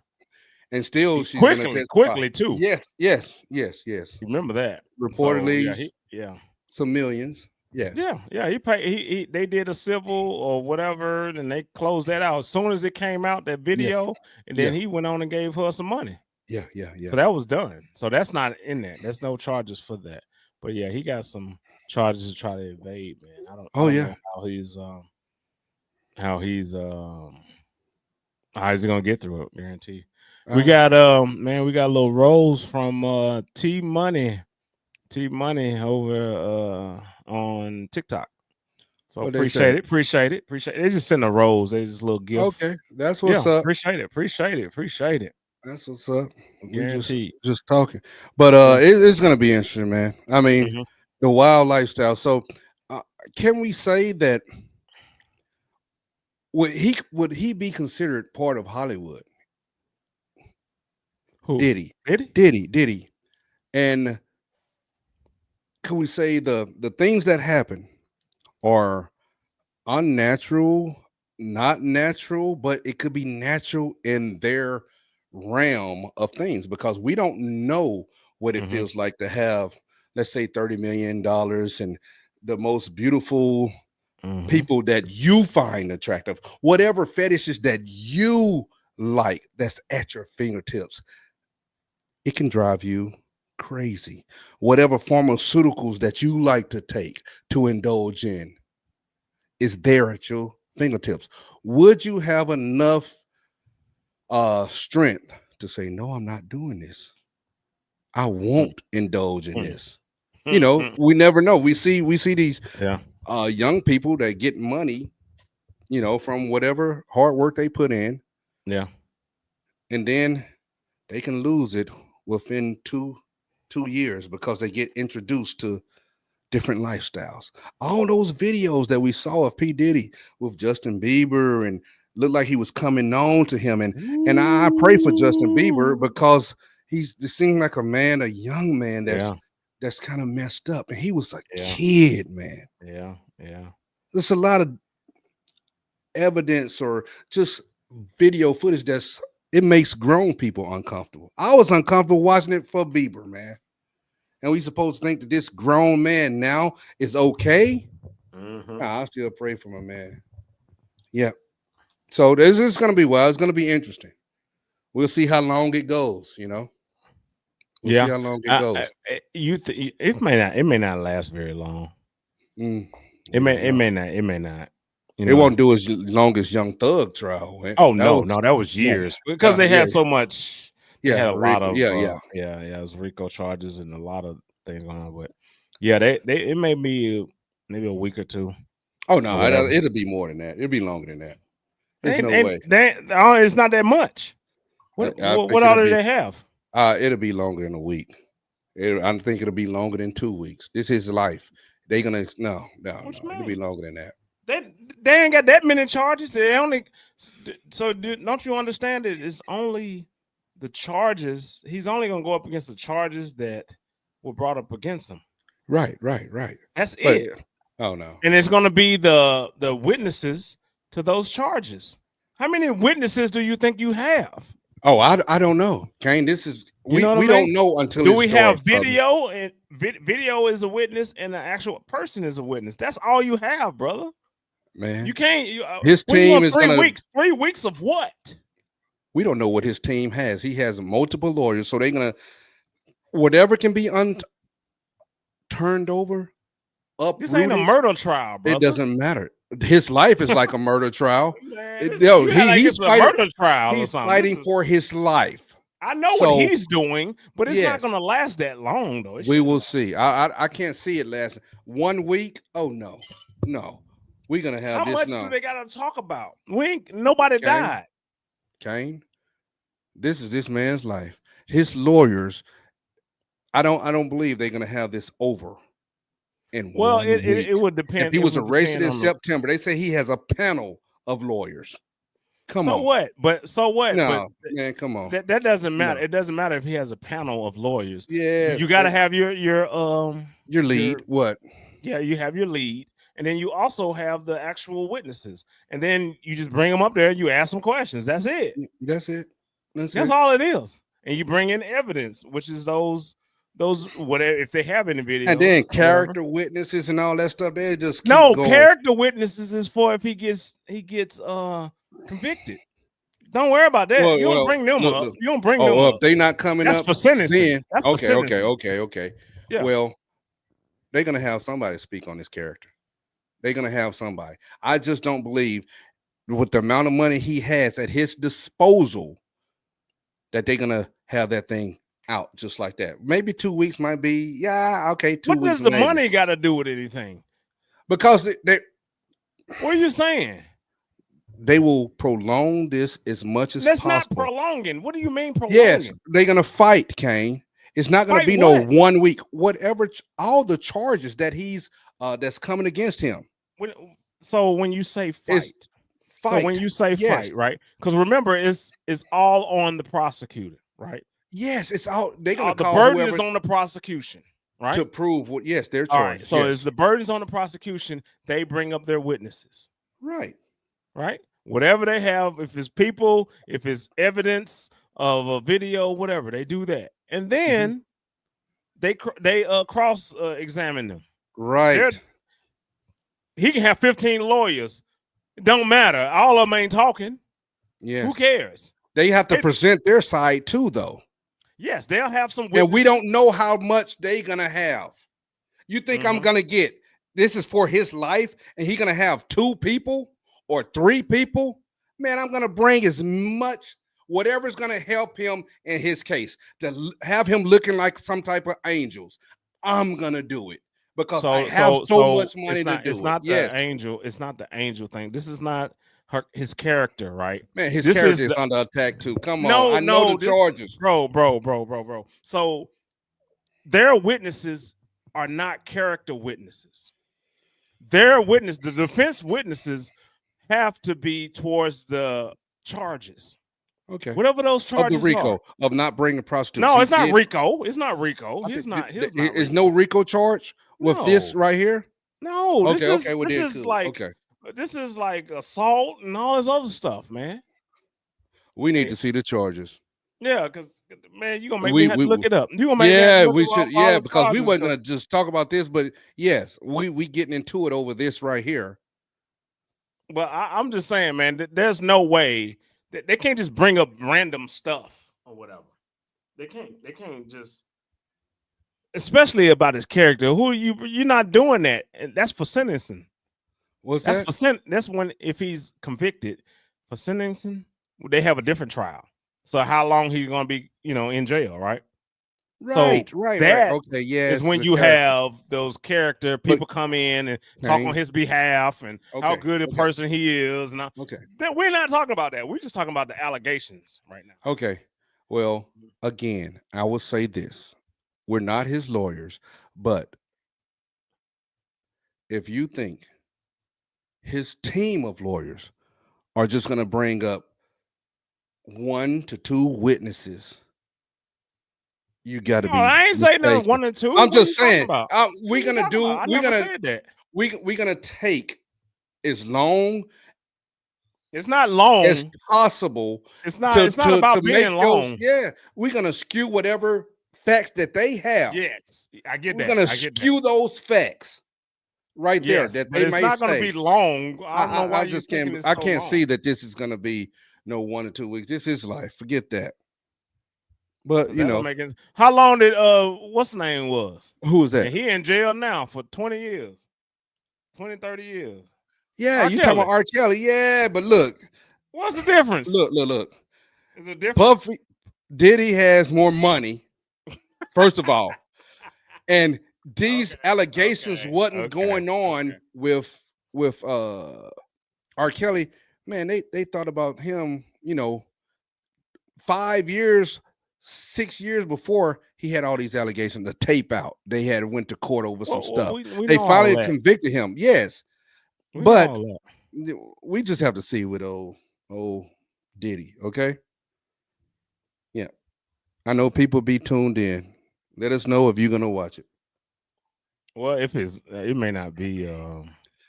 and still she's gonna Quickly, testify. quickly too. Yes, yes, yes, yes. You remember that? So Reportedly, yeah, yeah. some millions. Yes. Yeah, yeah, he paid. They did a civil or whatever, and they closed that out as soon as it came out that Yeah, video, and then yeah, he went on and gave her some money. yeah, yeah, yeah. So that was done. So that's not in there. There's no charges for that. But yeah, he got some charges to try to evade. Man, I Oh don't yeah. know how he's how is he gonna get through it? Guarantee. We got man, we got a little rolls from T Money over on TikTok. So What they say? appreciate it. They just send the rolls. They just a little gift. Okay, that's Yeah, what's up. appreciate it. That's what's up. We Guaranteed. just talking, but Yeah. it's gonna be interesting, man. I mean, Mhm. the wild lifestyle. So, can we say that would he be considered part of Hollywood? Who? Diddy, Diddy? Diddy, and can we say the things that happen are unnatural, not natural, but it could be natural in their realm of things because we don't know what it Mhm. feels like to have, let's say, $30 million and the most beautiful Mhm. people that you find attractive, whatever fetishes that you like, that's at your fingertips. It can drive you crazy. Whatever pharmaceuticals that you like to take to indulge in is there at your fingertips. Would you have enough strength to say, no, I'm not doing this? I Mm, won't indulge in mm, this. mm. We never know. We see these Yeah. young people that get money, from whatever hard work they put in, Yeah. and then they can lose it within two years because they get introduced to different lifestyles. All those videos that we saw of P. Diddy with Justin Bieber and looked like he was coming on to him. And I pray for Justin Bieber Ooh. because he's just seemed like a young man Yeah. that's kind of messed up. And he was a Yeah. kid, man. Yeah. Yeah. There's a lot of evidence or just video footage it makes grown people uncomfortable. I was uncomfortable watching it for Bieber, man. And we supposed to think that this grown man now is okay? Mhm. Nah, I still pray for my man. Yeah. So this is going to be wild. It's going to be interesting. We'll see how long it goes. We'll see Yeah. how long it goes. It may not last very long. Mm, It we don't know. may not. It won't do as long as Young Thug trial went. Oh That no, that was yeah, years because they yeah, had so much. They yeah, had a lot Rico, of yeah. it was RICO charges and a lot of things going on. But yeah, it may be maybe a week or two Oh or no, whatever. it'll be more than that. It'll be longer than that. There's And no way. it's not that much. I What think all it'll do be. they have? It'll be longer than a week. I think it'll be longer than 2 weeks. This is life. They gonna no. What you It'll be mean? longer than that. They ain't got that many charges. They only don't you understand it? It's only the charges. He's only gonna go up against the charges that were brought up against him. Right. That's But it. oh no. And it's gonna be the witnesses to those charges. How many witnesses do you think you have? Oh, I don't know. Kane, this is You we know what I mean? don't know until Do it we starts, have video and video is a witness and the actual person is a witness? That's all you have, brother. man. You can't. His What do you team want, is 3 gonna. weeks. 3 weeks of what? We don't know what his team has. He has multiple lawyers, so they're gonna whatever can be turned over, This ain't a uprooted. murder trial, brother. It doesn't matter. His life is like a murder trial. Man, Yo, you act like he's it's a fighting. murder trial or He's something. fighting for his life. I know what So he's doing, but it's not yes, going to last that long, though. It we shouldn't will last. see. I can't see it lasting 1 week. Oh no, no, we're gonna have How this much do now. they got to talk about? We ain't, nobody Kane, died. Kane, this is this man's life. His lawyers. I don't believe they're gonna have this over in Well, it, 1 week. it would If depend. he It was would arrested depend in on the. September, they say he has a panel of lawyers. Come So on. what? But so what? But No, man, come on. that doesn't matter. No. It doesn't matter if he has a panel of lawyers. You Yes. got to have your Your lead. What? yeah, you have your lead, and then you also have the actual witnesses, and then you just bring them up there. You ask them questions. That's it. That's it. That's That's it. all it is. And you bring in evidence, which is those whatever, if they have any And then videos or whatever. character witnesses and all that stuff, they just keep No, going. character witnesses is for if he gets convicted. Don't worry about that. Well, You don't bring them look, up. look. You don't bring them Oh, up. if they not coming That's up, for sentencing. then That's for sentencing. okay. Yeah. Well, they're gonna have somebody speak on this character. They're gonna have somebody. I just don't believe with the amount of money he has at his disposal that they're gonna have that thing out just like that. Maybe 2 weeks might be, yeah, okay, 2 What weeks. does the maybe. money got to do with anything? Because What are you saying? they will prolong this as much as That's possible. not prolonging. What do you mean prolonging? Yes, they're gonna fight, Kane. It's not gonna Fight be what? no 1 week. Whatever all the charges that he's that's coming against him. So when you say fight, Fight. so when you say Yes. fight, right? Because remember, it's all on the prosecutor, right? Yes, it's all they're gonna The call burden whoever is on the prosecution, right? to prove what. Yes, they're All charged. right. So yes. as the burden's on the prosecution, they bring up their witnesses, Right. right? Whatever they have, if it's people, if it's evidence of a video, whatever, they do that, and then they cross examine them. Right. He can have 15 lawyers. It don't matter. All of them ain't talking. Yes. Who cares? They have to present their side too, though. Yes, they'll have some witnesses. And we don't know how much they gonna have. You think I'm gonna get this is for his life, and he gonna have 2 people or 3 people? Man, I'm gonna bring as much whatever's gonna help him in his case to have him looking like some type of angels. I'm gonna do it because I have so much money to do it's it. not Yes. the angel. It's not the angel thing. This is not his character, right? Man, his This character is is under attack too. Come No, on, I know the charges. bro. So their witnesses are not character witnesses. The defense witnesses have to be towards the charges. Okay. Whatever those Of charges the RICO are. of not bringing prostitutes. No, He it's not did- RICO. It's not RICO. I His think not. th- His not. Is RICO. no RICO charge with this No. right here? No, Okay, this okay, well, then is cool. like Okay. this is like assault and all this other stuff, man. We need to see the charges. Yeah, because man, you're gonna make me have to look it up. You gonna make me Yeah, have to look we up should. all Yeah, the because we charges, weren't gonna just talk about this, but yes, we getting into it over this right here. But I'm just saying, man, there's no way that they can't just bring up random stuff or whatever. They can't just, especially about his character. Who you're not doing that, and that's for sentencing. What's That's that? That's when if he's convicted for sentencing, they have a different trial. So how long he's gonna be, in jail, right? Right, So right. that Okay, yes. is when you have those character people come in and talk on his behalf and how good a person he is. And we're not talking about that. We're just talking about the allegations right now. Okay. Well, again, I will say this. We're not his lawyers, but if you think his team of lawyers are just going to bring up 1 to 2 witnesses, you got to be. I ain't saying no 1 or 2. I'm just saying we're gonna take as long. It's not long as possible. It's not about being long. We're gonna skew whatever facts that they have. Yes, I get that. We're gonna skew those facts right there that they may say. It's not gonna be long. I don't know why I just can't. I can't see that this is gonna be no 1 or 2 weeks. This is life. Forget that. But how long did what's the name was? Who was that? And he in jail now for 20 years, 20, 30 years. Yeah, you talking about R. Kelly? Yeah, but look, what's the difference? Look. Is it different? Diddy has more money, first of all, and these Okay, allegations okay, wasn't okay, going on okay. with R. Kelly. Man, they thought about him, 5 years, 6 years before he had all these allegations, the tape out. They had went to court over some Well, stuff. we They know all finally that. convicted him, yes, We know but all that. we just have to see with old Diddy. Okay, yeah, I know people be tuned in. Let us know if you're gonna watch it. Well, if it may not be.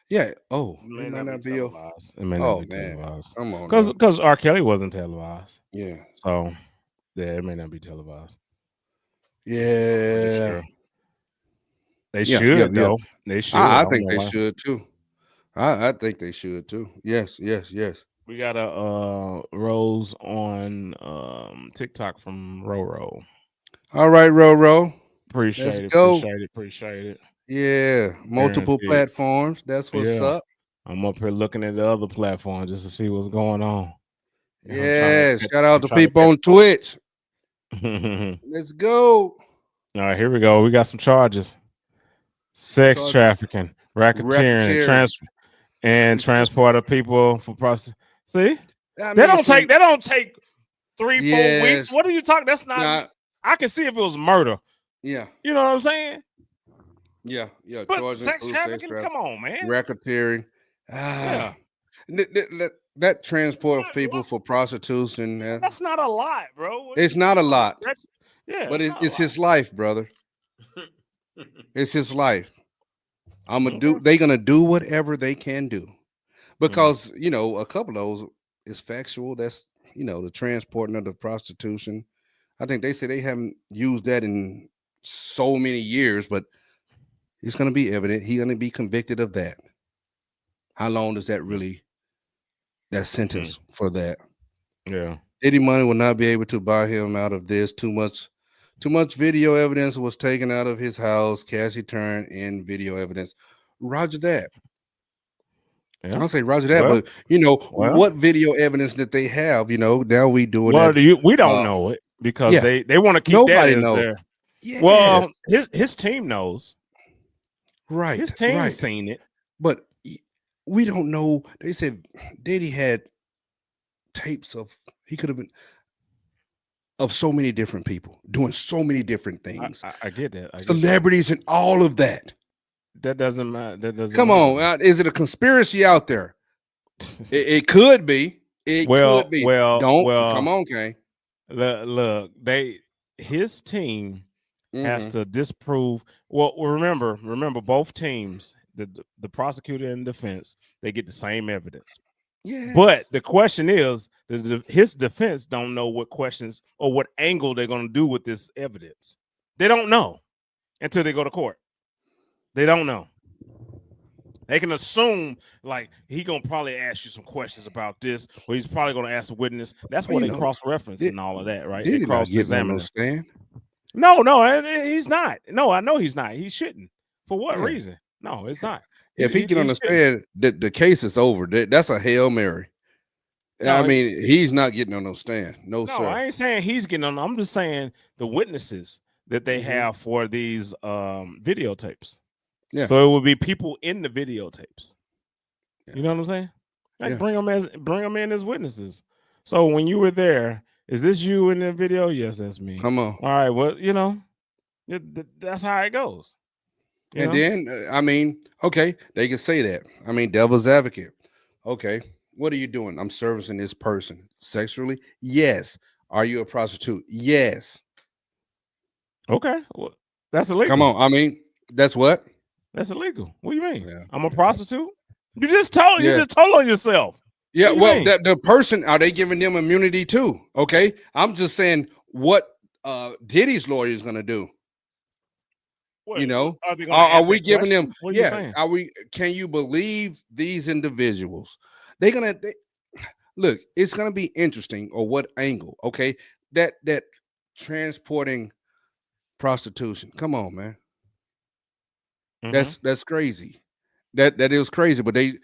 Yeah. Oh, It it may might not be not be. televised. It may not Oh be man, televised come on because now. because R. Kelly wasn't televised, Yeah. so yeah, it may not be televised. I'm pretty Yeah. sure they Yeah. Yeah. should Yeah. though. They should. I I don't think know they why. should too. I think they should too. Yes. Yes. Yes. We got a Rose on TikTok from Roro. All right, Roro. Let's Appreciate it. go. Appreciate it. Appreciate it. Yeah. Multiple Guarantee. platforms. That's what's Yeah, up. I'm up here looking at the other platform just to see what's going on. Yeah, I'm trying to Yeah. catch. Shout I'm out to trying to people catch on Twitch. up. Let's go. All right, here we go. We got some charges: sex Charges. trafficking, racketeering, and Racketeering. transport of people for process. See, I they mean, don't take. shoot. They don't take 3-4 weeks. Yes. What are you talking? That's not. Nah. I can see if it was murder. Yeah. You know what I'm saying? Yeah. Yeah. But Charges sex include sex trafficking, trafficking, come on, man. racketeering. Yeah, Ah. That it's transport of not a people lot. for prostitution, That's not a lot, bro. What are it's you not a talking about? lot, Yeah, but it's it's, not a it's lot. his life, brother. It's his life. I'm gonna Okay. do. They gonna do whatever they can do Mhm. because a couple of those is factual. That's the transporting of the prostitution. I think they say they haven't used that in so many years, but it's gonna be evident. He's gonna be convicted of that. How long does that Mhm. sentence for that? Yeah. Diddy money will not be able to buy him out of this. Too much video evidence was taken out of his house. Cassie turned in video evidence. Roger that. Yeah. I'll say Roger that, Well, but well, what video evidence that they have? Now we doing well. that. Do you? We don't Uh, know it because yeah, they want to keep that nobody as know. their. Yes, Well, his team knows. right, His team right. seen it. But we don't know. They said Diddy had tapes of he could have been of so many different people doing so many different I, things, I, I get that. I get that. celebrities and all of that. That doesn't matter. That doesn't Come matter. on, is it a conspiracy out there? It could be. It well, could be. well, Don't come well. on, Kane. Look, his team has Hmm. to disprove. Well, remember, both teams, the prosecutor and defense, they get the same evidence. But Yes. the question is, his defense don't know what questions or what angle they're going to do with this evidence. They don't know until they go to court. They don't know. They can assume like he gonna probably ask you some questions about this, or he's probably gonna ask a witness. That's Well, where they cross reference did, and all of that, right? They did he not cross getting on no examining. stand? No, he's not. No, I know he's not. He shouldn't. For what Yeah. reason? No, it's not. If he get on He the shouldn't. stand, the case is over. That's a Hail Mary. I No, mean, he's not getting on no stand. No, no, sir. I ain't saying he's getting on. I'm just saying the witnesses that they Hmm. have for these videotapes. Yeah. So it would be people in the videotapes. Yeah. You know what I'm saying? Like Yeah. bring them in as witnesses. So when you were there, is this you in the video? Yes, that's me. Come on. All right, well, that's how it goes. And then, I mean, okay, they can say that. I mean, devil's advocate. Okay, what are you doing? I'm servicing this person sexually. Yes. Are you a prostitute? Yes. Okay, well, that's Come illegal. on. I mean, that's what. That's illegal. What do you mean? Yeah. I'm a prostitute? You just told Yeah. on yourself. Yeah. What do you Well, mean? that the person, are they giving them immunity too? Okay. I'm just saying what Diddy's lawyer is gonna do. What You know, are they going to are ask we that giving them? question? What are you Yeah, saying? are we? Can you believe these individuals? They're gonna look. It's gonna be interesting, or what angle? Okay, that transporting prostitution. Come on, man. Mm-hmm. That's crazy. That is crazy. But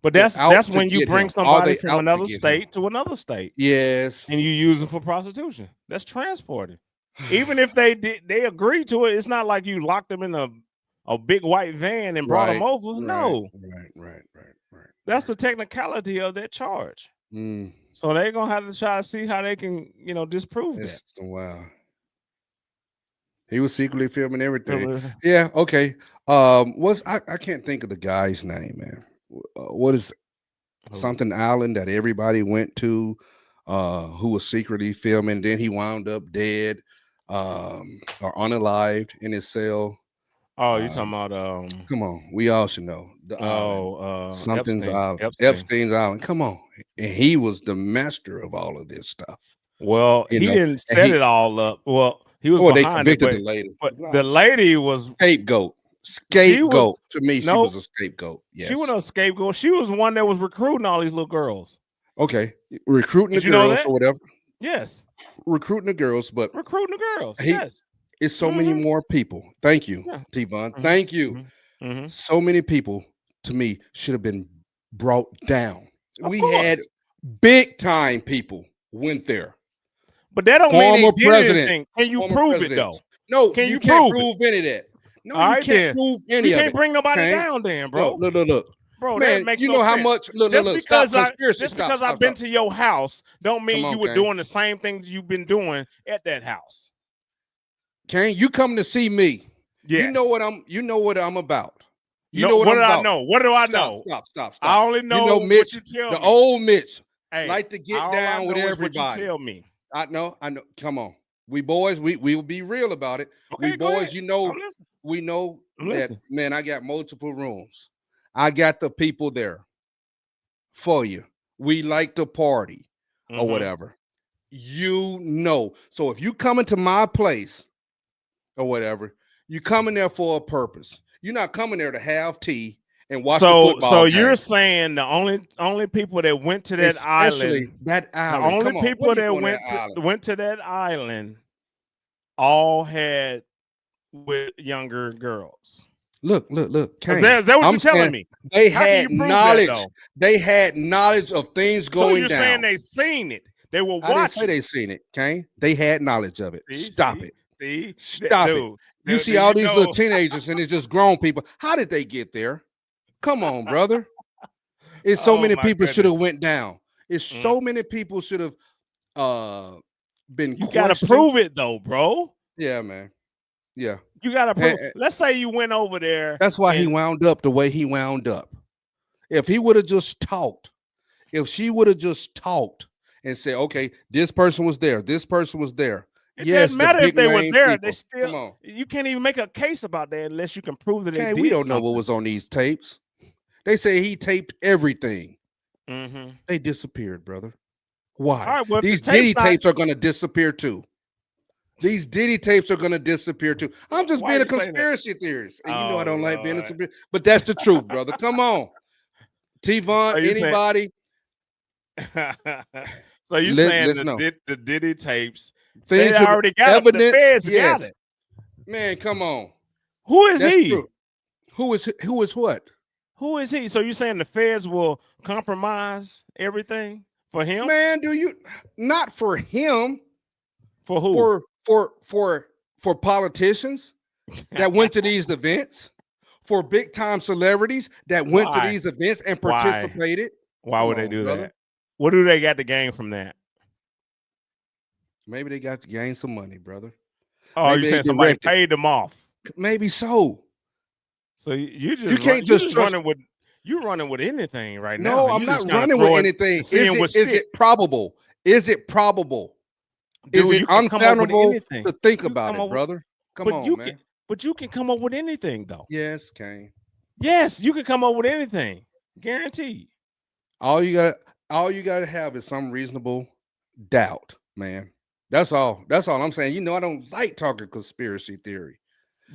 But They're out that's to when you get bring him. Are somebody they from out to another get him? state to another state, Yes. and you use them for prostitution. That's transporting. Even if they agree to it, it's not like you locked them in a big white van and brought them over. No, Right. that's the technicality of that charge. Mm, So they're gonna have to try to see how they can, disprove that. it's wow. He was secretly filming everything. Yeah. Okay. I can't think of the guy's name, man. What is something island that everybody went to? Who was secretly filming? Then he wound up dead, or unalived in his cell. Oh, you talking about Come on, we all should know the island. Something's Epstein. Island. Epstein's Island. Come on, and he was the master of all of this stuff. Well, he didn't set it all up. Well, he was they behind it, convicted the lady. but the lady was Scapegoat. To me, she was a scapegoat. Yes. She was a scapegoat. She was one that was recruiting all these little girls. Okay, recruiting the girls or whatever. Yes, recruiting the girls, but recruiting the girls. Yes, it's so many more people. Thank you, T-Von. Thank you. So many people, to me, should have been brought down. We had big time people went there, but that don't mean they did anything. Can you prove it though? No, can you can't prove any of that. No, all you right, can't prove any of it. You can't bring nobody down, then, bro. Look. Bro, man, that makes you no know sense. how much. Look, because I've been to your house, don't mean you were doing the same things you've been doing at that house. Kane, you come to see me. Yes. You know what I'm about. You know what I'm about. I know? What do I know? Stop. I only know, Mitch, what you tell the me. old Mitch, hey, like to get down with everybody. What you tell me. I know. Come on. We boys, we will be real about it. Okay, we boys, we know that, man, I got multiple rooms. I got the people there for you. We like to party or whatever. So if you come into my place or whatever, you come in there for a purpose. You're not coming there to have tea and watch the football So game. You're saying the only people that went to that island, the only people that went to that island all had with younger girls. Look. Is that what you're telling me? They had knowledge. They had knowledge of things going down. So you're saying they seen it. They were watching. I didn't say they seen it, Kane. They had knowledge of it. Stop it. Stop it. You see all these little teenagers and it's just grown people. How did they get there? Come on, brother. It's so many people should have went down. It's so many people should have been. You got to prove it though, bro. Yeah, man. Yeah. You got to prove. Let's say you went over there. That's why he wound up the way he wound up. If he would have just talked, if she would have just talked and said, okay, this person was there, this person was there. It doesn't matter if they were there. They still, you can't even make a case about that unless you can prove that they did. We don't know what was on these tapes. They say he taped everything. They disappeared, brother. Why? All right, well, these Diddy tapes are going to disappear too. These Diddy tapes are going to disappear too. I'm just being a conspiracy theorist. And you know I don't like being a conspiracy, but that's the truth, brother. Come on. T-Von, anybody? So you're saying the Diddy tapes, things they already got evidence. The feds got it. Man, come on. Who is he? True. Who is what? Who is he? So you're saying the feds will compromise everything for him? Man, not for him. For who? For politicians that went to these events, for big time celebrities that went to these events and participated. Why would they do that? What do they got to gain from that? Maybe they got to gain some money, brother. Oh, you're saying somebody paid them off? Maybe so. So you can't just running with anything right now. No, I'm not running with anything. Is it probable? Is it probable? Is it unfathomable to think about it, brother? Come on, man. But you can come up with anything, though. Yes, Kane. Yes, you can come up with anything. Guaranteed. All you got to have is some reasonable doubt, man. That's all I'm saying. I don't like talking conspiracy theory.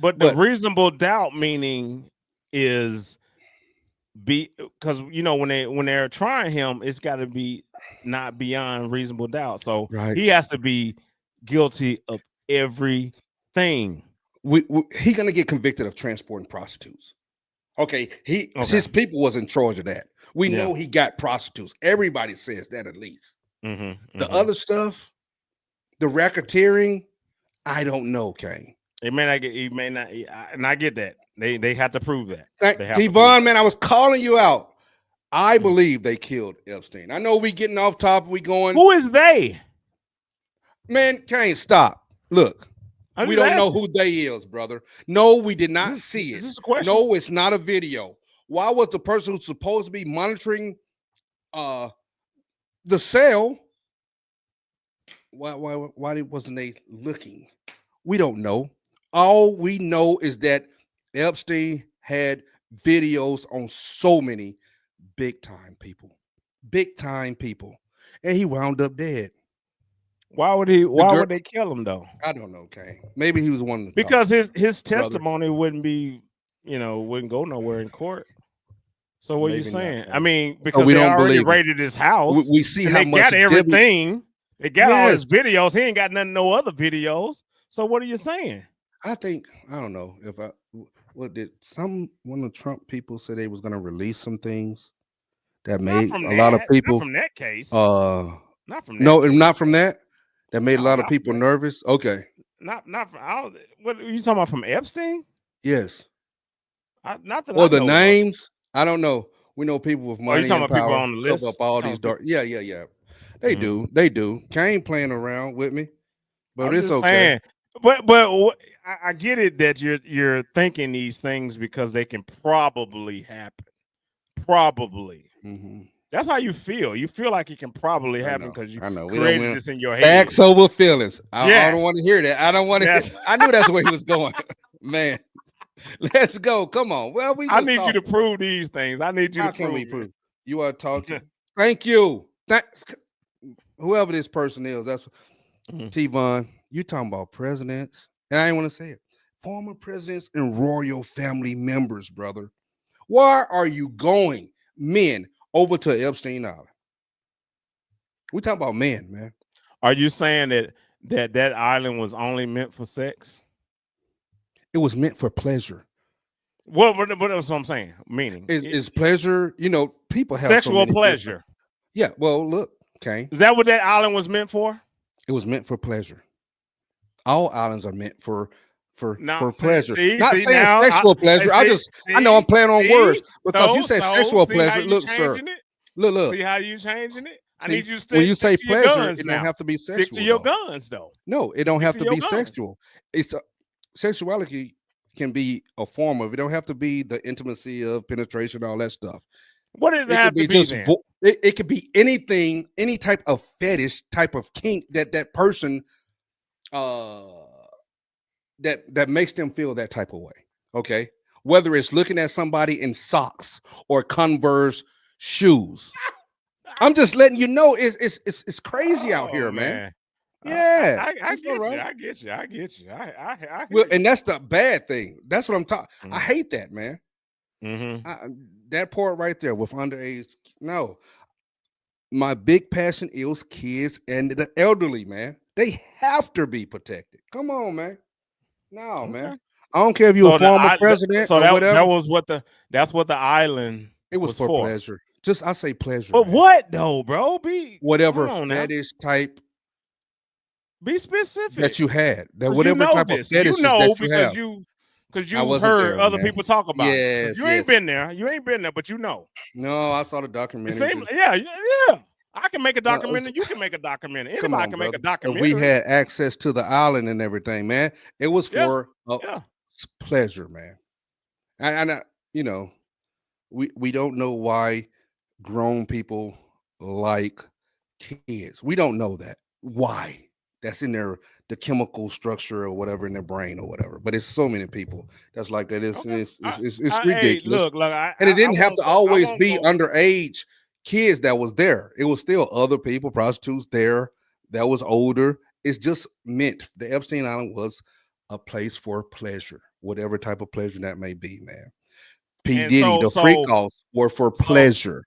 But the reasonable doubt meaning is because when they're trying him, it's got to be not beyond reasonable doubt. So he has to be guilty of everything. He's gonna get convicted of transporting prostitutes. Okay, his Okay. people was in charge of that. We Yeah. know he got prostitutes. Everybody says that at least. Mm-hmm. The Mm-hmm. other stuff, the racketeering, I don't know, Kane. It may not get. He may not. And I get that. They have to prove that. They have to prove T-Von, that. man, I was calling you out. I Mm. believe they killed Epstein. I know we getting off topic. We going, Who is they? man, Kane, stop. Look, I'm we just don't know asking. who they is, brother. No, we did not Is see it. this a question? No, it's not a video. Why was the person who's supposed to be monitoring the cell? Why wasn't they looking? We don't know. All we know is that Epstein had videos on so many big time people, and he wound up dead. Why would he? The Why girl, would they kill him though? I don't know, Kane. Maybe he was one of the Because his brother. testimony wouldn't be, wouldn't go nowhere in court. So what are you Maybe not, saying? I Kane. mean, because we they don't already believe it. raided his house We see and how they much got Diddy- everything. They got all his Yes. videos. He ain't got nothing, no other videos. So what are you saying? I think I don't know if what did one of the Trump people say they was going to release some things that Not made from a that. lot of people Not from that case. not from that. no, case. not from that. That made a No, lot of not people from that. nervous. Okay. Not from. What are you talking about from Epstein? Yes. Not that Or I the know of. names. I don't know. We know people with Oh, money you talking and about people power on the cover list? up all You these talking dark. Yeah. They Mhm. do. They do. Kane playing around with me, but I'm it's just okay. saying. But I get it that you're thinking these things because they can probably happen. Probably. Mhm. That's how you feel. You feel like it can probably I happen know. because you I know. We created don't this in your head. facts over feelings. I Yes. don't want to hear that. I don't want to. Yes. I knew that's where he was going, man. Let's go. Come on. Well, we I just need you to talking. prove these things. I need you How to can prove we it. prove? You are talking. Thank you. Thanks. Whoever this person is, that's Mhm. T-Von. You talking about presidents, and I ain't want to say it. Former presidents and royal family members, brother. Why are you going, men, over to Epstein Island? We talking about men, man. Are you saying that island was only meant for sex? It was meant for pleasure. What that's what I'm saying. Meaning Is pleasure, people have so sexual many different- pleasure. Yeah, well, look, Kane. Is that what that island was meant for? It was meant for pleasure. All islands are meant for No, pleasure. see, Not see, saying now, sexual pleasure. I know I'm playing on words because you said sexual see how pleasure. you Look, sir. changing it? Look. See how you changing it? I See, need you to when you stick say to your pleasure, guns it now. don't have to be sexual. Stick to your though. guns, though. No, it don't Stick have to to your be guns. sexual. It's sexuality can be a form of. It don't have to be the intimacy of penetration, all that stuff. What does it have could to be be just then? it could be anything, any type of fetish, type of kink that person that makes them feel that type of way. Okay, whether it's looking at somebody in socks or Converse shoes. I'm just letting you know it's crazy out here, man. Yeah, I it's get all right. you. I get you. I get you. I hear Well, you. and that's the bad thing. That's what I'm talking. I Mhm. hate that, man. Mhm. That part right there with underage. No, my big passion is kids and the elderly, man. They have to be protected. Come on, man. No, man. Okay. I don't care if you're a So former president or that whatever. was that's what the island It was for pleasure. Just I say pleasure. But man. what though, bro? Whatever come on now. fetish type Be specific that you had. That 'Cause whatever you know type this. of fetishes You know that you because have. you I wasn't heard there, other man. people talk about it. 'Cause Yes, you ain't yes. been there. You ain't been there, but you know. No, I saw the It documentary. seems, yeah. I can make a documentary. You can make a documentary. Come Anybody on, can make a brother. documentary. We had access to the island and everything, man. It was for pleasure, man. And we don't know why grown people like kids. We don't know that. Why? That's in the chemical structure or whatever in their brain or whatever. But it's so many people that's like that. It's ridiculous. Hey, look, and it didn't have to always be go. underage kids that was there. It was still other people, prostitutes there that was older. It's just meant the Epstein Island was a place for pleasure, whatever type of pleasure that may be, man. P. And Diddy, the freak calls were for pleasure.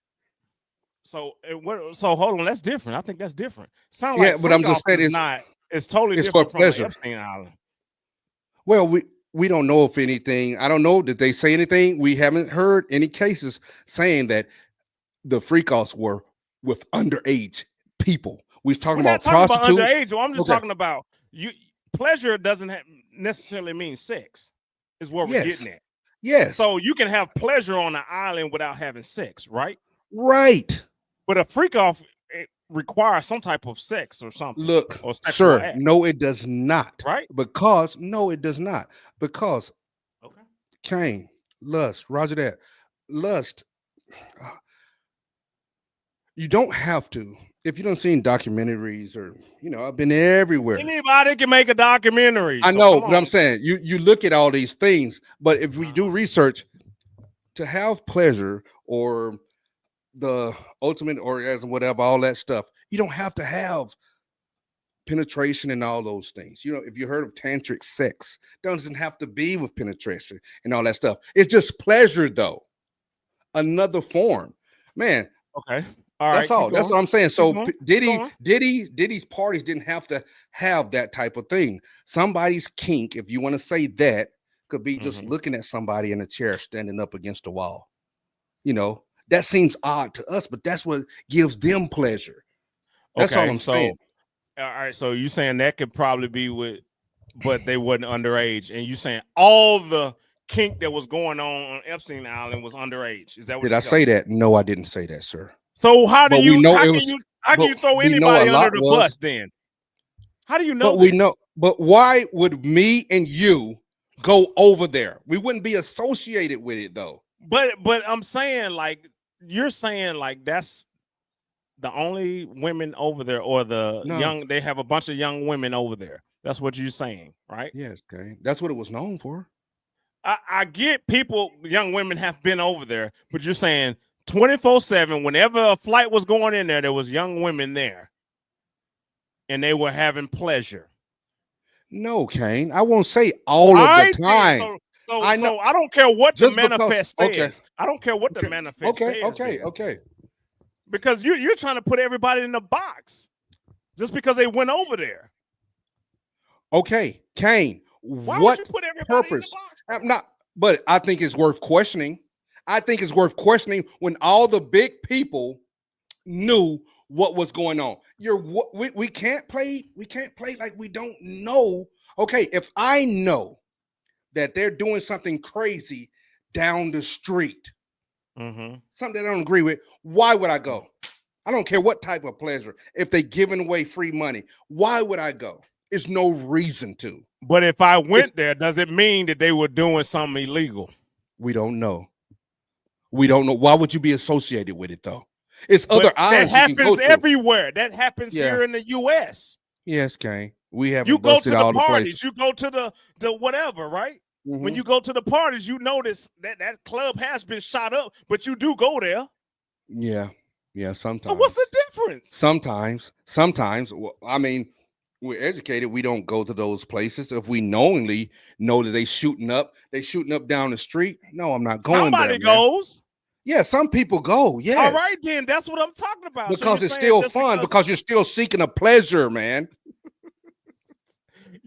So hold on, that's different. I think that's different. Sound like but I'm just saying it's totally different from the Epstein Island. Well, we don't know if anything. I don't know. Did they say anything? We haven't heard any cases saying that the freak offs were with underage people. We was talking We're not about talking about prostitutes. underage. I'm just Okay. talking about you. Pleasure doesn't necessarily mean sex. Is what we're Yes. getting at. Yes. So you can have pleasure on an island without having sex, right? Right. But a freak off requires some type of sex or something. Look, or sexual sir, act, no, it does not. right? Because no, it does not. Because Okay. Cain, lust, Roger that. Lust, you don't have to. If you don't seen documentaries or I've been everywhere. Anybody can make a documentary. I so know, come but I'm on. saying you look at all these things, but if we do research to have pleasure or the ultimate orgasm, whatever, all that stuff, you don't have to have penetration and all those things. If you heard of tantric sex, doesn't have to be with penetration and all that stuff. It's just pleasure, though. Another form, man. Okay. All That's right. all. That's what I'm saying. So going. Diddy's parties didn't have to have that type of thing. Somebody's kink, if you want to say that, could be just looking at somebody in a chair standing up against a wall. That seems odd to us, but that's what gives them pleasure. That's all I'm saying. All right. So you saying that could probably be with, but they wasn't underage, and you saying all the kink that was going on Epstein Island was underage. Is that what Did I say that? No, I didn't say that, sir. So how do But you we know how it can was- you how can you but throw we know anybody a lot under the was- bus then? How do you know But we this? know. But why would me and you go over there? We wouldn't be associated with it, though. But I'm saying, like, you're saying, like, that's the only women over there, or the No. young, they have a bunch of young women over there. That's what you're saying, right? Yes, okay. That's what it was known for. I get people, young women have been over there, but you're saying 24/7, whenever a flight was going in there was young women there, and they were having pleasure. No, Kane. I won't say all of the time. So I don't care what Just the manifest because- says. okay. I don't care what the manifest says. Okay. Because you're trying to put everybody in the box just because they went over there. Okay, Kane. Why what would you put everybody purpose? in the box? I'm not, but I think it's worth questioning. I think it's worth questioning when all the big people knew what was going on. We can't play. We can't play like we don't know. Okay, if I know that they're doing something crazy down the street, something that I don't agree with, why would I go? I don't care what type of pleasure. If they're giving away free money, why would I go? There's no reason to. But if I went there, does it mean that they were doing something illegal? We don't know. We don't know. Why would you be associated with it, though? It's other islands. That happens everywhere. That happens here in the U.S. Yes, Kane. We have. You go to the parties. You go to the whatever, right? Mm-hmm. When you go to the parties, you notice that club has been shot up, but you do go there. Yeah. Sometimes. So what's the difference? Sometimes. Well, I mean, we're educated. We don't go to those places if we knowingly know that they shooting up down the street. No, I'm not going. Somebody there, goes. Yeah, some people go. Yeah. All right, then that's what I'm talking about. Because so it's still fun. Because you're still seeking a pleasure, man.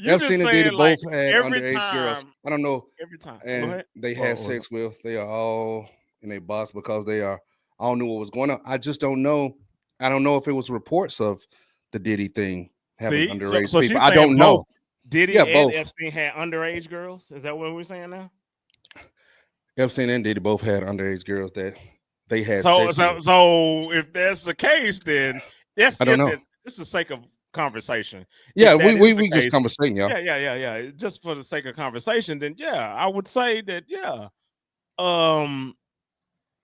Epstein and Diddy both had underage girls. I don't know. Every time. And they had sex with. They are all in a box because they are. I don't know what was going on. I just don't know. I don't know if it was reports of the Diddy thing having underage people. I don't know. Diddy and Epstein had underage girls. Is that what we're saying now? Epstein and Diddy both had underage girls that they had. So if that's the case, then yes, I don't know. This is the sake of conversation. Yeah, we just conversating, y'all. Yeah. Just for the sake of conversation, then yeah, I would say that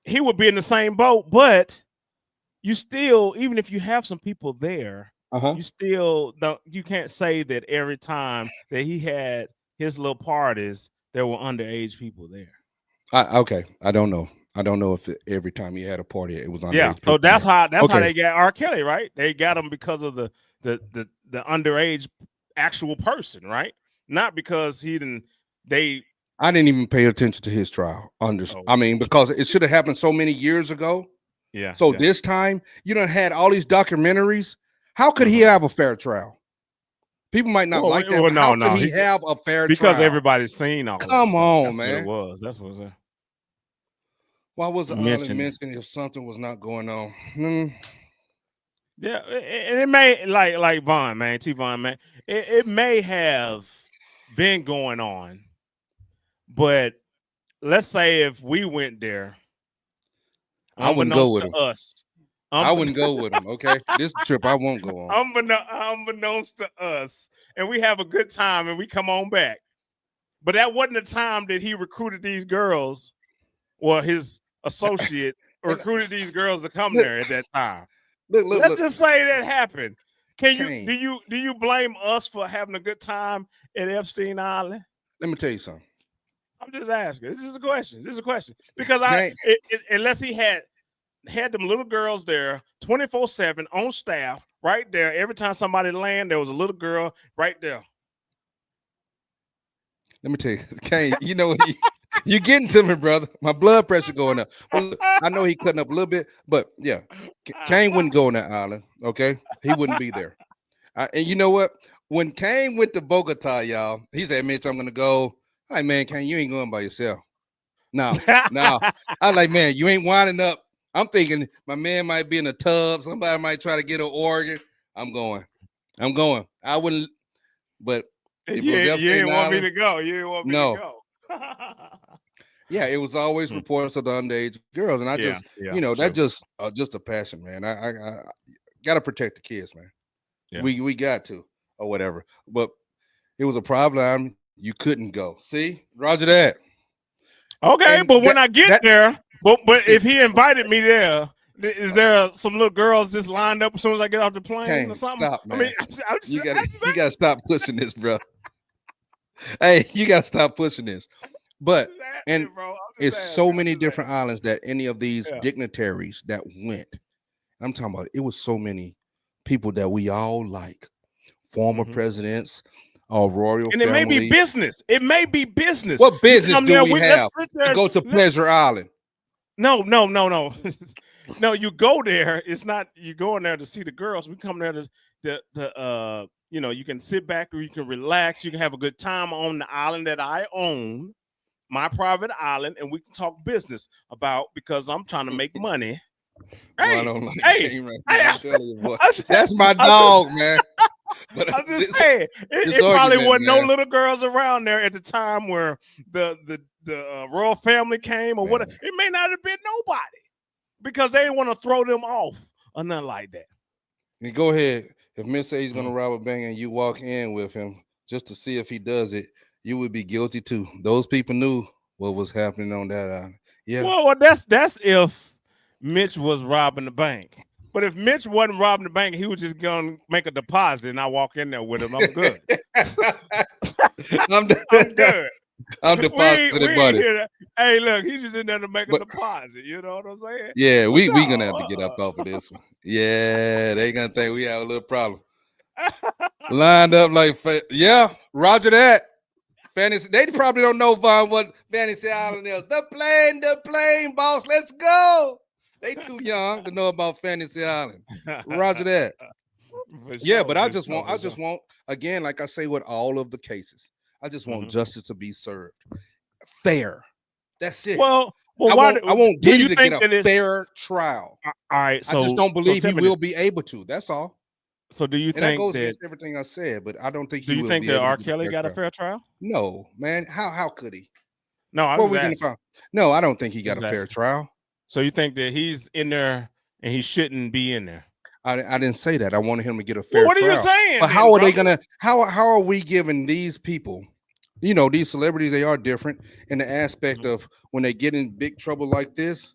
he would be in the same boat, but you still, even if you have some people there, you still don't. You can't say that every time that he had his little parties, there were underage people there. Okay, I don't know. I don't know if every time he had a party it was underage. Yeah, so that's how they got R. Kelly, right? They got him because of the underage actual person, right? Not because he didn't. I didn't even pay attention to his trial. I mean, because it should have happened so many years ago. Yeah. So this time, you done had all these documentaries. How could he have a fair trial? People might not Well, like that, well, but how no, could no, he have a fair because trial? everybody's seen all of the Come stuff. on, That's what it man. was. That's what it Why was the island mentioned. mentioned if something was not going on? Yeah, and it may like Vaughn, man, T Vaughn, man. It may have been going on, but let's say if we went there, I wouldn't go unbeknownst with to him. us, I wouldn't go with him. Okay, this trip I won't go on. unbeknownst to us, and we have a good time and we come on back. But that wasn't the time that he recruited these girls, or his associate And recruited these girls to come look, there at that time. look, Let's look, just say that happened. Can you Kane. do you blame us for having a good time at Epstein Island? Let me tell you something. I'm just asking. This is a question. This is a question because Kane, unless he had them little girls there 24/7 on staff right there. Every time somebody land, there was a little girl right there. let me tell you, Kane. You know you getting to me, brother. My blood pressure going up. Well, look, I know he cutting up a little bit, but yeah, Kane wouldn't go on that island. Okay, he wouldn't be there. And you know what? When Kane went to Bogota, y'all, he said, "Mitch, I'm gonna go." I'm like, man, Kane, you ain't going by yourself. No. I like, man, you ain't winding up. I'm thinking my man might be in a tub. Somebody might try to get an organ. I'm going. I wouldn't, but if it was You Epstein didn't want me Island, to go. You didn't want me to no. go. Yeah, it was always reports of the underage girls, and I Yeah, just, yeah, that's true. just a passion, man. I gotta protect the kids, man. Yeah. We got to, or whatever. But it was a problem. You couldn't go. See, Roger that. Okay, And but when I get that there, but if he invited me there, is there some little girls just lined up as soon as I get off the plane or Kane, something? stop, I mean, man. I'm You just gotta stop pushing this, bro. Hey, you gotta stop pushing this. But and asking, bro. I'm it's just so asking. many different islands that any of these Yeah. dignitaries that went. I'm talking about it was so many people that we all like, former presidents, royal And it may be family. business. It may be business. What You business come do there we with let's have sit to there. go to Pleasure Island? No. No, you go there. It's not you going there to see the girls. We come there to you can sit back or you can relax. You can have a good time on the island that I own, my private island, and we can talk business about because I'm trying to make money. Boy, I Hey, don't like hey, Kane right hey, now. I'm telling you, boy. I'm just, That's my I'm dog, man. But I'm just saying, this it probably argument, wasn't no man. little girls around there at the time where the royal family came or whatever. Man. It may not have been nobody because they didn't want to throw them off or nothing like that. And go ahead. If Miss says he's gonna rob a bank and you walk in with him just to see if he does it, you would be guilty too. Those people knew what was happening on that island. Yeah. Well, that's if Mitch was robbing the bank. But if Mitch wasn't robbing the bank, he was just gonna make a deposit, and I walk in there with him. I'm good. I'm good. I'm deposited money. Here hey, look, he's just in there to make a deposit. You know what I'm saying? Yeah, So we no, gonna have to get up off of this one. Yeah, they gonna think we have a little problem. Lined up like, yeah, Roger that. Fantasy, they probably don't know Vaughn what Fantasy Island is. The plane, boss. Let's go. They too young to know about Fantasy Island. Roger that. Yeah, but I just want again, like I say with all of the cases, I just want justice to be served, fair. That's it. Well, I want Diddy to get a fair trial. All right, so I just don't believe he will be able to. That's all. So do you And that think goes that against everything I said, but I don't think do he you will think be that able R. to Kelly got a fair trial? No, man. How could he? No, I Where was we gonna asking. find? No, I don't think he got a fair trial. So you think that he's in there and he shouldn't be in there? I didn't say that. I wanted him to get a fair trial. What are you saying? But how are they gonna? How are we giving these people? You know, these celebrities, they are different in the aspect of when they get in big trouble like this.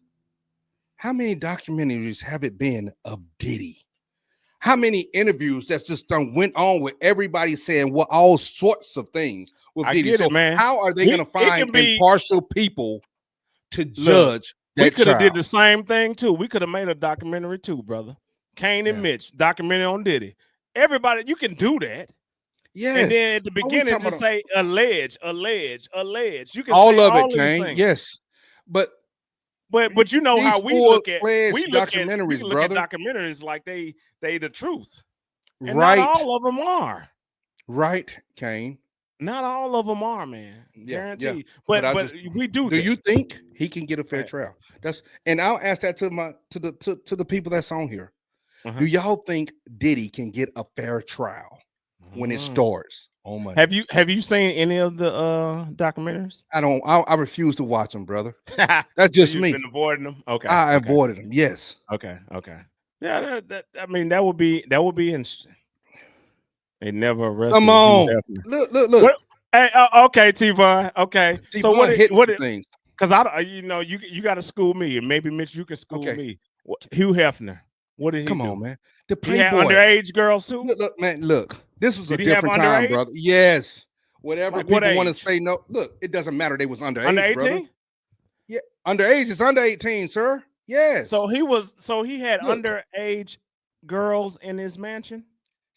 How many documentaries have it been of Diddy? How many interviews that's just done went on with everybody saying what all sorts of things with Diddy? Get it, man. How are they going to find impartial people to judge we that could have child? did the same thing too. We could have made a documentary too, brother. Kane and Mitch documentary on Diddy. Everybody, you can do that. Yes. And then at the beginning, just say allege. You can all say of all it, Kane. things. Yes, but you know how we look at documentaries, we look brother. at documentaries like they the truth, and right? not all of them are. Right, Kane? Not all of them are, man. Yeah, yeah. Guarantee. But I But just we do do you that. think he can get a fair Right. trial? That's and I'll ask that to the people that's on here. Do Uh-huh. y'all think Diddy can get a fair trial when it Mm. starts on Monday? Have you seen any of the documentaries? I don't. I refuse to watch them, brother. That's So just you've been me. avoiding them? Okay, I okay, avoided them. Yes. okay, okay. Yeah, that I mean that would be interesting. They never Come arrested Hugh on. Hefner. Look, look, look. What? Hey, okay, T-Von. Okay, so T-Bun hitting what some it? things. Because you know you got to school me, and maybe Mitch, you can school Okay. me. Hugh Hefner. What did he Come do? on, man. The He had Playboy. underage girls too. Look, man, look. This was a Did he have different time, underage? brother. Yes. Whatever Like what people want to age? say, no. Look, it doesn't matter. They was Under underage, brother. 18? Yeah, underage is under 18, sir. Yes. So he had Look, underage girls in his mansion,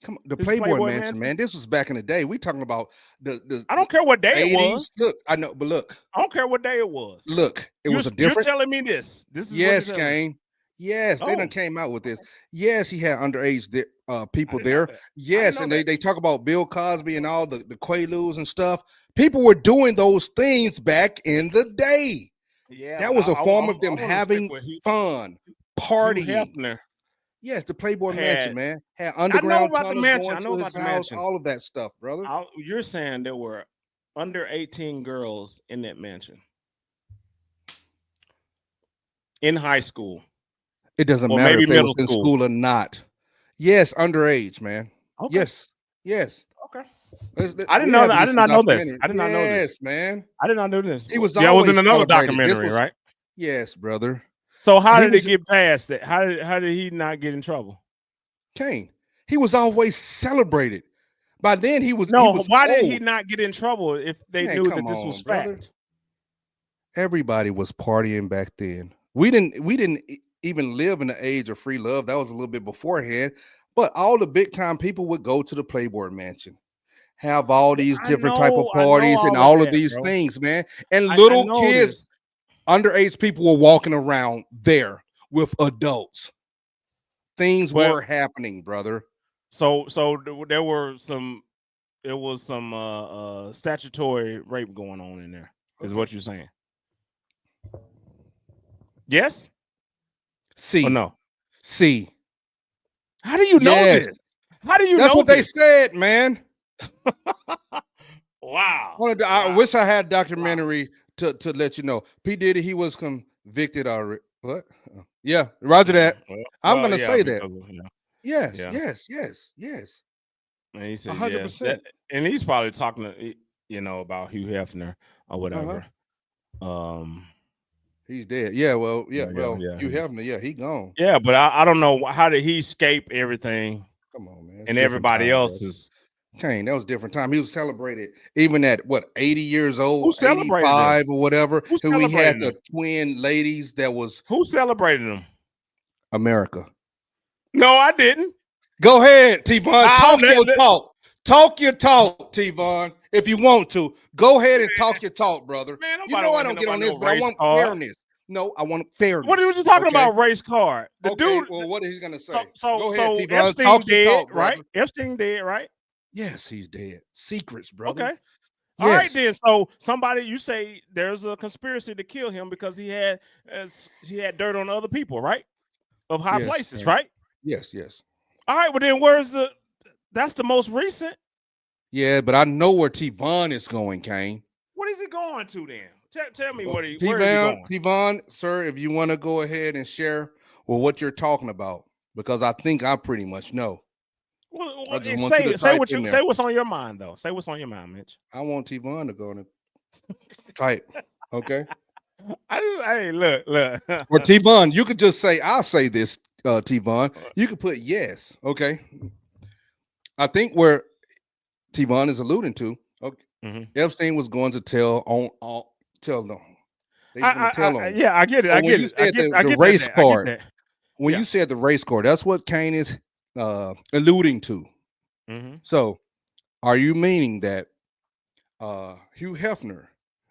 come on, the his Playboy Playboy Mansion, mansion. man. This was back in the day. We talking about I don't care what day the it was. 80s. Look, I know, but I don't care what day it was. look, it was a You're different. telling me this. This is what you're Yes, telling me. Kane. Yes, they done Oh, came out with this. okay. Yes, he had underage I people didn't know there. that. I didn't Yes, know and that. they talk about Bill Cosby and all the Quaaludes and stuff. People were doing those things back in the day. Yeah, That but was a form of I them want to stick having with fun, Hugh partying. Hefner Yes, the Playboy Mansion, had. man, had I know underground about the tunnels mansion. going I know to about his the house, mansion. all of that stuff, brother. You're saying there were under 18 girls in that mansion in high school It doesn't or matter maybe if they was middle in school. school or not. Yes, underage, man. Okay. Yes, yes. Okay. We have to I get did some not know this. documentary. I did not know this. Yes, man. I did not know this. He was Yeah, I was in always another celebrated. This documentary, was right? yes, brother. So how He did it was get past that? How did he not get in trouble? Kane. He was always celebrated. By then he No, was why did he old. not get in trouble if they Man, knew come that this was on, brother. fact? Everybody was partying back then. We didn't even live in the age of free love. That was a little bit beforehand. But all the big time people would go to the Playboy Mansion, have all these different type of I know parties and all of all of that, these bro. things, man. And I little know kids, this. underage people were walking around there with adults. Things But were happening, brother. there were some it was some statutory rape going on in there, is Okay. what you're saying. Yes or See, no? see. How do you know Yes. this? How do you That's know what they this? said, man. Wow. I Wow. wish I had Wow. documentary to let you know. P. Diddy, he was convicted already. What? Yeah, Roger that. I'm gonna Yeah, say that. because of Yes, yeah. yes, yes, yes. And he said hundred yes. That percent. and he's probably talking to about Hugh Hefner or Uh-huh. whatever. Um He's dead. Yeah, well, yeah, yeah, well, yeah. you have me. Yeah, he gone. Yeah, but I don't know how did he escape everything Come on, man. It's and different everybody time, bro. else's. Kane, that was different time. He was celebrated even at what 80 years Who old, celebrated him? 85 or whatever. Who Who we had celebrated the him? twin ladies that was Who celebrated him? America. No, I didn't. Go ahead, T-Von. I Talk don't your let- talk. Talk your talk, T-Von. If you want to, go ahead and talk your talk, brother. Man, You nobody know I want to don't hear get on nobody this, no but I race want card. fairness. No, I want fairness. What are you talking Okay. about? Race card. The Okay. dude. Well, what is he gonna say? Go ahead, So T-Von. Epstein Talk your dead, talk, right? brother. Epstein dead, right? Yes, he's dead. Secrets, brother. Okay. All right Yes. then. So somebody, you say there's a conspiracy to kill him because he had dirt on other people, right? Of high Yes. places, right? Yes. Yes. All right. Well, then where's the? That's the most recent. Yeah, but I know where T-Von is going, Kane. What is he going to then? Tell me where is he T-Von, going? T-Von, sir, if you want to go ahead and share what you're talking about, because I think I pretty much know. I just want you to type in there. Say what's on your mind though. Say what's on your mind, Mitch. I want T-Von to go and type. Okay. Hey, look. Or T-Von, you could just say, I'll say this, T-Von. You could put yes. Okay. I think where T-Von is alluding to, okay, Epstein was going to tell them. They were going to tell on him. Yeah, I get it. But I when get you it. I said get the that. race I get card, that. when Yeah. you said the race card, that's what Kane is alluding to. So, are you meaning that Hugh Hefner,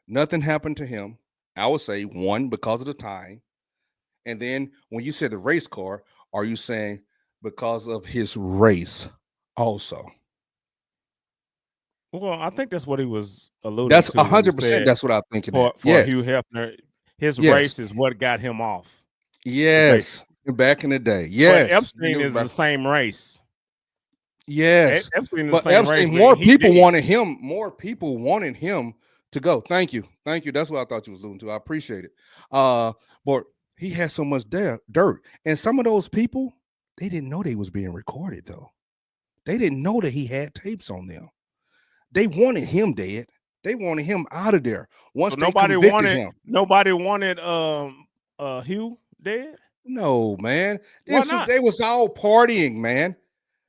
nothing happened to him? I would say one, because of the time. And then when you said the race car, are you saying because of his race also? Well, I think that's what he was alluding That's to when he 100%. said That's what I'm thinking. That for yes, Hugh Hefner, his yes, race is what got him off. yes. Basically, Back in the day, but yes, you Epstein knew is about the same race. yes. Epstein is the But same race, Epstein, but more he people did. wanted him. More people wanted him to go. Thank you, thank you. That's what I thought you was alluding to. I appreciate it. But he had so much dirt, and some of those people they didn't know they was being recorded though. They didn't know that he had tapes on them. They wanted him dead. They wanted him out of there So once they convicted him. nobody wanted Hugh dead. No, man. Why This was not? they was all partying, man.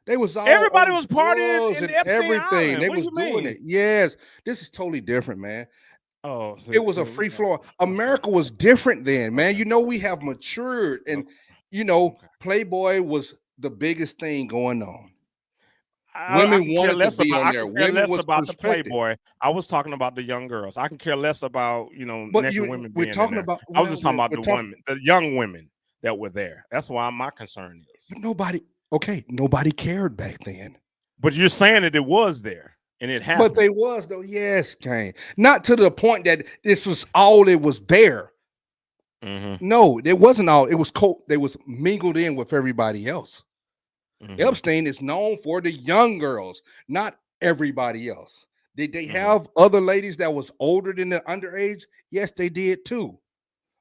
They was all Everybody on was partying drugs in and Epstein everything. Island. They What do was you doing mean? it. Yes, this is totally different, man. Oh, It so, was a so free yeah. flow. Okay, America was different then, man. okay, You know, we have matured, and okay, you know, okay. Playboy was the biggest thing going on. I Women can care wanted to less be about. on I there. can care Women less was about the respected. Playboy. I was talking about the young girls. I can care less about But naked you, women we're being in talking there. about I was well, just talking about we're the talking, women, the young women that were there. That's why my concern is. but nobody. Okay, nobody cared back then. But you're saying that it was there and it But happened. they was though, yes, Kane. Not to the point that this was all it was there. Mm-hmm, No, it wasn't all. It was they was mingled in with everybody else. mm-hmm, Epstein is known for the young girls, not everybody else. Did they mm-hmm, have other ladies that was older than the underage? Yes, they did too. mm-hmm.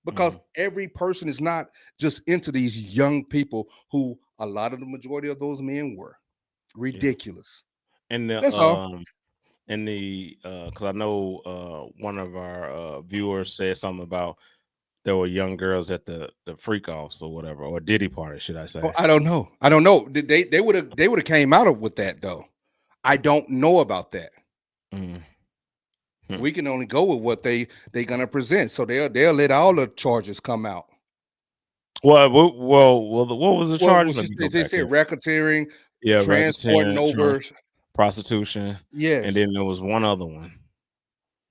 Because every person is not just into these young people who a lot of the majority of those men were. Yeah. Ridiculous. And the That's all. because I know one of our viewers said something about there were young girls at the freak offs or whatever, or Diddy party, should I Oh, say? I don't know. I don't know. They would have came out with that though. I don't know about that. Mm-hmm. We can only go with what they gonna present. So they'll let all the charges come out. What was the Well, charge? Let me go they back said here. racketeering, Yeah, transporting racketeering, over. prostitution, and Yes. then there was one other one.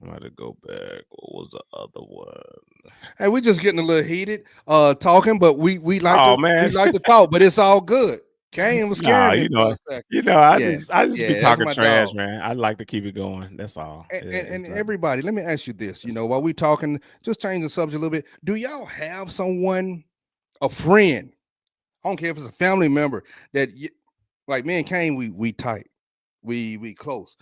I had to go back. What was the other one? Hey, we just getting a little heated, talking, but we like Oh to man, talk, but it's all good. Kane was nah, scaring me for a second. Yeah, I just be yeah, that's talking my trash, dog. man. I like to keep it going. That's all. And It's like everybody, let me ask you this. it's, While we talking, just change the subject a little bit. Do y'all have someone, a friend? I don't care if it's a family member that like me and Kane, we tight, we close.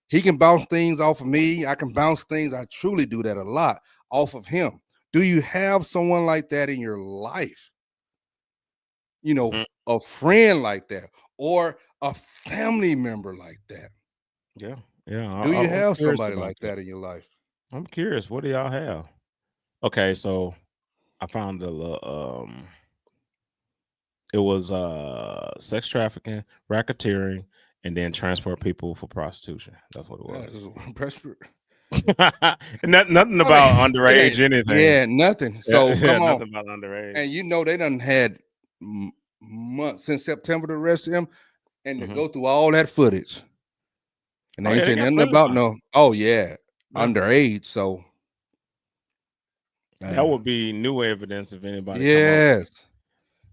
He can bounce things off of me. I can bounce things. I truly do that a lot off of him. Do you have someone like that in your life? mm, A friend like that, or a family member like that? yeah, yeah. Do you I'm have curious somebody about like that. that in your life? I'm curious. What do y'all have? Okay, so I found it was sex trafficking, racketeering, and then transport people for prostitution. That's what it That's was. Nothing I mean, about it underage ain't. anything. Yeah, nothing. Yeah, So yeah, come on, nothing about underage. and they done had months since September to arrest him, and to Hmm. go through all that footage, and Oh they ain't yeah, they saying got nothing footage about on it. no. Oh yeah, Yeah, underage. So that uh, would be new evidence if anybody come up, yes,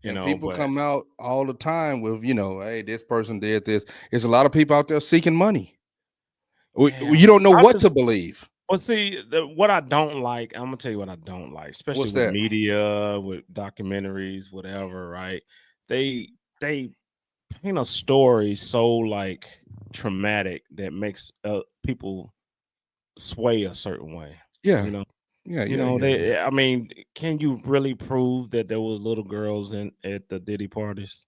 you and know. people But come out all the time with hey, this person did this. There's a lot of people out there seeking money. yeah, You don't know I what to just believe. well see what I don't like. I'm gonna tell you what I don't like, especially What's with that? media, with documentaries, whatever. Right? They paint a story so like traumatic that makes people sway a certain way. Yeah, You know, yeah, yeah, yeah, yeah. they. I mean, can you really prove that there was little girls in at the Diddy parties?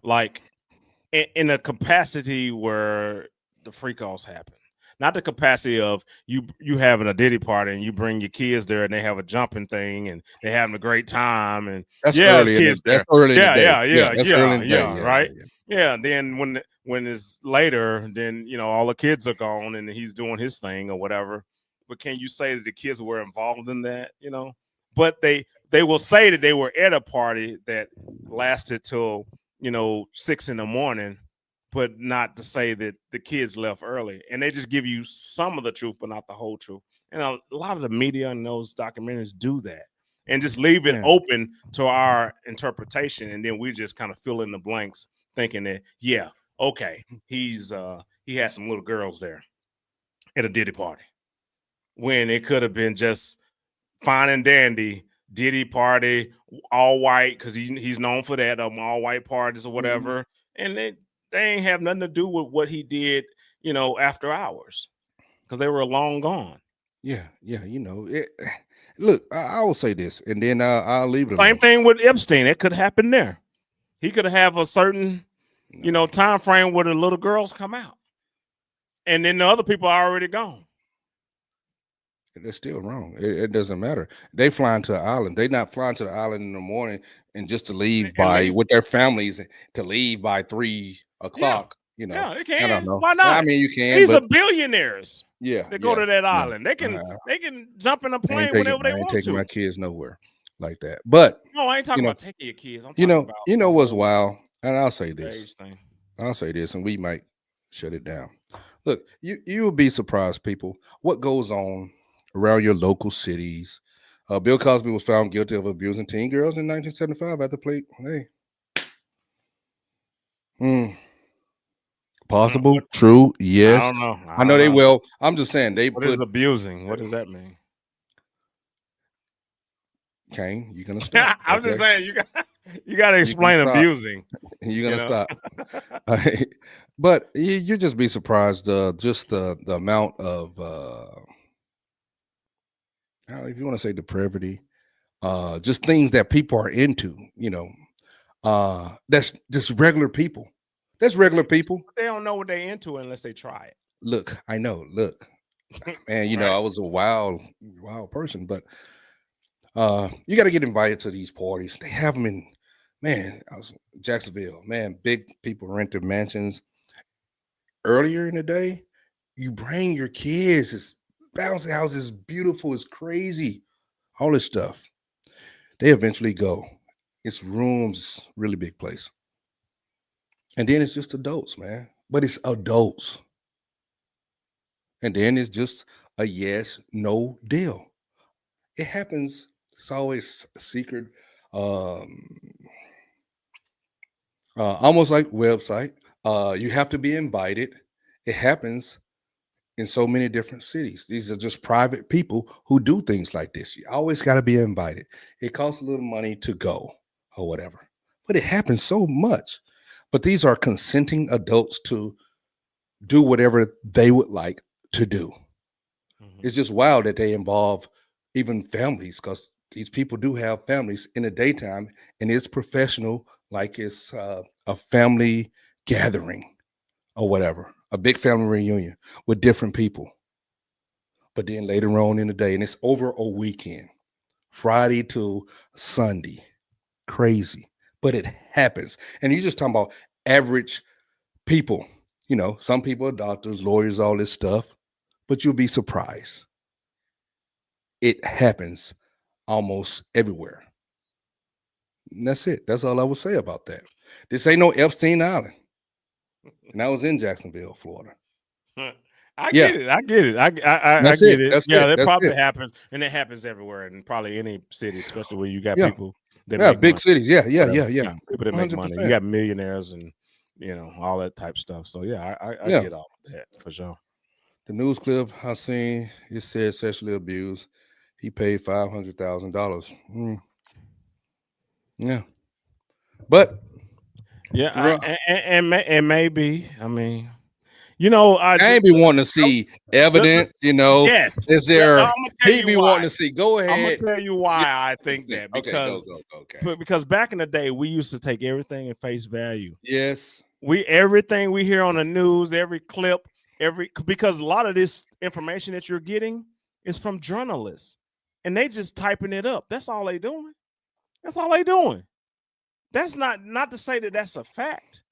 Like in a capacity where the freak offs happen. Not the capacity of you having a Diddy party and you bring your kids there and they have a jumping thing and they having a great time and That's yeah, there's early in kids that's there. early in the Yeah, day. yeah, Yeah, yeah, that's early yeah, in the day. yeah, Yeah, yeah, right. yeah. Yeah, then when it's later, then all the kids are gone and he's doing his thing or whatever. But can you say that the kids were involved in that? But they will say that they were at a party that lasted till 6 in the morning, but not to say that the kids left early. And they just give you some of the truth, but not the whole truth. And a lot of the media and those documentaries do that and just leave it Yeah. open to our interpretation. And then we just kind of fill in the blanks thinking that, yeah, okay, he had some little girls there at a Diddy party when it could have been just fine and dandy Diddy party, all white, because he's known for that, all white parties or whatever. And they ain't have nothing to do with what he did, after hours, because they were long gone. Yeah, look, I will say this, and then I'll leave it Same alone. thing with Epstein. It could happen there. He could have a certain, time frame where the little girls come out, and then the other people are already gone. It's still wrong. It doesn't matter. They flying to an island. They not flying to the island in the morning and just to leave with their families to leave by 3 o'clock. Yeah, they I can. don't know. Why not? I mean, you can. These are but billionaires. yeah, They go to that yeah. island. They can jump in a I plane ain't whenever they I ain't want taking to. my kids nowhere like that. But No, I ain't talking you know, about taking your kids. I'm talking about what's wild, and I'll say this. age thing. I'll say this, and we might shut it down. Look, you will be surprised, people, what goes on around your local cities. Bill Cosby was found guilty of abusing teen girls in 1975 at the plate. Hey, possible, true, yes. I don't know. I know they will. I'm just saying they What put is abusing? What does that mean? Kane, you're gonna stop. I'm just saying you got to explain abusing. You're gonna stop. But you just be surprised just the amount of if you want to say depravity, just things that people are into, that's just regular people. That's regular people. They don't know what they're into unless they try it. Look, I know. Look, man, right. I was a wild person, but you got to get invited to these parties. They have them in, man, I was in Jacksonville, man, big people rented mansions. Earlier in the day, you bring your kids. It's bouncy house is beautiful. It's crazy. All this stuff. They eventually go. It's rooms, really big place. And then it's just adults, man. But it's adults. And then it's just a yes, no deal. It happens. It's always a secret. Almost like website. You have to be invited. It happens in so many different cities. These are just private people who do things like this. You always got to be invited. It costs a little money to go or whatever, but it happens so much. But these are consenting adults to do whatever they would like to do. Mm-hmm. It's just wild that they involve even families, because these people do have families in the daytime, and it's professional, like it's a family gathering or whatever, a big family reunion with different people. But then later on in the day, and it's over a weekend, Friday to Sunday, crazy, but it happens. And you're just talking about average people. Some people are doctors, lawyers, all this stuff, but you'll be surprised. It happens almost everywhere. And that's it. That's all I would say about that. This ain't no Epstein Island. And I was in Jacksonville, Florida. I get it. I get it. I get it. That probably happens, and it happens everywhere, in probably any city, especially where you got people that make big money. cities. Yeah. People that make 100%. Money. You got millionaires and all that type stuff. So I get all of that for sure. The news clip I seen, it said sexually abused. He paid $500,000. Yeah, but and maybe, I mean, I ain't be wanting to see evidence. Yes, is there? He be wanting to see. Go ahead. I'm gonna tell you why I think that, because because back in the day we used to take everything at face value. Yes, everything we hear on the news, every clip, because a lot of this information that you're getting is from journalists, and they just typing it up. That's all they doing. That's not to say that that's a fact.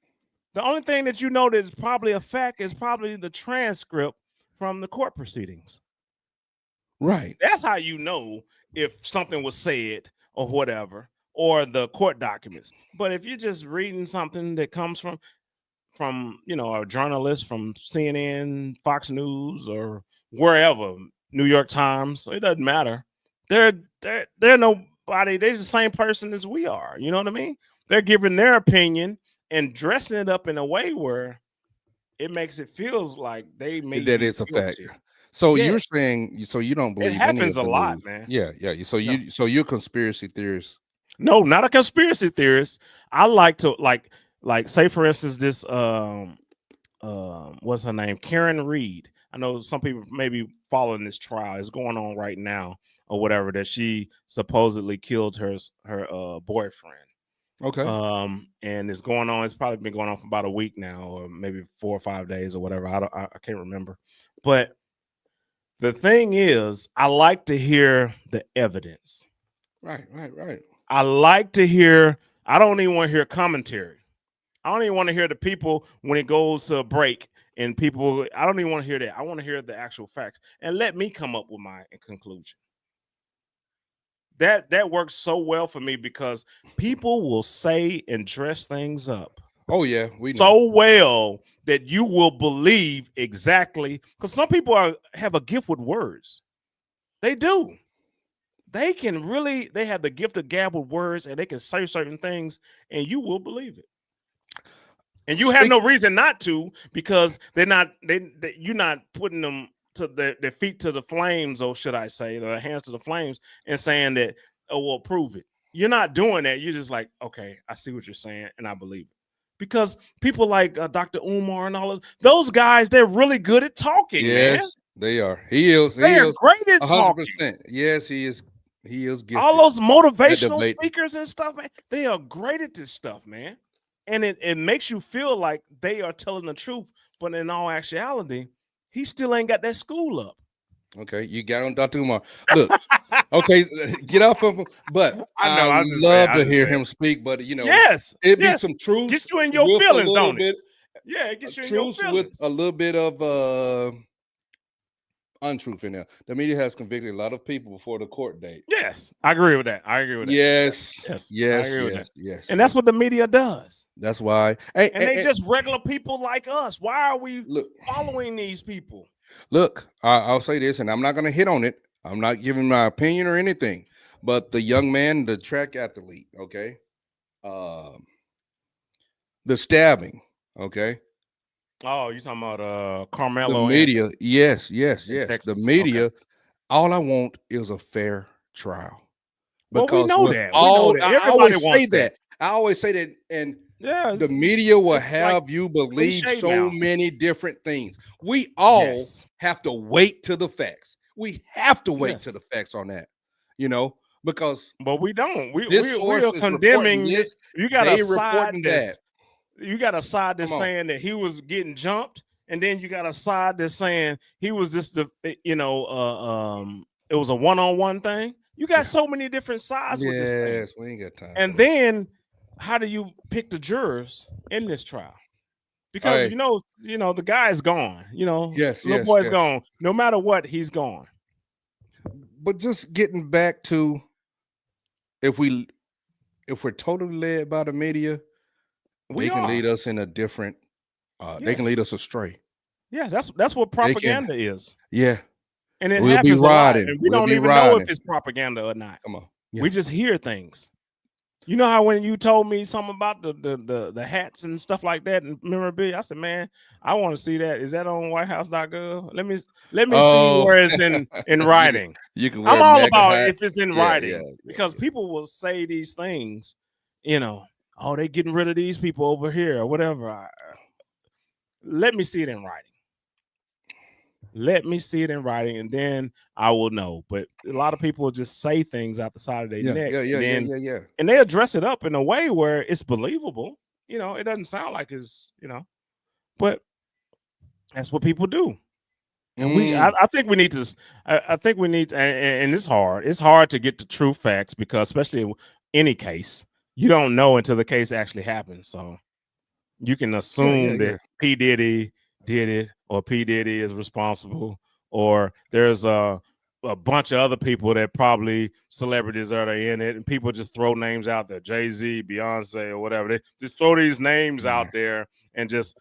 The only thing that that is probably a fact is probably the transcript from the court proceedings. Right. That's how you know if something was said or whatever, or the court documents. But if you're just reading something that comes from a journalist from CNN, Fox News, or wherever, New York Times, it doesn't matter. They're nobody. They're the same person as we are. You know what I mean? They're giving their opinion and dressing it up in a way where it makes it feels like they made That you is a fact. guilty. So you're Yes, saying, so you don't it believe any happens of a the lot, news? man. Yeah, yeah. So No, you're a conspiracy theorist. no, not a conspiracy theorist. I like to like say for instance this what's her name, Karen Reed. I know some people maybe following this trial. It's going on right now or whatever, that she supposedly killed her boyfriend. Okay. And it's going on. It's probably been going on for about a week now, or maybe 4 or 5 days or whatever. I can't remember. But the thing is, I like to hear the evidence. Right, right, right. I like to hear. I don't even want to hear commentary. I don't even want to hear the people when it goes to a break and people. I don't even want to hear that. I want to hear the actual facts and let me come up with my conclusion. That works so well for me because people will say and dress things up Oh yeah, we know. so well that you will believe exactly. Because some people have a gift with words. They do. They can really. They have the gift of gab with words, and they can say certain things, and you will believe it. And you have Speak, no reason not to, because they're not. You're not putting them to their feet to the flames, or should I say, their hands to the flames, and saying that, oh, well, prove it. You're not doing that. You're just like, okay, I see what you're saying, and I believe it. Because people like Dr. Umar and all those guys, they're really good at talking, man. yes, they are. He is. They He are is. great at talking. 100%. Yes, he is. He is All gifted those at motivational debate. speakers and stuff, man, they are great at this stuff, man. And it makes you feel like they are telling the truth, but in all actuality, he still ain't got that school up. Okay, you got on Dr. Umar. Look, okay, get off of him. But I I know. I'm just saying. love I'm to just hear saying. him speak. But Yes, it be yes. some truths Get you in your with a feelings, little don't it? bit, Yeah, it gets you in your truths with feelings. a little bit of untruth in there. The media has convicted a lot of people before the court date. Yes, I agree with that. I agree with that. Yes, Yes, I yes, agree with that. yes, yes, And yes. that's what the media does. That's why. Hey, And they just regular people like us. Why are we look, following these people? look. I'll say this, and I'm not going to hit on it. I'm not giving my opinion or anything. But the young man, the track athlete, okay, the stabbing, okay. Oh, you talking about The Carmelo media, Anthony yes, yes, in yes. The Texas? Okay. media, all I want is a fair trial. Well, we Because know with that. We know all that. I Everybody always wants say that. that. I always say that, and Yeah, the media will it's like have you believe cliche so now. many different things. We all Yes. have to wait to the facts. We have to wait to Yes. the facts on that, because But we don't. this We are source is reporting condemning it. this, You got a they side reporting that. that's Come on. saying that he was getting jumped, and then you got a side that's saying he was just it was a one-on-one thing. You got Yeah. so many different sides with this thing. Yes, we ain't got time for And that. then how do you pick the jurors in this trial? Because Hey, the guy's gone. yes, Little yes, boy's yes. gone. No matter what, he's gone. But just getting back to if we're totally led by the media, We they can are. lead us in a different they can Yes. lead us astray. Yes, that's what They can, propaganda is. yeah. And it We'll be happens a lot. riding. And we We'll don't be even know if riding. it's propaganda or not. Come on. Yeah. We just hear things. You know how when you told me something about the hats and stuff like that and memorabilia, I said, man, I want to see that. Is that on whitehouse.gov? Let me see Oh, where it's in writing. you can I'm wear all MAGA about hat. if it's in Yeah, writing, yeah, because yeah. people will say these things, oh, they getting rid of these people over here or whatever. Let me see it in writing. Let me see it in writing, and then I will know. But a lot of people just say things out the side of their Yeah, neck, yeah, and then yeah. and they address it up in a way where it's believable. It doesn't sound like but that's what people do. And I think we need to. I think we need, and it's hard. It's hard to get the true facts because, especially in any case, you don't know until the case actually happens. So you can Yeah, assume yeah. that P. Diddy did it, or P. Diddy is responsible, or there's a bunch of other people that probably celebrities that are in it, and people just throw names out there, Jay-Z, Beyonce, or whatever. They just throw these names Yeah. out there and just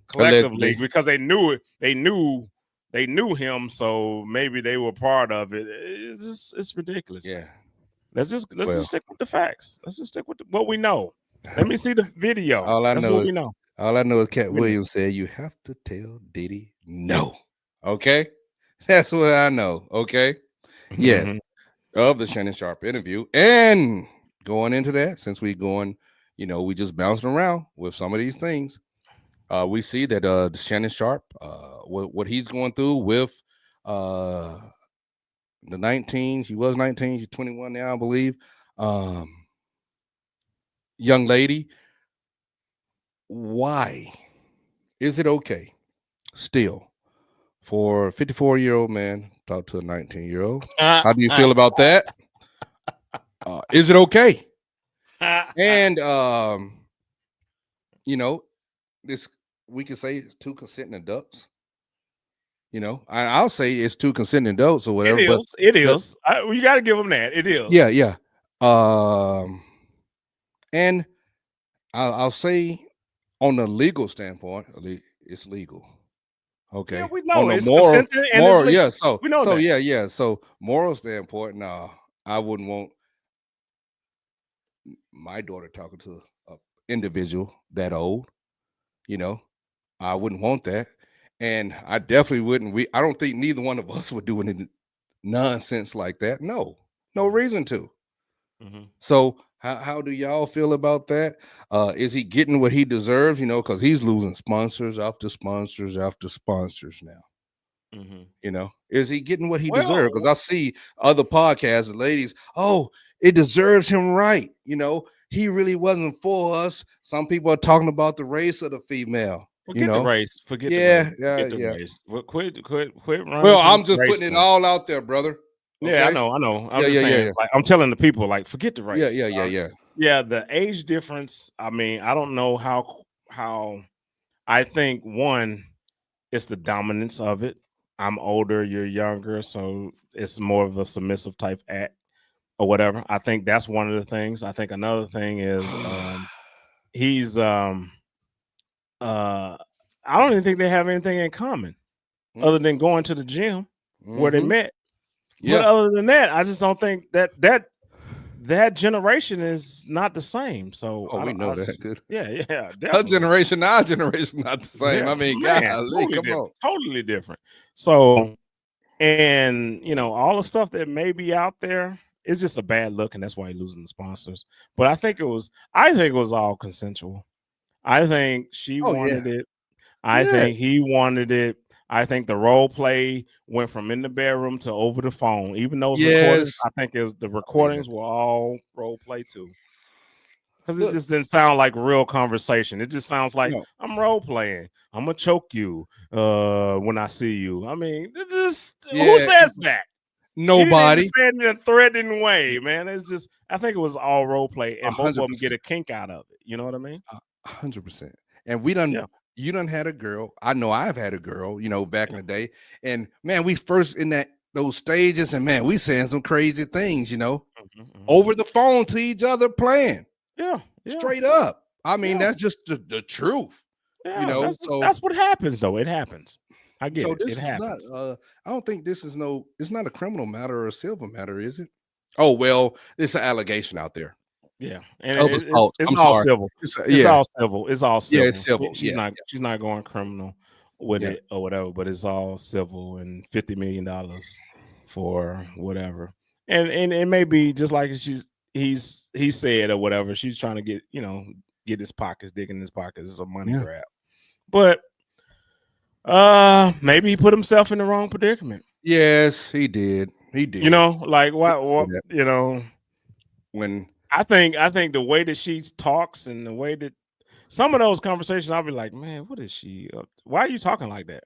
collectively Allegedly. because they knew it, they knew him, so maybe they were part of it. It's ridiculous. Yeah. Man. Let's just Well, stick with the facts. Let's just stick with what we know. Let me see the video. all I That's know what is we know. All I know is Cat Witness. Williams said you have to tell Diddy no. Okay, that's what I know. Okay, yes, Mhm. of the Shannon Sharp interview, and going into that, since we going, we just bouncing around with some of these things. We see that Shannon Sharp, what he's going through with uh the 19, she was 19, she's 21 now, I believe. Um, young lady, why is it okay still for a 54-year-old man talk to a 19-year-old? How do you feel about that? Is it okay? And you know, this we can say it's two consenting adults. I'll say it's two consenting adults or It whatever. But is. It the is. You got to give them that. It yeah, is. yeah. Um, and I'll say on the legal standpoint, it's legal. Yeah, Okay. we On know the it's consented and it's yeah. legal. So We know that. yeah, yeah. So moral standpoint, no, I wouldn't want my daughter talking to a individual that old. You know, I wouldn't want that, and I definitely wouldn't. I don't think neither one of us would do any nonsense like that. No, no Mhm, reason to. mhm. So how do y'all feel about that? Is he getting what he deserves? Because he's losing sponsors after sponsors after sponsors now. Mhm. Is he getting what he deserves? Because Well, I see other podcasts, ladies, oh, it deserves him right. He really wasn't for us. Some people are talking about the race of the female. You forget the know, race. Forget the race. yeah, yeah, Forget the yeah. race. Well, quit running Well, to this I'm just race putting it stuff. all out there, brother. Yeah, I Okay. know. I know. I'm Yeah, just yeah, yeah, saying. yeah, Like I'm telling the people, like forget the yeah, race. yeah, yeah, yeah. Yeah, the age difference. I mean, I don't know how. I think one, it's the dominance of it. I'm older, you're younger, so it's more of a submissive type act or whatever. I think that's one of the things. I think another thing is he's uh I don't even think they have anything in common other than going to the gym where they Mm-hmm. met. But Yeah. other than that, I just don't think that generation is not the same. So Oh, I we don't. know that. Good. Yeah, Her definitely. generation, our generation, not the same. Yeah, I mean, man, golly, totally come different. on. Totally different. So, and all the stuff that may be out there is just a bad look, and that's why you're losing the sponsors. But I think it was all consensual. I think she Oh yeah, wanted it. I yeah, think he wanted it. I think the role play went from in the bedroom to over the phone. Even those recordings, yes. I think is the I believe that. recordings were all role play too. Because it Look, just didn't sound like real conversation. It just sounds like no, I'm role playing. I'm gonna choke you when I see you. I mean, it just who yeah, says that? He didn't even nobody, say it in a threatening way, man. It's just I think it was all role play, a and both of hundred them get percent, a kink out of it. You know what I mean? 100%. And we done, Yeah. you done had a girl. I know I've had a girl. Back in the day, and man, we first in those stages, and man, we saying some crazy things. Mhm, mhm. Over the phone to each other, playing Yeah, yeah, straight up. I mean, yeah, that's just the truth. yeah. So That's what happens, though. It happens. I get So it. It this is not. happens. I don't think this is no. It's not a criminal matter or a civil matter, is it? Oh well, it's an allegation out there Yeah, and of it, it's assault. it's I'm all sorry. civil. Yeah, It's all yeah, it's civil. civil. She's Yeah, not going criminal with yeah, it or whatever, but it's all civil and $50 million for whatever. And it may be just like he said or whatever. She's trying to get his pockets, digging his pockets. It's a money yeah. grab. But maybe he put himself in the wrong predicament. Yes, he did. He did. Like He what did that when. I think the way that she talks and the way that some of those conversations, I'll be like, man, what is she up to? Why are you talking like that?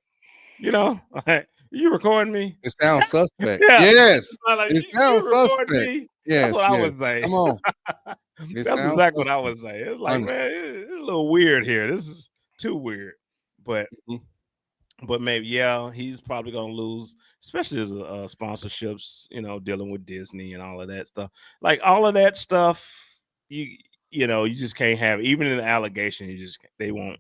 Like, you recording me? It sounds suspect. Yeah. Yes, Like, it you sounds recording suspect. me? That's what Yes, I yes. would say. Come on. It That's sounds exactly what I suspect. would say. It's like, Un- man, it's a little weird here. This is too weird. But Mhm. maybe yeah, he's probably gonna lose, especially as sponsorships, dealing with Disney and all of that stuff. Like all of that stuff, you you just can't have. Even in the allegation, they won't.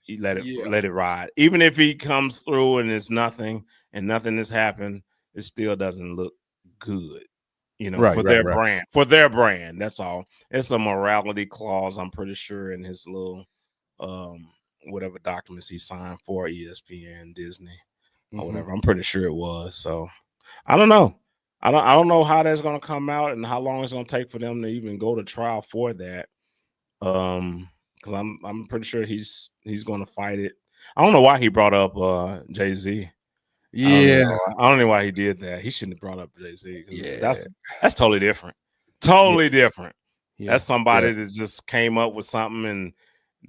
You Yeah. let it ride. Even if he comes through and it's nothing and nothing has happened, it still doesn't look good. Right. For Right. their Right. brand. For their brand. That's all. It's a morality clause, I'm pretty sure, in his little whatever documents he signed for ESPN, Disney, or Mhm. whatever. I'm pretty sure it was. So I don't know. I don't know how that's gonna come out and how long it's gonna take for them to even go to trial for that. Because I'm pretty sure he's gonna fight it. I don't know why he brought up Jay-Z. Yeah, I don't know why he did that. He shouldn't have brought up Jay-Z because yeah, that's totally different. yeah, Totally different. yeah, That's yeah, somebody that just came up with something and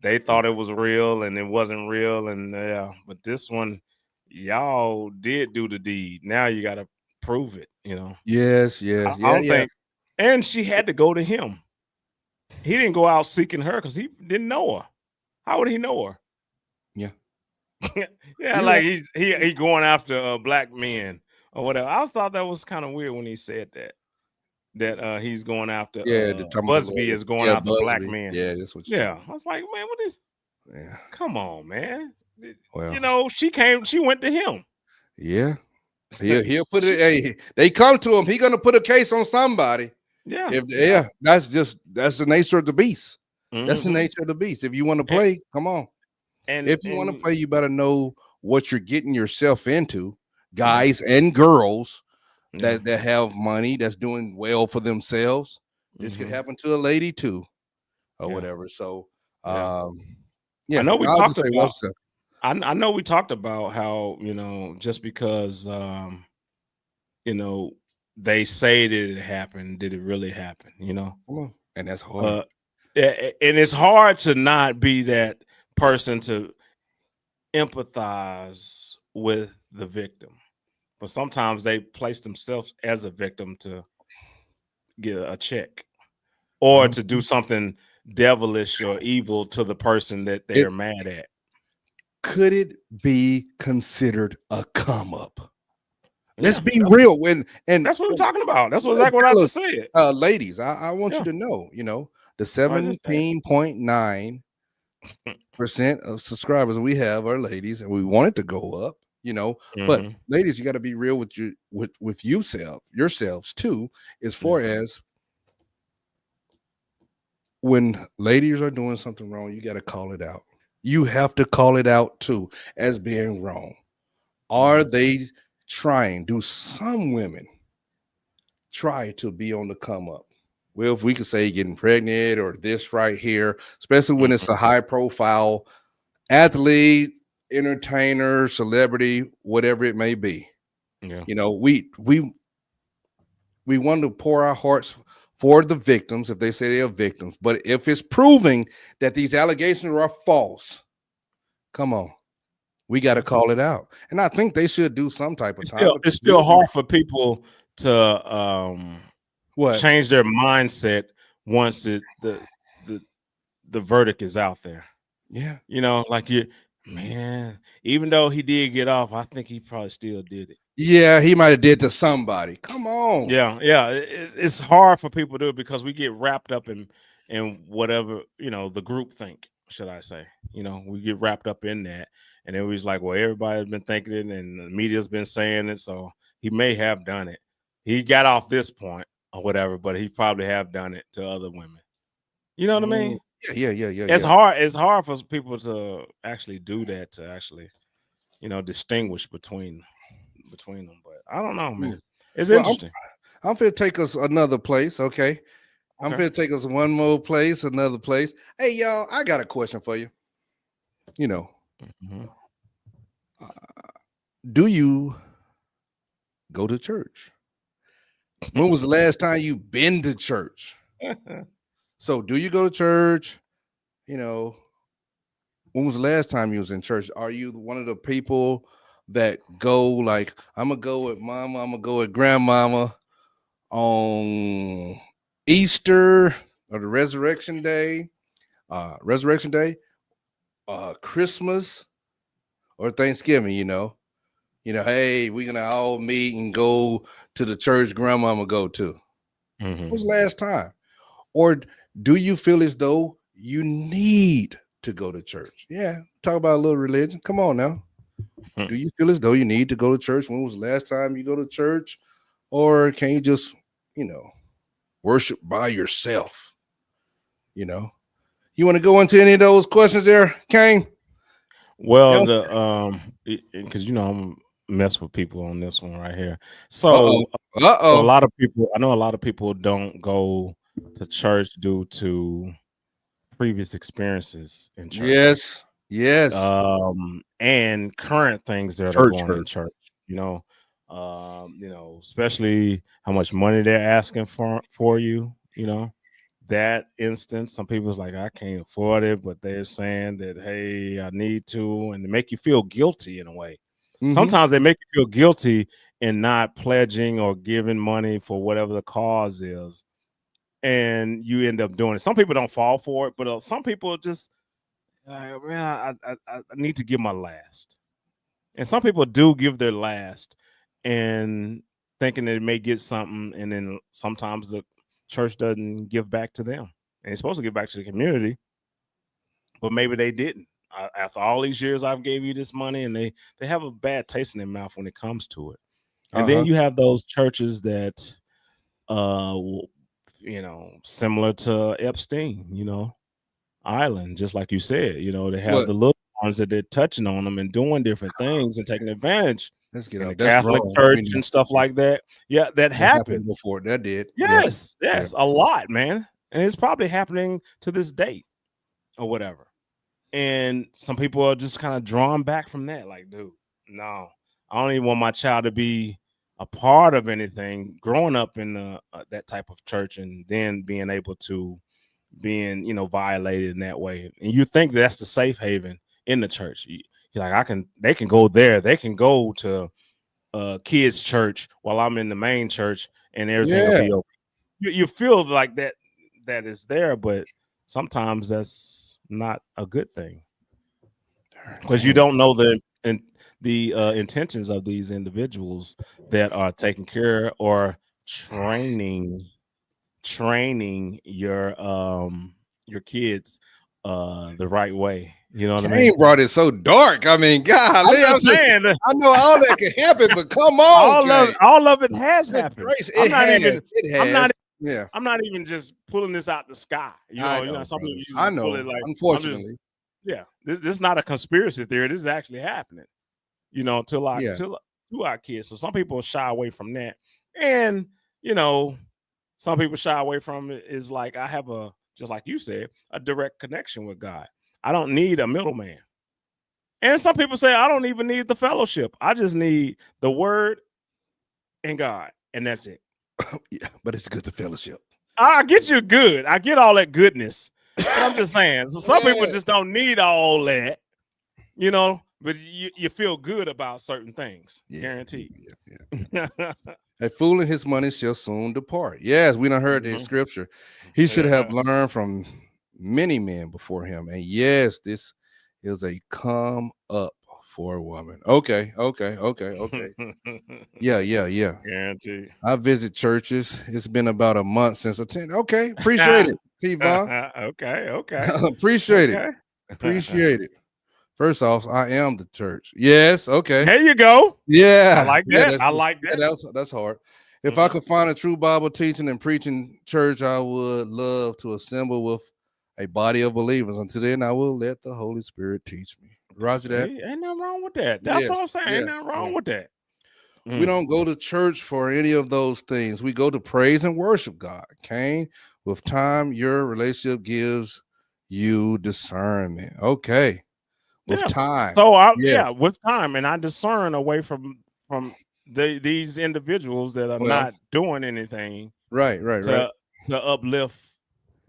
they thought it was real and it wasn't real. And yeah, but this one, y'all did do the deed. Now you got to prove it. yes, I, yes, I yeah, don't yeah, think, and she had to go to him. He didn't go out seeking her because he didn't know her. How would he know her? yeah. Yeah, You're like right. he going after black men or whatever. I always thought that was kind of weird when he said that. That he's going after Yeah, the talking about the Busby lawyer. is going Yeah, after black Busby. men. Yeah, that's what you're Yeah, talking I was like, man, what is? about. Yeah. Come on, man. Well, She went to him. yeah. He'll put it. She, Hey, they come to him. He gonna put a case on somebody. yeah, If yeah. yeah, that's the nature of the beast. That's the Hmm. nature of the beast. If you want to And play, come on. and, If you want to and play, you better know what you're getting yourself into, yeah, guys and girls yeah. that have money, that's doing well for themselves. This could Hmm. happen to a lady too, or Yeah, whatever. So, yeah. um, I yeah, know we I'll talked just say about. what's up. I know we talked about how just because you know they say that it happened, did it really happen? Come on, and that's hard. Uh, and it's hard to not be that person to empathize with the victim, but sometimes they place themselves as a victim to get a check or Mhm. to do something devilish or evil to the person that they It are mad at. could it be considered a come up? Let's Yeah, be real. When that's what I'm talking about. That's what exactly what I just fellas, said. ladies, I want you Yeah, to know, the I just said. 17.9% of subscribers we have are ladies, and we want it to go up, But Hmm. ladies, you got to be real with you with yourselves too, as Yeah. far as when ladies are doing something wrong, you got to call it out. You have to call it out too as being wrong. Are Hmm. they trying? Do some women try to be on the come up? Well, if we could say getting pregnant or this right here, especially when it's Hmm. a high profile athlete, entertainer, celebrity, whatever it may be. Yeah. You know, we want to pour our hearts for the victims if they say they are victims. But if it's proving that these allegations are false, come on, we got to Yeah. call it out. And I think they should do some type of It's time, still but it's do still it. hard for people to What? change their mindset once the the verdict is out there. Yeah. Like man, even though he did get off, I think he probably still did it. Yeah, he might have did to somebody. Come on. Yeah, yeah. It's hard for people to do it because we get wrapped up in whatever the group think. Should I say? We get wrapped up in that, and it was like, well, everybody's been thinking it, and the media's been saying it, so he may have done it. He got off this point or whatever, but he probably have done it to other women. You know what I Mm, mean? yeah, yeah, yeah, yeah, It's yeah. hard. It's hard for people to actually do that to actually distinguish between them. But I don't know, Mm. man. It's Well, interesting. I'm finna take us another place, okay? I'm Okay. finna take us one more place, another place. Hey, y'all, I got a question for you. You know, Hmm. uh, do you go to church? When was the last time you been to church? So, do you go to church? You know, when was the last time you was in church? Are you one of the people that go like, I'm gonna go with mama, I'm gonna go with grandmama on Easter or the Resurrection Day, Christmas or Thanksgiving, hey, we're gonna all meet and go to the church grandmama go to. When Hmm. was the last time? Or do you feel as though you need to go to church? Yeah, talk about a little religion. Come on now. Do you feel as though you need to go to church? When was the last time you go to church? Or can you just, you know, worship by yourself? You know, you want to go into any of those questions there, Kane? Well, Else- the because I'm mess with people on this one right here. Uh-oh. So, so a Uh-oh. lot of people, I know a lot of people don't go to church due to previous experiences in church, Yes. Yes. and current things that are Church going in hurt. church. Especially how much money they're asking for you. That instance, some people's like, I can't afford it, but they're saying that, hey, I need to, and they make you feel guilty in a way. Mm-hmm. Sometimes they make you feel guilty in not pledging or giving money for whatever the cause is, and you end up doing it. Some people don't fall for it, but some people just, man, I need to give my last. And some people do give their last and thinking that it may get something, and then sometimes the church doesn't give back to them. And it's supposed to give back to the community, but maybe they didn't. After all these years I've gave you this money, and they have a bad taste in their mouth when it comes to it. And then Uh-huh. you have those churches that similar to Epstein, Island, just like you said, they have What? the little ones that they're touching on them and doing different things and taking advantage Let's get in the up. That's Catholic wrong. Church and stuff like that. Yeah, that That happened happens. before. That did. Yeah. Yes, Yeah. yes, a lot, man. And it's probably happening to this date or whatever. And some people are just kind of drawn back from that. Like, dude, no, I don't even want my child to be a part of anything growing up in that type of church and then being able to being violated in that way. And you think that's the safe haven in the church. You're like, they can go there, they can go to kids church while I'm in the main church and everything will Yeah. be okay. You feel like that is there, but sometimes that's not a good thing because you don't know the intentions of these individuals that are taking care or training your kids the right way. You know what I Kane mean? brought it so dark. I mean, I'm golly, just saying that I know all that can happen, but come on, Kane. all of it has Good happened. grace. I'm It not has. even It I'm has. not Yeah. I'm not even just pulling this out the sky. I know, Some people brother. you I just pull know. it like I'm just Unfortunately. yeah. This is not a conspiracy theory. This is actually happening. Yeah. To our kids. So some people shy away from that. And you know, some people shy away from it is like I have just like you said, a direct connection with God. I don't need a middleman. And some people say I don't even need the fellowship. I just need the word and God, and that's it. Yeah, but it's good to fellowship. I get you good. I get all that goodness. But I'm just saying, so some people Yeah. just don't need all that, but you feel good about certain things. Yeah. Guaranteed. Yeah. A fool and his money shall soon depart. Yes, we done heard that scripture. He should have learned from many men before him. And yes, this is a come up for a woman. Okay. Yeah. Guaranteed. I visit churches. It's been about a month since attending. Okay, appreciate it, T-Von. Okay. Appreciate it. First off, I am the church. Yes, okay. There you go. Yeah. I like Yeah, that. I like that. that's hard. If I could find a true Bible teaching and preaching church, I would love to assemble with a body of believers. Until then, I will let the Holy Spirit teach me. Roger that. Ain't nothing wrong with that. That's what I'm saying. Ain't nothing wrong with that. We don't go to church for any of those things. We go to praise and worship God. Cain, with time, your relationship gives you discernment. Okay. With time. So with time, and I discern away from these individuals that are not doing anything right to uplift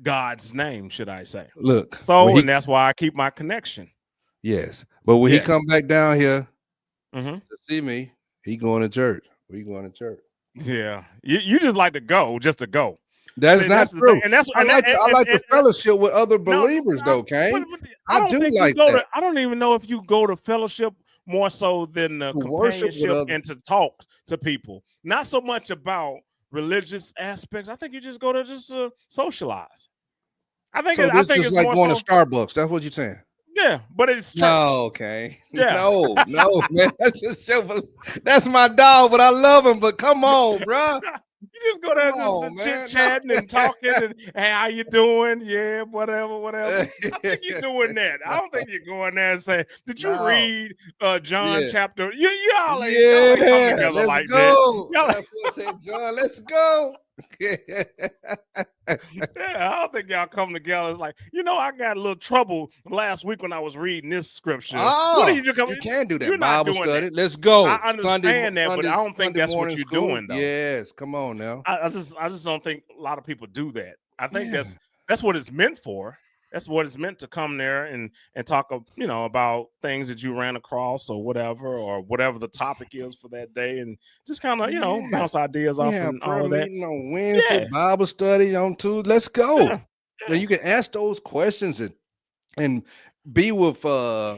God's name, should I say. Look. And that's why I keep my connection. Yes. But when he come back down here to see me, he going to church. We going to church. Yeah. You just like to go, just to go. That's not true. And I like the fellowship with other believers, though, Kane. I do like that. I don't even know if you go to fellowship more so than the companionship and to talk to people. Not so much about religious aspects. I think you just go to just socialize. I think it's like going to Starbucks. That's what you're saying. Yeah, but it's church. No, okay. Yeah. No, man. That's my dog, but I love him. But come on, bro. just go Come there just on, chit man. chatting and talking and hey, how you doing? Yeah, whatever. I think you're doing that. I No, don't think you're going there and saying, "Did you no. read John Yeah. chapter?" Y'all ain't come Yeah. together Let's like that. go. Y'all, That's what I said, John. Let's go. yeah, I don't think y'all come together. It's like, I got a little trouble last week when I was reading this scripture. What are Oh, you just coming? you can do You're that. not Bible doing that. study. Let's I go. understand that, but I don't think Sunday that's what morning you're school. doing, though. Yes. Come on now. I just don't think a lot of people do that. I think Yeah. that's what it's meant for. That's what it's meant to come there and talk, about things that you ran across or whatever the topic is for that day, and just kind of Yeah. bounce ideas We off have and prayer all of that. meeting on Wednesday, Yeah, Bible study on Tuesday. Let's go. yeah, And yeah. you can ask those questions and be with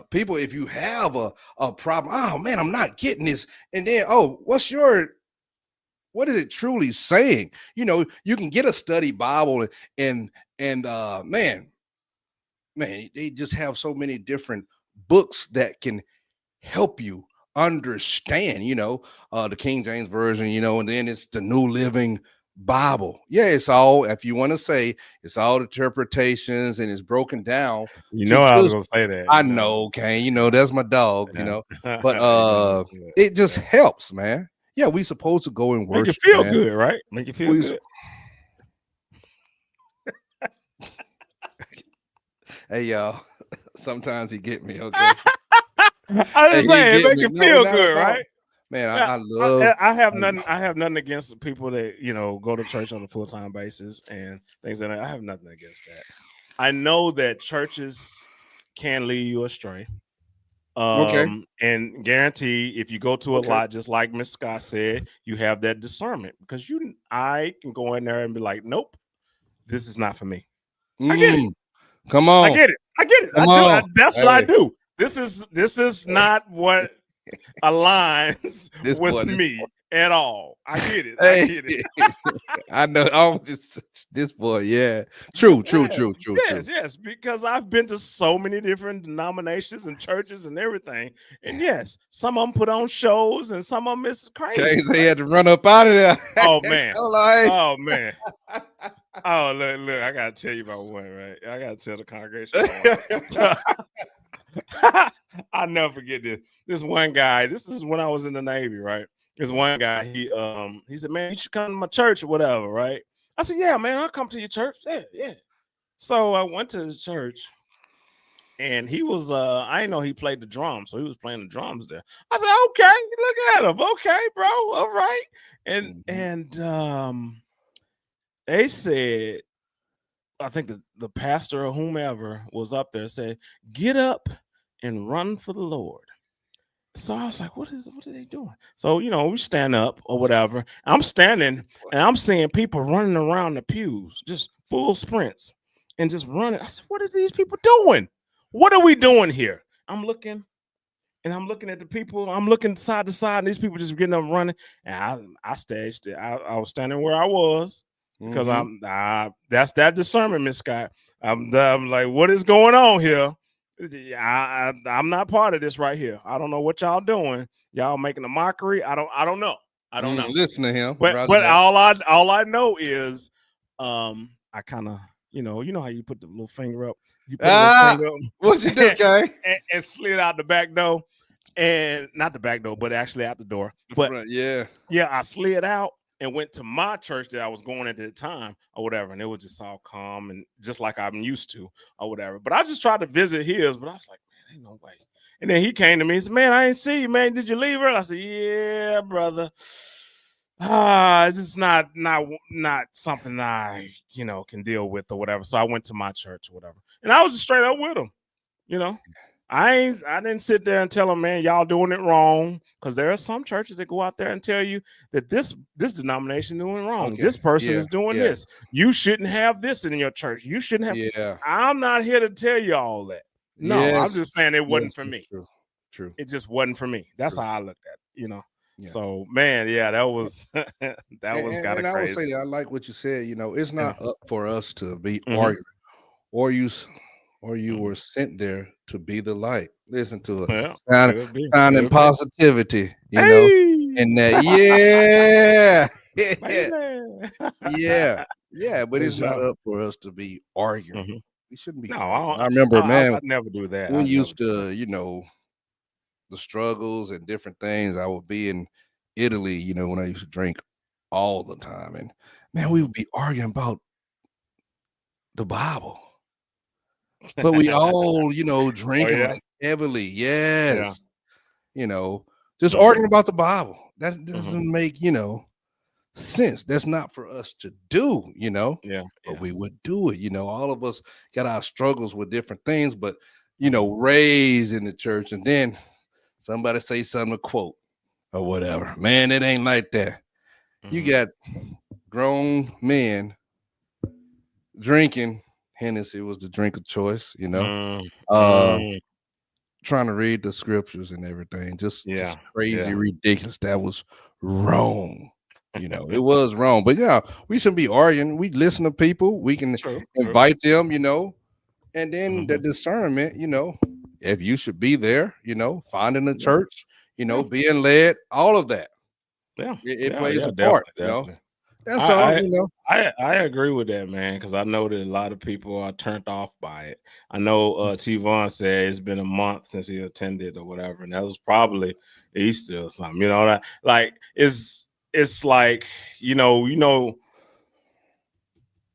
people if you have a problem. Oh man, I'm not getting this. And then, what is it truly saying? You can get a study Bible and man, they just have so many different books that can help you understand, the King James Version, and then it's the New Living Bible. Yeah, it's all, if you want to say, it's all interpretations and it's broken down to I was just, gonna say that. I know, Kane, that's my dog, Yeah. but Yeah. it just Yeah. helps, man. Yeah, we supposed to go and Make you worship, feel man. good, right? Make you feel We, good. hey y'all, sometimes he get me, okay? I Hey, just he saying, it get make me. you No, we're feel not good, about, right? man. Yeah, I love. I have nothing. I have nothing against people that go to church on a full time basis and things like that. I have nothing against that. I know that churches can lead you astray. Okay. And guarantee if you go to a Okay. lot, just like Miss Scott said, you have that discernment because I can go in there and be like, nope, this is not for me. I get it. Mm, come on. I get it. I Come do. on. That's what I Hey, do. This is not what aligns this with boy. me at all. I get it. I Hey, get it. I know. I'm just this boy. Yeah. True. True. Yes, True. True. True. yes, because I've been to so many different denominations and churches and everything. And yes, some of them put on shows and some of them is Okay, crazy, so he right? had to run up out of there. Oh man. I'm like, Oh man. Oh look, I gotta tell you about one, right? I gotta tell the congregation about one. I'll never forget this. This one guy, this is when I was in the Navy, right? This one guy, he said, man, you should come to my church or whatever, right? I said, yeah, man, I'll come to your church. Yeah. So I went to his church and he was I didn't know he played the drums, so he was playing the drums there. I said, okay, look at him. Okay, bro, all right. And Mhm. and they said, I think the pastor or whomever was up there said, get up and run for the Lord. So I was like, what are they doing? So, we stand up or whatever. I'm standing and I'm seeing people running around the pews, just full sprints and just running. I said, what are these people doing? What are we doing here? I'm looking and I'm looking at the people. I'm looking side to side, and these people just getting up and running. And I stayed still. I was standing where I was because Mhm. that's that discernment, Miss Scott. I'm like, what is going on here? I'm not part of this right here. I don't know what y'all doing. Y'all making a mockery. I don't know. I don't know. Listen to him. But Roger that. all I know is I kind of how you put the little finger up. You put a little Ah, finger up what you do, Kay? and slid out the back door, and not the back door, but actually out the door. But Yeah. yeah, I slid out and went to my church that I was going at the time or whatever, and it was just all calm and just like I'm used to or whatever. But I just tried to visit his, but I was like, man, ain't no way. And then he came to me and said, man, I ain't see you, man. Did you leave her? I said, yeah, brother. It's just not something I can deal with or whatever. So I went to my church or whatever, and I was just straight up with him. You know, I didn't sit there and tell them, man, y'all doing it wrong, because there are some churches that go out there and tell you that this denomination doing wrong. Okay. This person Yeah. is doing Yeah. this. You shouldn't have this in your church. You shouldn't have. Yeah. I'm not here to tell you all that. No, I'm Yes. just saying it wasn't Yes. for me. True. True. It just wasn't for me. That's True. how I looked at it. Yeah. So man, yeah, that was that was kind And of I would crazy. say that I like what you said. It's Yeah. not up for us to be Mm-hmm. arguing, or you Mm-hmm. were sent there to be the light. Listen to it, Well, sounding could be. sounding Could be. positivity. Hey, And that, yeah, yeah, Baby. yeah, yeah. But For it's not sure. up for us to be arguing. Mhm. We shouldn't be No, arguing. I remember, man, I'd never do that. we I'd never used do that. to, the struggles and different things. I would be in Italy, when I used to drink all the time, and man, we Mhm. would be arguing about the Bible, but we all, Oh, drinking yeah? like heavily. Yeah. Yes, you know, just Mhm. arguing about the Bible. That Mhm. doesn't make sense. That's not for us to do, Yeah, but yeah. we would do it. All of us got our struggles with different things, but Mhm. raised in the church, and then somebody say something to quote or whatever. Man, it ain't like that. You Mhm. got grown men drinking. Hennessy was the drink of choice, Mm. uh Mm. trying to read the scriptures and everything. Just Yeah, crazy, yeah. ridiculous. That was wrong. It was wrong. But yeah, we shouldn't be arguing. We listen to people. We can True, true. invite them, and then the Mhm. discernment, if you should be there, finding the Yeah, church, yeah, being led, all of that. yeah, It yeah, plays yeah, a part, definitely, definitely. That's all, I I agree with that, man, because I know that a lot of people are turned off by it. I know T Vaughn said it's been a month since he attended or whatever, and that was probably Easter or something. That like it's like,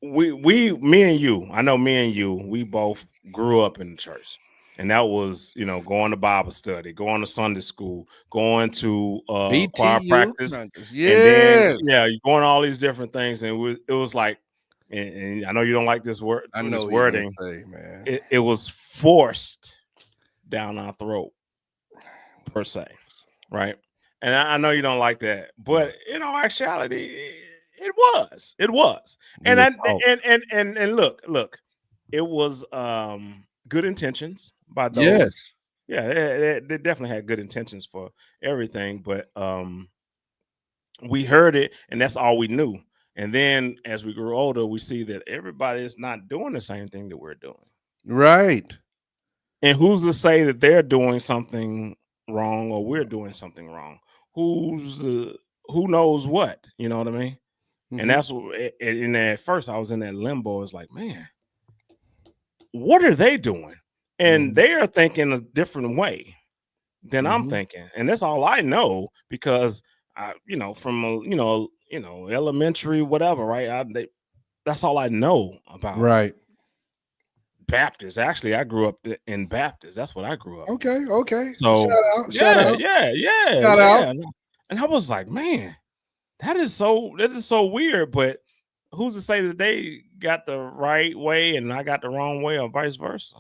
me and you, I know me and you, we both grew up in the church. And that was, going to Bible study, going to Sunday school, going to choir BTU. practice, and then Yes. yeah, you're going to all these different things. And it was like, and I know you don't like this word, I this know what you're gonna wording. say, man. It was forced down our throat per se, right? And I know you don't like that, Yeah. but in all actuality, it was, You and were I, taught. and look, it was good intentions by those. Yes. Yeah, they definitely had good intentions for everything, but we heard it, and that's all we knew. And then as we grew older, we see that everybody is not doing the same thing that we're doing. Right. And who's to say that they're doing something wrong or we're doing something wrong? Who's who knows what? You know what I mean? And Mhm. that's what. And at first, I was in that limbo. It's like, man, what are they doing? And Mhm. they are thinking a different way than I'm Mhm. thinking, and that's all I know because from elementary, whatever, right? That's all I know about Right. Baptist. Actually, I grew up in Baptist. That's what I grew up in. Okay. Okay. So Shout out. Shout yeah, out. yeah, yeah, Shout out. yeah. And I was like, man, that is so weird. But who's to say that they got the right way and I got the wrong way, or vice versa?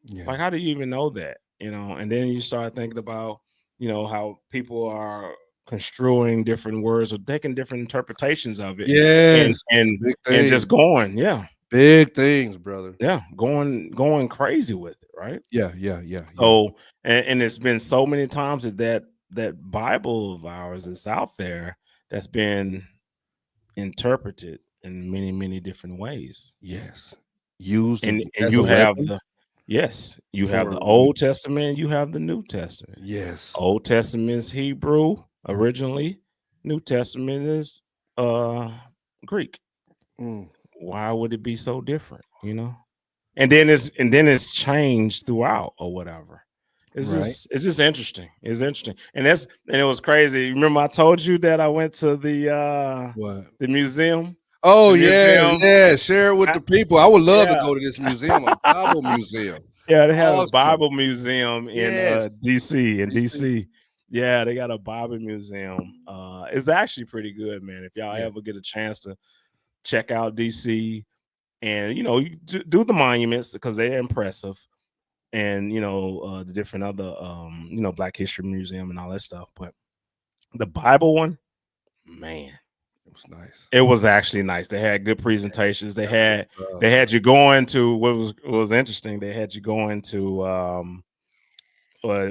Yeah. Like, how do you even know that? And then you start thinking about, how people are construing different words or taking different interpretations of it, and Yes. and Big and thing. just going, yeah, Big things, brother. yeah, going crazy with it, right? Yeah. Yeah. Yeah. Yeah. So, and it's been so many times that Bible of ours is out there that's been interpreted in many, many different ways. Yes. Used And as a you have weapon the for Old Testament, you have the New Testament. yes. Old Testament is Hebrew originally, New Testament is uh Greek. Mm. Why would it be so different? And then it's changed throughout or whatever. Right. It's just interesting. It's interesting. And it was crazy. Remember I told you that I went to What? the museum? Oh The yeah, museum. yeah. Share it with I- the people. I would love to yeah. go to this museum, a Bible museum. Yeah, they have a Awesome. Bible museum in Yes. DC. In DC. DC. Yeah, they got a Bible museum. It's actually pretty good, man. If y'all Yeah. ever get a chance to check out DC, and you do the monuments because they're impressive, and the different other Black History Museum and all that stuff. But the Bible one, man, It was nice. it was actually nice. They had good presentations. They That's had what's up. they had you going to what was interesting. They had you going to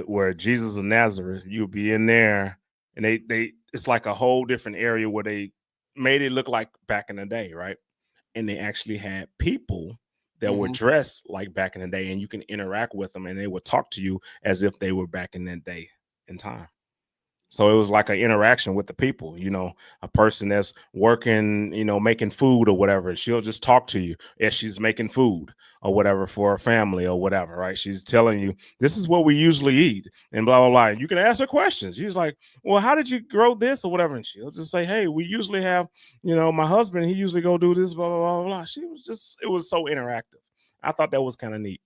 where Jesus of Nazareth. You'll be in there, and they it's like a whole different area where they made it look like back in the day, right? And they actually had people that were Mhm. dressed like back in the day, and you can interact with them, and they would talk to you as if they were back in that day in time. So it was like an interaction with the people, a person that's working, making food or whatever. She'll just talk to you as she's making food or whatever for her family or whatever, right? She's telling you, this is what we usually eat and blah, blah, blah. And you can ask her questions. She's like, well, how did you grow this or whatever? And she'll just say, hey, we usually have, my husband, he usually go do this, blah, blah, blah, blah. It was so interactive. I thought that was kind of neat.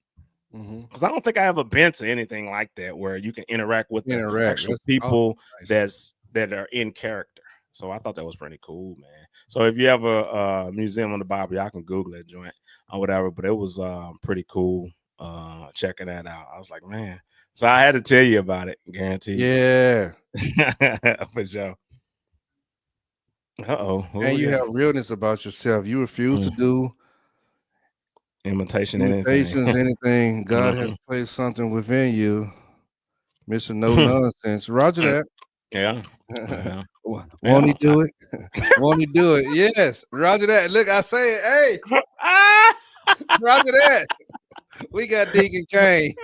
Because I don't think I ever been to anything like that where you can interact with the actual people that are in character. So I thought that was pretty cool, man. So if you have a museum on the Bible, y'all can Google that joint or whatever. But it was pretty cool checking that out. I was like, man. So I had to tell you about it, guaranteed. Yeah. For sure. Uh-oh. And you have realness about yourself. You refuse to do imitations, anything. God has placed something within you. Mr. No Nonsense. Roger that. Yeah. Won't he do it? Won't he do it? Yes. Roger that. Look, I say it. Hey. Roger that. We got Deacon Kane.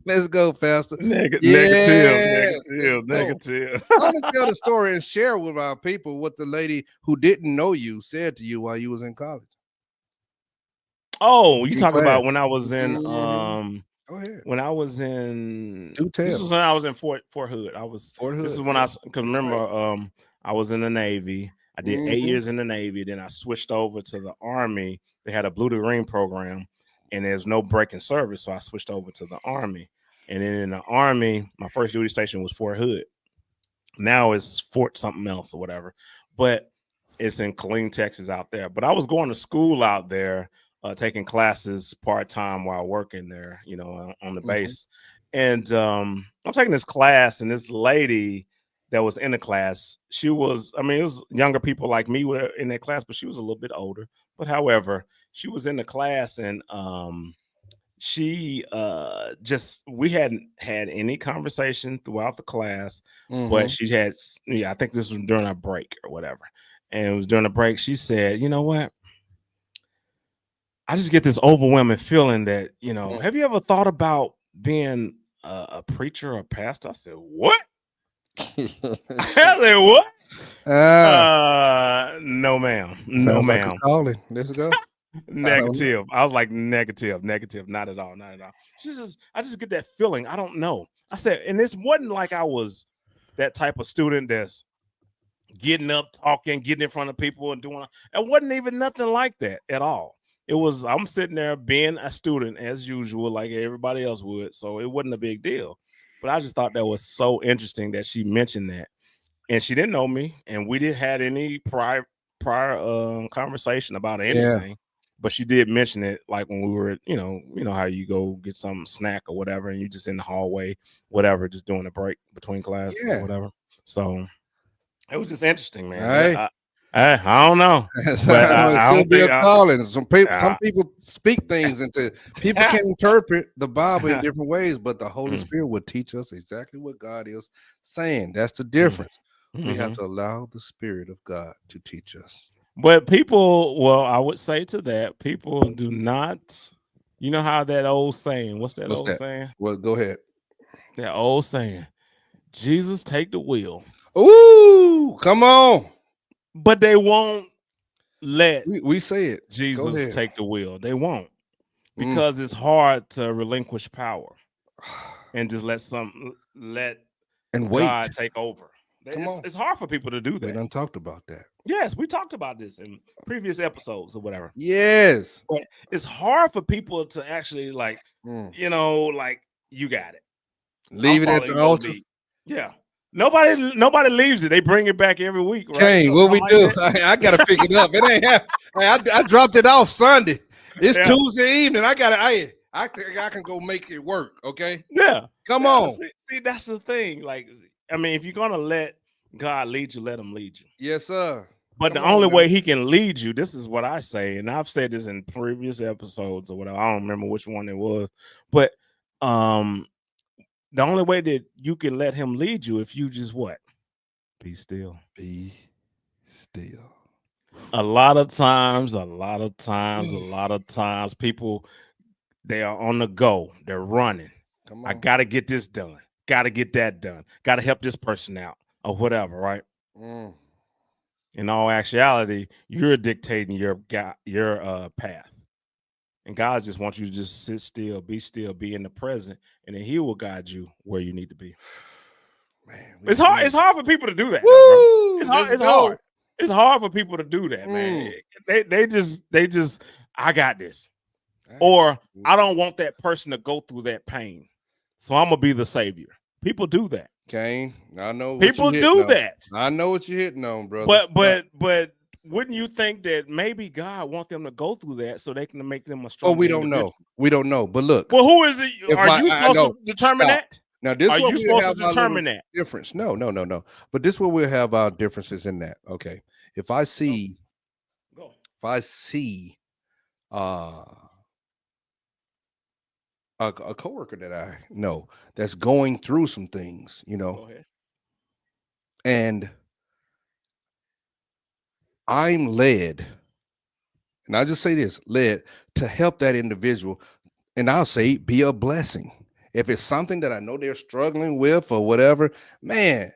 Let's go, Pastor. Negative. I want to tell the story and share with our people what the lady who didn't know you said to you while you was in college. Oh, you talk about when I was in Go ahead. When I was in this was when I was in Fort Hood. This is when because remember I was in the Navy. I did 8 years in the Navy, then I switched over to the Army. They had a Blue to Green program and there's no break in service, so I switched over to the Army. And then in the Army, my first duty station was Fort Hood. Now it's Fort something else or whatever, but it's in Killeen, Texas out there. But I was going to school out there, taking classes part-time while working there, on the base. And I'm taking this class, and this lady that was in the class, it was younger people like me were in that class, but she was a little bit older. But however, she was in the class, and she we hadn't had any conversation throughout the class, but she had, I think this was during a break or whatever. And it was during a break. She said, you know what? I just get this overwhelming feeling that, have you ever thought about being a preacher or pastor? I said, what? I said, what? No, ma'am. No, ma'am. Calling. Let's go. Negative. I was like, negative. Not at all. She says, I just get that feeling. I don't know. I said, and this wasn't like I was that type of student that's getting up, talking, getting in front of people and doing. It wasn't even nothing like that at all. It was, I'm sitting there being a student as usual, like everybody else would. So it wasn't a big deal. But I just thought that was so interesting that she mentioned that. And she didn't know me. And we didn't had any prior conversation about anything. Yeah. But she did mention it, like when we were, you know how you go get some snack or whatever, and you just in the hallway, whatever, just doing a break between classes or whatever. So it was just interesting, man. Hey. I don't know. But I don't think calling. Some people speak things into people can interpret the Bible in different ways, but the Holy Spirit will teach us exactly what God is saying. That's the difference. We have to allow the Spirit of God to teach us. But people, well, I would say to that, people do not, you know how that old saying, what's that old saying? Well, go ahead. That old saying, Jesus, take the wheel. Ooh, come on. But they won't let we say it. Jesus take the wheel. They won't, because it's hard to relinquish power and just let God take over. It's hard for people to do that. We done talked about that. Yes, we talked about this in previous episodes or whatever. Yes, but it's hard for people to actually like, you got it. Leave it at the altar. Yeah. Nobody leaves it. They bring it back every week. Right? Hey, what we do? I gotta pick it up. It ain't happening. I dropped it off Sunday. It's Tuesday evening. I can go make it work. Okay. Yeah. Come on. See, that's the thing. Like, I mean, if you're gonna let God lead you, let him lead you. Yes, sir. But the only way he can lead you, this is what I say, and I've said this in previous episodes or whatever. I don't remember which one it was, but the only way that you can let him lead you if you just what? Be still. Be still. A lot of times, people, they are on the go. They're running. I got to get this done. got to get that done, got to help this person out or whatever, right? In all actuality, you're dictating your path. And God just wants you to just sit still, be in the present, and then He will guide you where you need to be. Man, it's hard. It's hard for people to do that, Woo! though, bro. It's hard. Let's It's go. hard. It's hard for people to do that, man. They just I got this, or I don't want that person to go through that pain, so I'm gonna be the savior. People do that. Kane, I know what people do that. I know what you're hitting on, brother. But wouldn't you think that maybe God wants them to go through that so they can make them a strong? Oh, we don't know. We don't know. But look. Well, who is it? Are you supposed to determine that? Now, this are what you supposed to determine that difference? No. But this is where we'll have our differences in that. Okay. If I see a coworker that I know that's going through some things, Go ahead. And I'm led, and I just say this, led to help that individual, and I'll say be a blessing. If it's something that I know they're struggling with or whatever, man,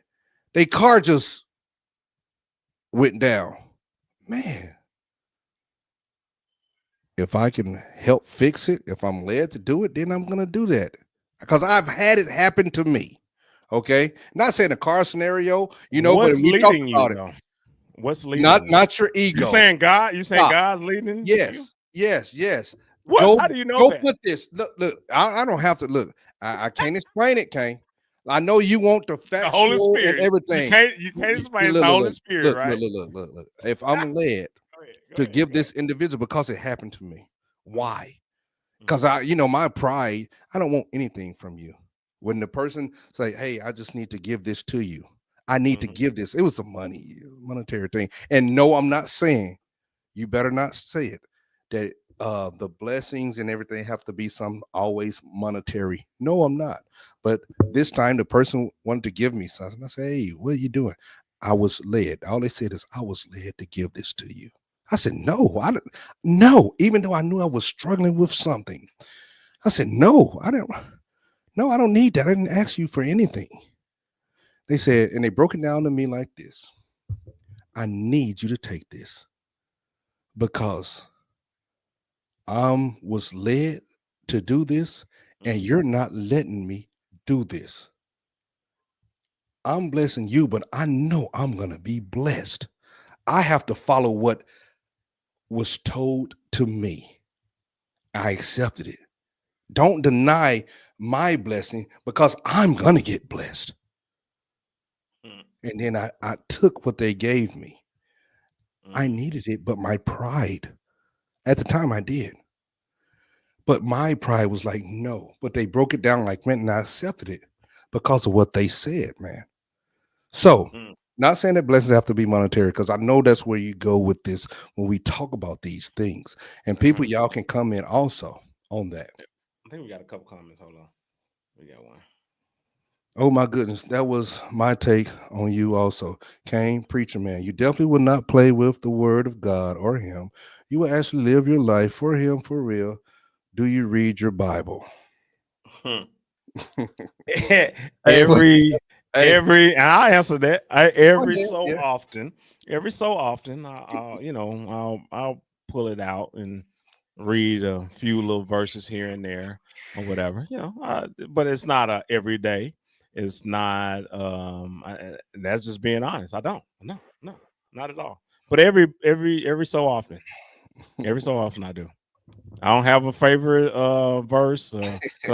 their car just went down. Man, if I can help fix it, if I'm led to do it, then I'm going to do that. Because I've had it happen to me. Okay? Not saying a car scenario, what's but we talk about you, it. What's leading not your ego. You saying God? You saying God's leading? Yes. What? How do you know go that? Put this. Look. I don't have to look. I can't explain it, Kane. I know you want the factual and everything. You can't explain the Holy Spirit, right? Look. If I'm led to give this individual because it happened to me, why? Because my pride, I don't want anything from you. When the person say, "Hey, I just need to give this to you. I need to give this." It was a monetary thing. And no, I'm not saying, you better not say it, that the blessings and everything have to be always monetary. No, I'm not. But this time the person wanted to give me something. I said, "Hey, what are you doing?" I was led. All they said is, "I was led to give this to you." I said, "No, I don't. No," even though I knew I was struggling with something. I said, "No, I don't. No, I don't need that. I didn't ask you for anything." They said, and they broke it down to me like this: "I need you to take this because I was led to do this, and you're not letting me do this. I'm blessing you, but I know I'm going to be blessed. I have to follow what was told to me. I accepted it. Don't deny my blessing because I'm going to get blessed." And then I took what they gave me. I needed it, but my pride, at the time I did. But my pride was like, no. But they broke it down like, man, and I accepted it because of what they said, man. So, not saying that blessings have to be monetary, because I know that's where you go with this when we talk about these things. And people, y'all can come in also on that. I think we got a couple comments. Hold on. We got one. Oh my goodness, that was my take on you also. Kane, preacher man, you definitely will not play with the word of God or him. You will actually live your life for him for real. Do you read your Bible? Every and I answer that. Every so often, I'll pull it out and read a few little verses here and there or whatever, but it's not a every day. It's not that's just being honest. I don't. No, not at all. But every so often I do. I don't have a favorite verse because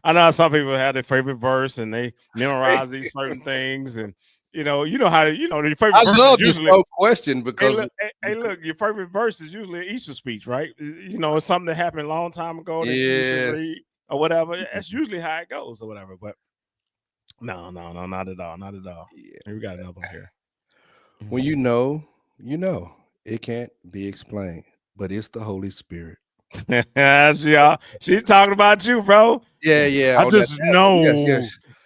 I know some people have their favorite verse and they memorize these certain things, and you know how your favorite. I love this question because hey, look, your favorite verse is usually an Easter speech, right? It's something that happened a long time ago that you used to read or whatever. That's usually how it goes or whatever. But no, not at all, not at all. Yeah. We got another one here. When it can't be explained, but it's the Holy Spirit. She's talking about you, bro. Yeah. I just know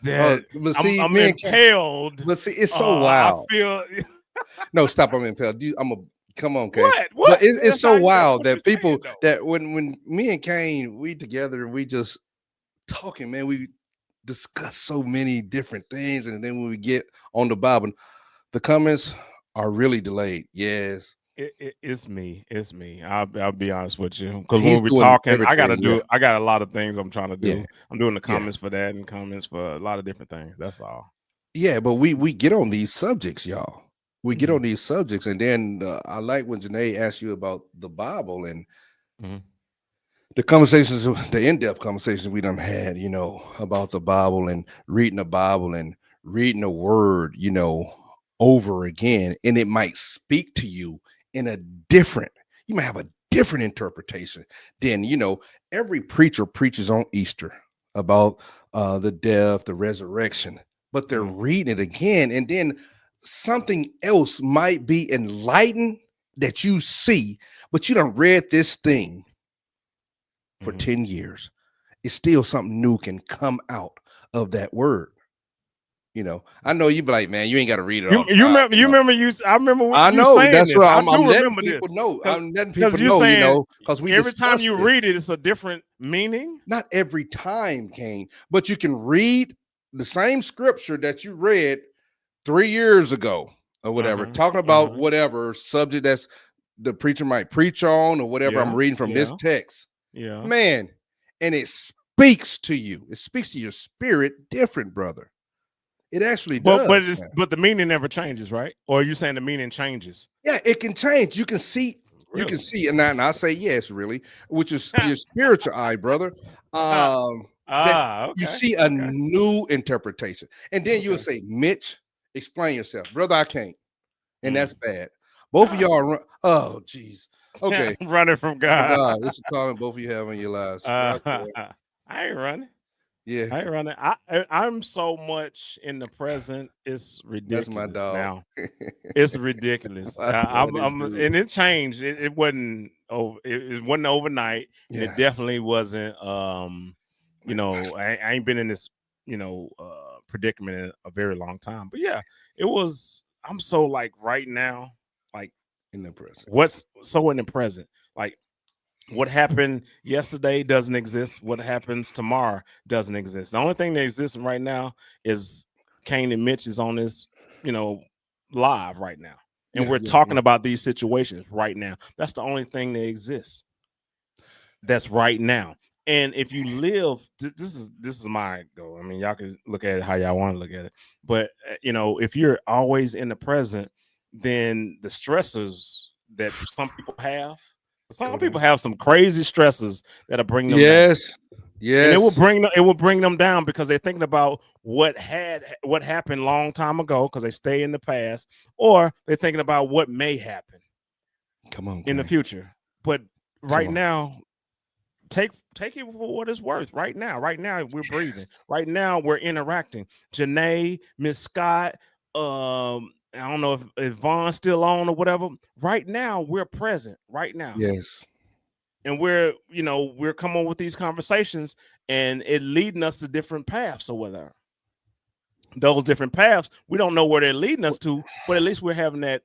that I'm impaled. But see, it's so wild. I feel no, stop. I'm impaled. Come on, Kane. What? But it's so wild that people that when me and Kane we together, we just talking, man. discuss so many different things, and then when we get on the Bible, the comments are really delayed. Yes, It's me. It's me. I'll be honest with you. Because he's when we're doing talking, everything. Yeah, I got a lot of things I'm trying to yeah, do. I'm doing the yeah, comments for that and comments for a lot of different things. That's all. yeah. But we get on these subjects, y'all. We get Mhm, on these subjects, and then I like when Janae asked you about the Bible and mhm, the conversations, the in-depth conversations we done had, about the Bible and reading the word, over again, and it might speak to you in a different, you might have a different interpretation than, every preacher preaches on Easter about the death, the resurrection, but they're mhm, reading it again, and then something else might be enlightened that you see, but you done read this thing for mhm. 10 years. It's still something new can come out of that word. I know you be like, man, you ain't got to read it all the You time. remember I remember I you know saying that's this. what I I'm do letting remember people this know. I'm letting people because you're know, saying because we every time discussed you this. read it, it's a different meaning. Not every time, Kane, but you can read the same scripture that you read 3 years ago or whatever, Uh-huh. talking about Uh-huh. whatever subject that's the preacher might preach on or whatever I'm Yeah. reading from this Yeah. text. Yeah. Man, and it speaks to you. It speaks to your spirit different, brother. It actually does, man. But the meaning never changes, right? Or are you saying the meaning changes? Yeah, it can change. You can Really? see, and I say yes, really, which is your spiritual eye, brother. That you Okay. see a Okay. new interpretation, and then you'll Okay. say, Mitch, explain yourself, brother. I can't, and Mm. that's bad. Both of Ah, y'all are. Oh, jeez. Okay. running from Oh God. God, it's a calling both of you have in your lives. Uh, Y'all go ahead. I ain't running. Yeah, I ain't running. I'm so much in the present. It's that's my ridiculous dog. now. It's ridiculous. I love this I'm, dude. and it changed. It wasn't. Oh, it wasn't overnight, and it Yeah. definitely wasn't. I ain't been in this, predicament in a very long time. But yeah, it was. I'm so like right now, like In the present. what's so in the present, like what happened yesterday doesn't exist. What happens tomorrow doesn't exist. The only thing that exists right now is Kane and Mitch is on this, you know, live right now. And Yeah, we're yeah, yeah. talking about these situations right now. That's the only thing that exists. That's right now. And if you live, this is my goal. I mean, y'all can look at it how y'all want to look at it. But if you're always in the present, then the stressors that some Go people down. have some crazy stresses that'll bring them down. Yes. And Yes. it will bring them down because they're thinking about what happened long time ago because they stay in the past, or they're thinking about what may happen Come on, in the Kane. future. But Come right on. now, take it for what it's worth. Right now we're breathing. Right now we're interacting. Janae, Miss Scott, I don't know if Vaughn's still on or whatever. Right now we're present. Right now, Yes. and we're coming with these conversations, and it leading us to different paths or whatever. Those different paths, we don't know where they're leading us to, but at least we're having that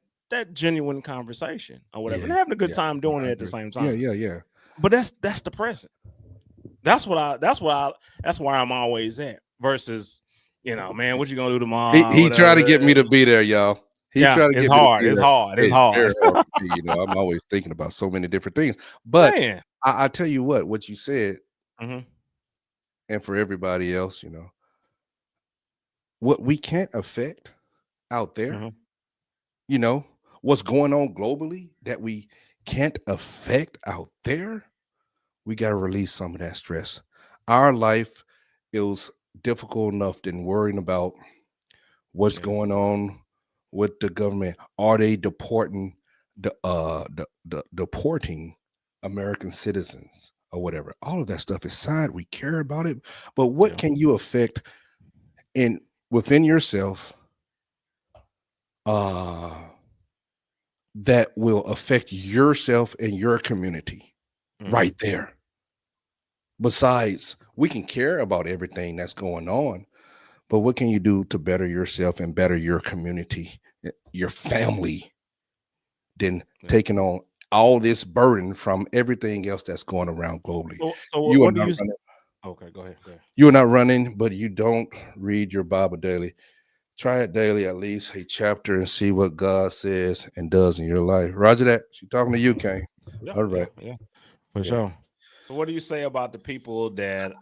genuine conversation or whatever, Yeah. and having a good Yeah. time No, doing I it at the agree. same Yeah, time. yeah, yeah. But that's the present. That's where I'm always at. Versus, man, what you gonna do He tomorrow? he tried to Whatever. get me to be there, y'all. He Yeah, tried to it's get me to hard. be It's there. hard. It's It's very hard. hard for me, I'm always thinking about so many different things. But Man. I tell you what you said, Hmm. and for everybody else, what we can't affect out there, Hmm. you know, what's going on globally that we can't affect out there, we got to release some of that stress. Our life is difficult enough than worrying about what's Yeah. going on with the government. Are they deporting American citizens or whatever? All of that stuff is sad. We care about it, but what Yeah. can you affect in within yourself uh that will affect yourself and your community Hmm. right there? Besides, we can care about everything that's going on, but what can you do to better yourself and better your community, your family, than Yeah. taking on all this burden from everything else that's going around globally? So You are what do not you running. Okay, go ahead. Go ahead. You're not running, but you don't read your Bible daily. Try it daily, at least a chapter, and see what God says and does in your life. Roger that. She's talking to you, Kane. Yeah, All yeah, right. yeah, for Yeah. sure. So, what do you say about the people that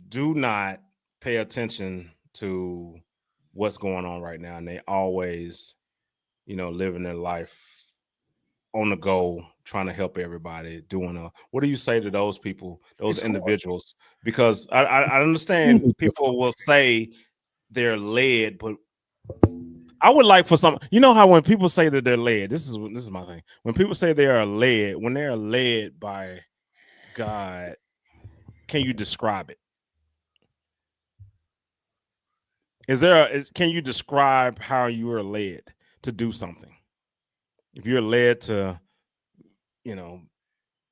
do not pay attention to what's going on right now, and they always, living their life on the go, trying to help everybody, what do you say to those people, those It's hard. individuals? Because I understand people will say they're led, but I would like for some, how when people say that they're led, this is my thing. When people say they are led, when they are led by God, can you describe it? Can you describe how you are led to do something? If you're led to, you know,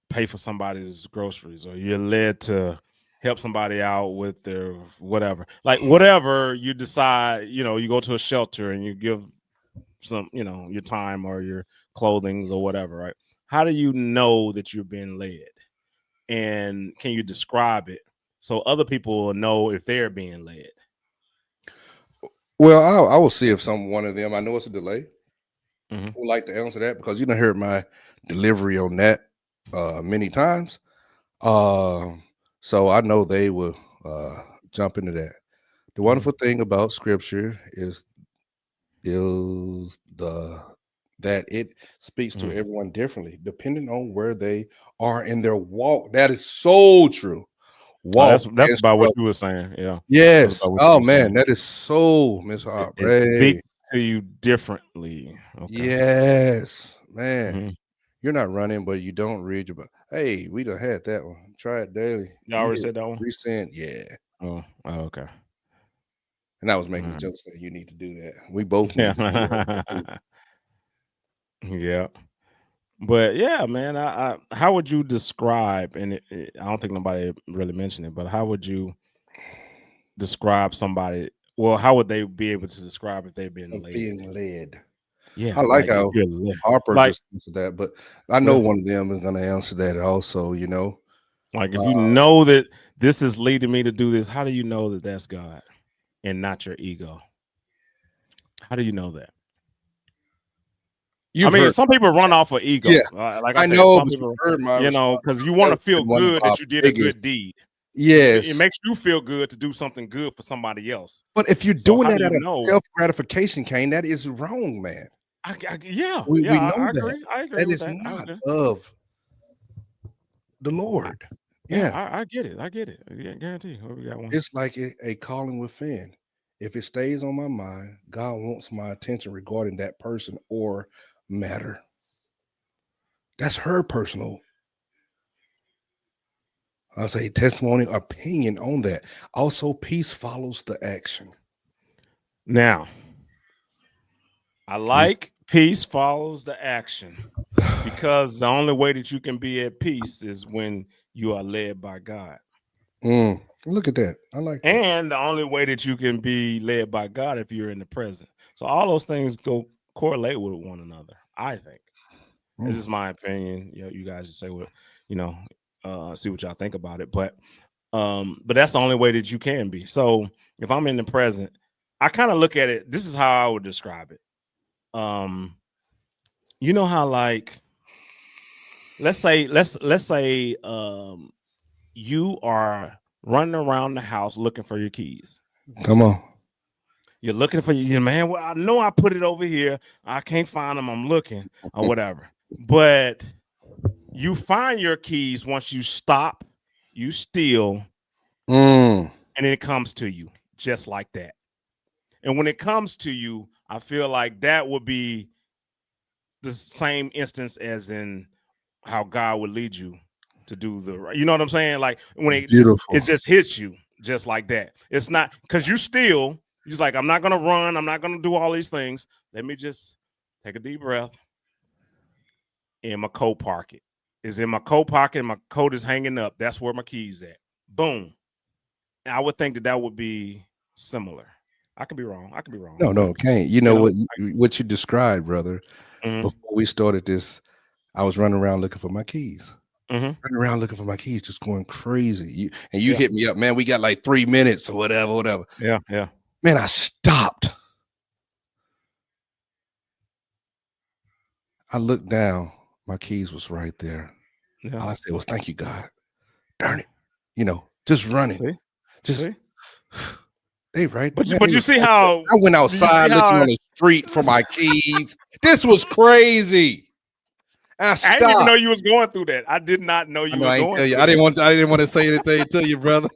pay for somebody's groceries, or you're led to help somebody out with their whatever, like whatever you decide, you go to a shelter and you give some, your time or your clothings or whatever, right? How do you know that you're being led? And can you describe it so other people will know if they're being led? Well, I will see if one of them. I know it's a delay. Mhm. Would like to answer that because you don't hear my delivery on that many times. So I know they will jump into that. The Mhm. wonderful thing about Scripture is that it speaks to Mhm. everyone differently, depending on where they are in their walk. That is so true. Oh, Walk that's and about what struggle. you were saying. Yeah, that's Yes. about what you Oh were man, saying. that is so Miss It Harvey. speaks to you differently. Okay. Yes, man. Mhm. You're not running, but you don't read your book. Hey, we done had that one. Try it daily. You You already hit said that one. resend, yeah. Oh, okay. And I was making a Mhm. joke saying you need to do that. We both need to do that. Yeah. Yeah. But yeah, man, how would you describe? And I don't think nobody really mentioned it, but how would you describe somebody? Well, how would they be able to describe if they've been Of led? being led. I Yeah, like like if how you're led, Harper like just answered that, but I know yeah, one of them is going to answer that also. like if you Uh, know that this is leading me to do this, how do you know that that's God and not your ego? How do you know that? I you've mean, heard, some people run off of yeah, ego. Like I I said, know, some but you've people, heard my response. because you want That's to feel been one of good our that you did a biggest, good deed. It yes. makes you feel good to do something good for somebody else. But if you're So doing how do that you out of know? self gratification, Kane, that is wrong, man. Yeah, We yeah, know I that. agree. I agree That with is that. I not agree. of the I, Lord. yeah, Yeah. I get it. I get it. Yeah, guarantee. Oh, we got one. It's like a calling within. If it stays on my mind, God wants my attention regarding that person or matter. That's her personal, I'll say, testimony, opinion on that. Also, peace follows the action. Now, I Peace. like peace follows the action, because the only way that you can be at peace is when you are led by God. Look at that. I like that. And the only way that you can be led by God if you're in the present. So all those things go correlate with one another, I think. This Mm. is my opinion. You guys just say what, you know, see what y'all think about it. But that's the only way that you can be. So if I'm in the present, I kind of look at it. This is how I would describe it. Um, you know how, like, let's say you are running around the house looking for your keys. Come on. You're looking for your man. Well, I know I put it over here. I can't find them. I'm looking or whatever. But you find your keys once you stop, you steal, Mm. and it comes to you just like that. And when it comes to you, I feel like that would be the same instance as in how God would lead you to do the right. You know what I'm saying? Like when it Beautiful. just hits you just like that. It's not because you still. He's like, I'm not gonna run. I'm not gonna do all these things. Let me just take a deep breath. In my coat pocket. Is in my coat pocket. My coat is hanging up. That's where my keys at. Boom. And I would think that that would be similar. I could be wrong. I could be wrong, No, but no, can't. You you know know. what you described, brother. Mhm. Before we started this, I was running around looking for my keys. Mhm. Running around looking for my keys, just going crazy. You Yeah. hit me up, man. We got like 3 minutes or whatever, whatever. Yeah. Yeah. Man, I stopped. I looked down. My keys was right there. Yeah. All I said was, "Thank you, God." Darn Yeah. it. Just running. See? Just See? they right there. But Man, but they you was see right there. how I went do you see outside looking how on the street for my keys. This was crazy. And I I didn't even know stopped. you was going through that. I did not know I you know was I ain't going tell you. through that. I didn't want to say anything to you, brother.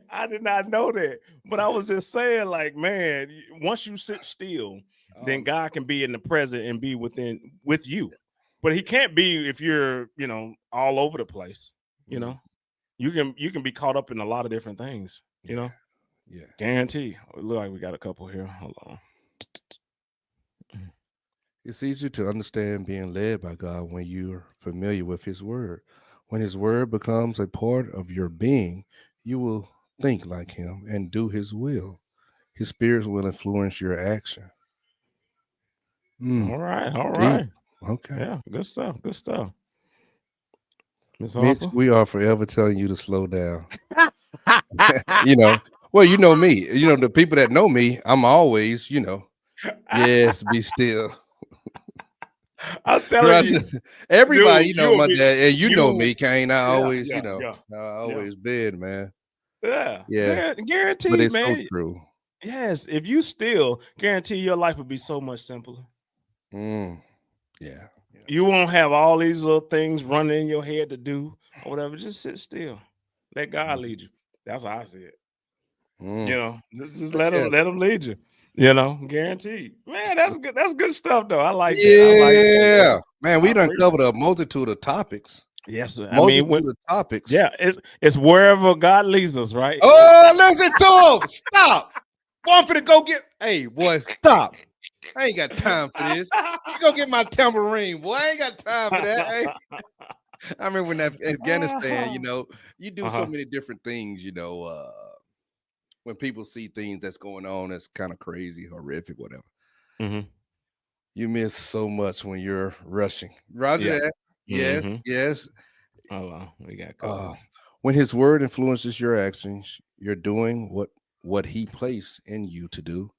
I did not know that. But I was just saying, like, man, once you sit still, then Um, God can be in the present and be with you. But he can't be if you're, all over the place. You mm, know, you can be caught up in a lot of different things, yeah, yeah. Guarantee. It look like we got a couple here. Hold on. It's easier to understand being led by God when you're familiar with His Word. When His Word becomes a part of your being, you will think like Him and do His will. His Spirit will influence your action. Mm, All right, all deep. right. Okay. Yeah, good stuff. Good stuff. Miss Mitch, Harper. we are forever telling you to slow down. you know, well, you know me. The people that know me, I'm always, yes, be still. I'm telling Roger. you, Everybody, dude, you'll my be dad, and you know you me, Kane. I yeah, always, yeah, yeah, I yeah, always been, man. yeah. Yeah, but Guaranteed, it's so man. true. Yes, if you still guarantee your life would be so much simpler. Mm, yeah, yeah. You won't have all these little things running in your head to do or whatever. Just sit still. Let God Mm, lead you. That's how I see it. mm. Just But yeah, let him lead you. Guaranteed. Man, that's good. That's good stuff though. I like that. I like that. Yeah. yeah, man. I We done appreciate covered it. a multitude of topics. Yes, sir. I mean, Multitude of topics. yeah, it's wherever God leads us, right? Oh, listen to him. Stop. One for to go get. Hey, boy, stop. I ain't got time for this. You go get my tambourine, boy. I ain't got time for that. Hey, I remember when Afghanistan, you do so Uh-huh. many different things, when people see things that's going on that's kind of crazy, horrific, whatever. Hmm. You miss so much when you're rushing. Roger Yeah. that. Yes, Hmm. yes. Hold on. We got a Uh, couple. when his word influences your actions, you're doing what he placed in you to do.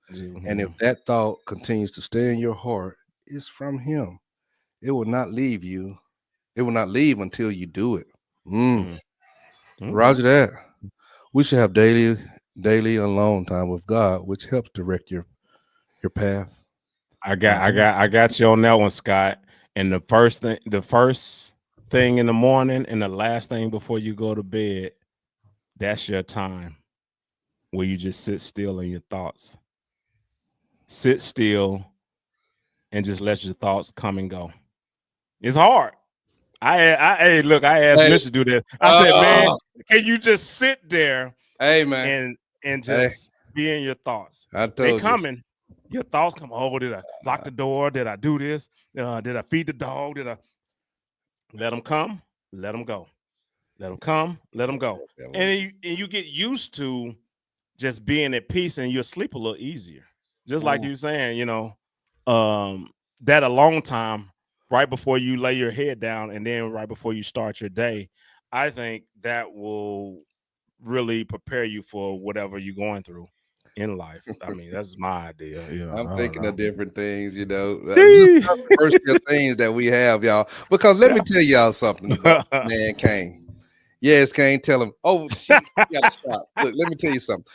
And if Mhm. that thought continues to stay in your heart, it's from him. It will not leave you. It will not leave until you do it. Mm, Mhm. Okay. Roger that. We should have daily alone time with God, which helps direct your path. Uh-huh. I got you on that one, Scott. And the first thing in the morning and the last thing before you go to bed, that's your time where you just sit still in your thoughts. Sit still and just let your thoughts come and go. It's hard. Hey, look, I asked Hey, Mitch to do this. I said, man, uh, can you just sit there hey, man. and Hey, just be in your thoughts? I They told you. coming. Your thoughts come. Oh, did I lock the door? Did I do this? Did I feed the dog? Did I let them come? Let them go. Let them come. Let them go. And you get used to just being at peace, and you'll sleep a little easier. Just like Mm, you saying, um, that alone time right before you lay your head down, and then right before you start your day. I think that will really prepare you for whatever you're going through in life. I mean, that's my idea. I'm I don't thinking of know. different things, Just Gee. controversial things that we have, y'all. Because let me Yeah. tell y'all something about man Kane. Yes, Kane, tell him. Oh, she gotta stop. Look, let me tell you something.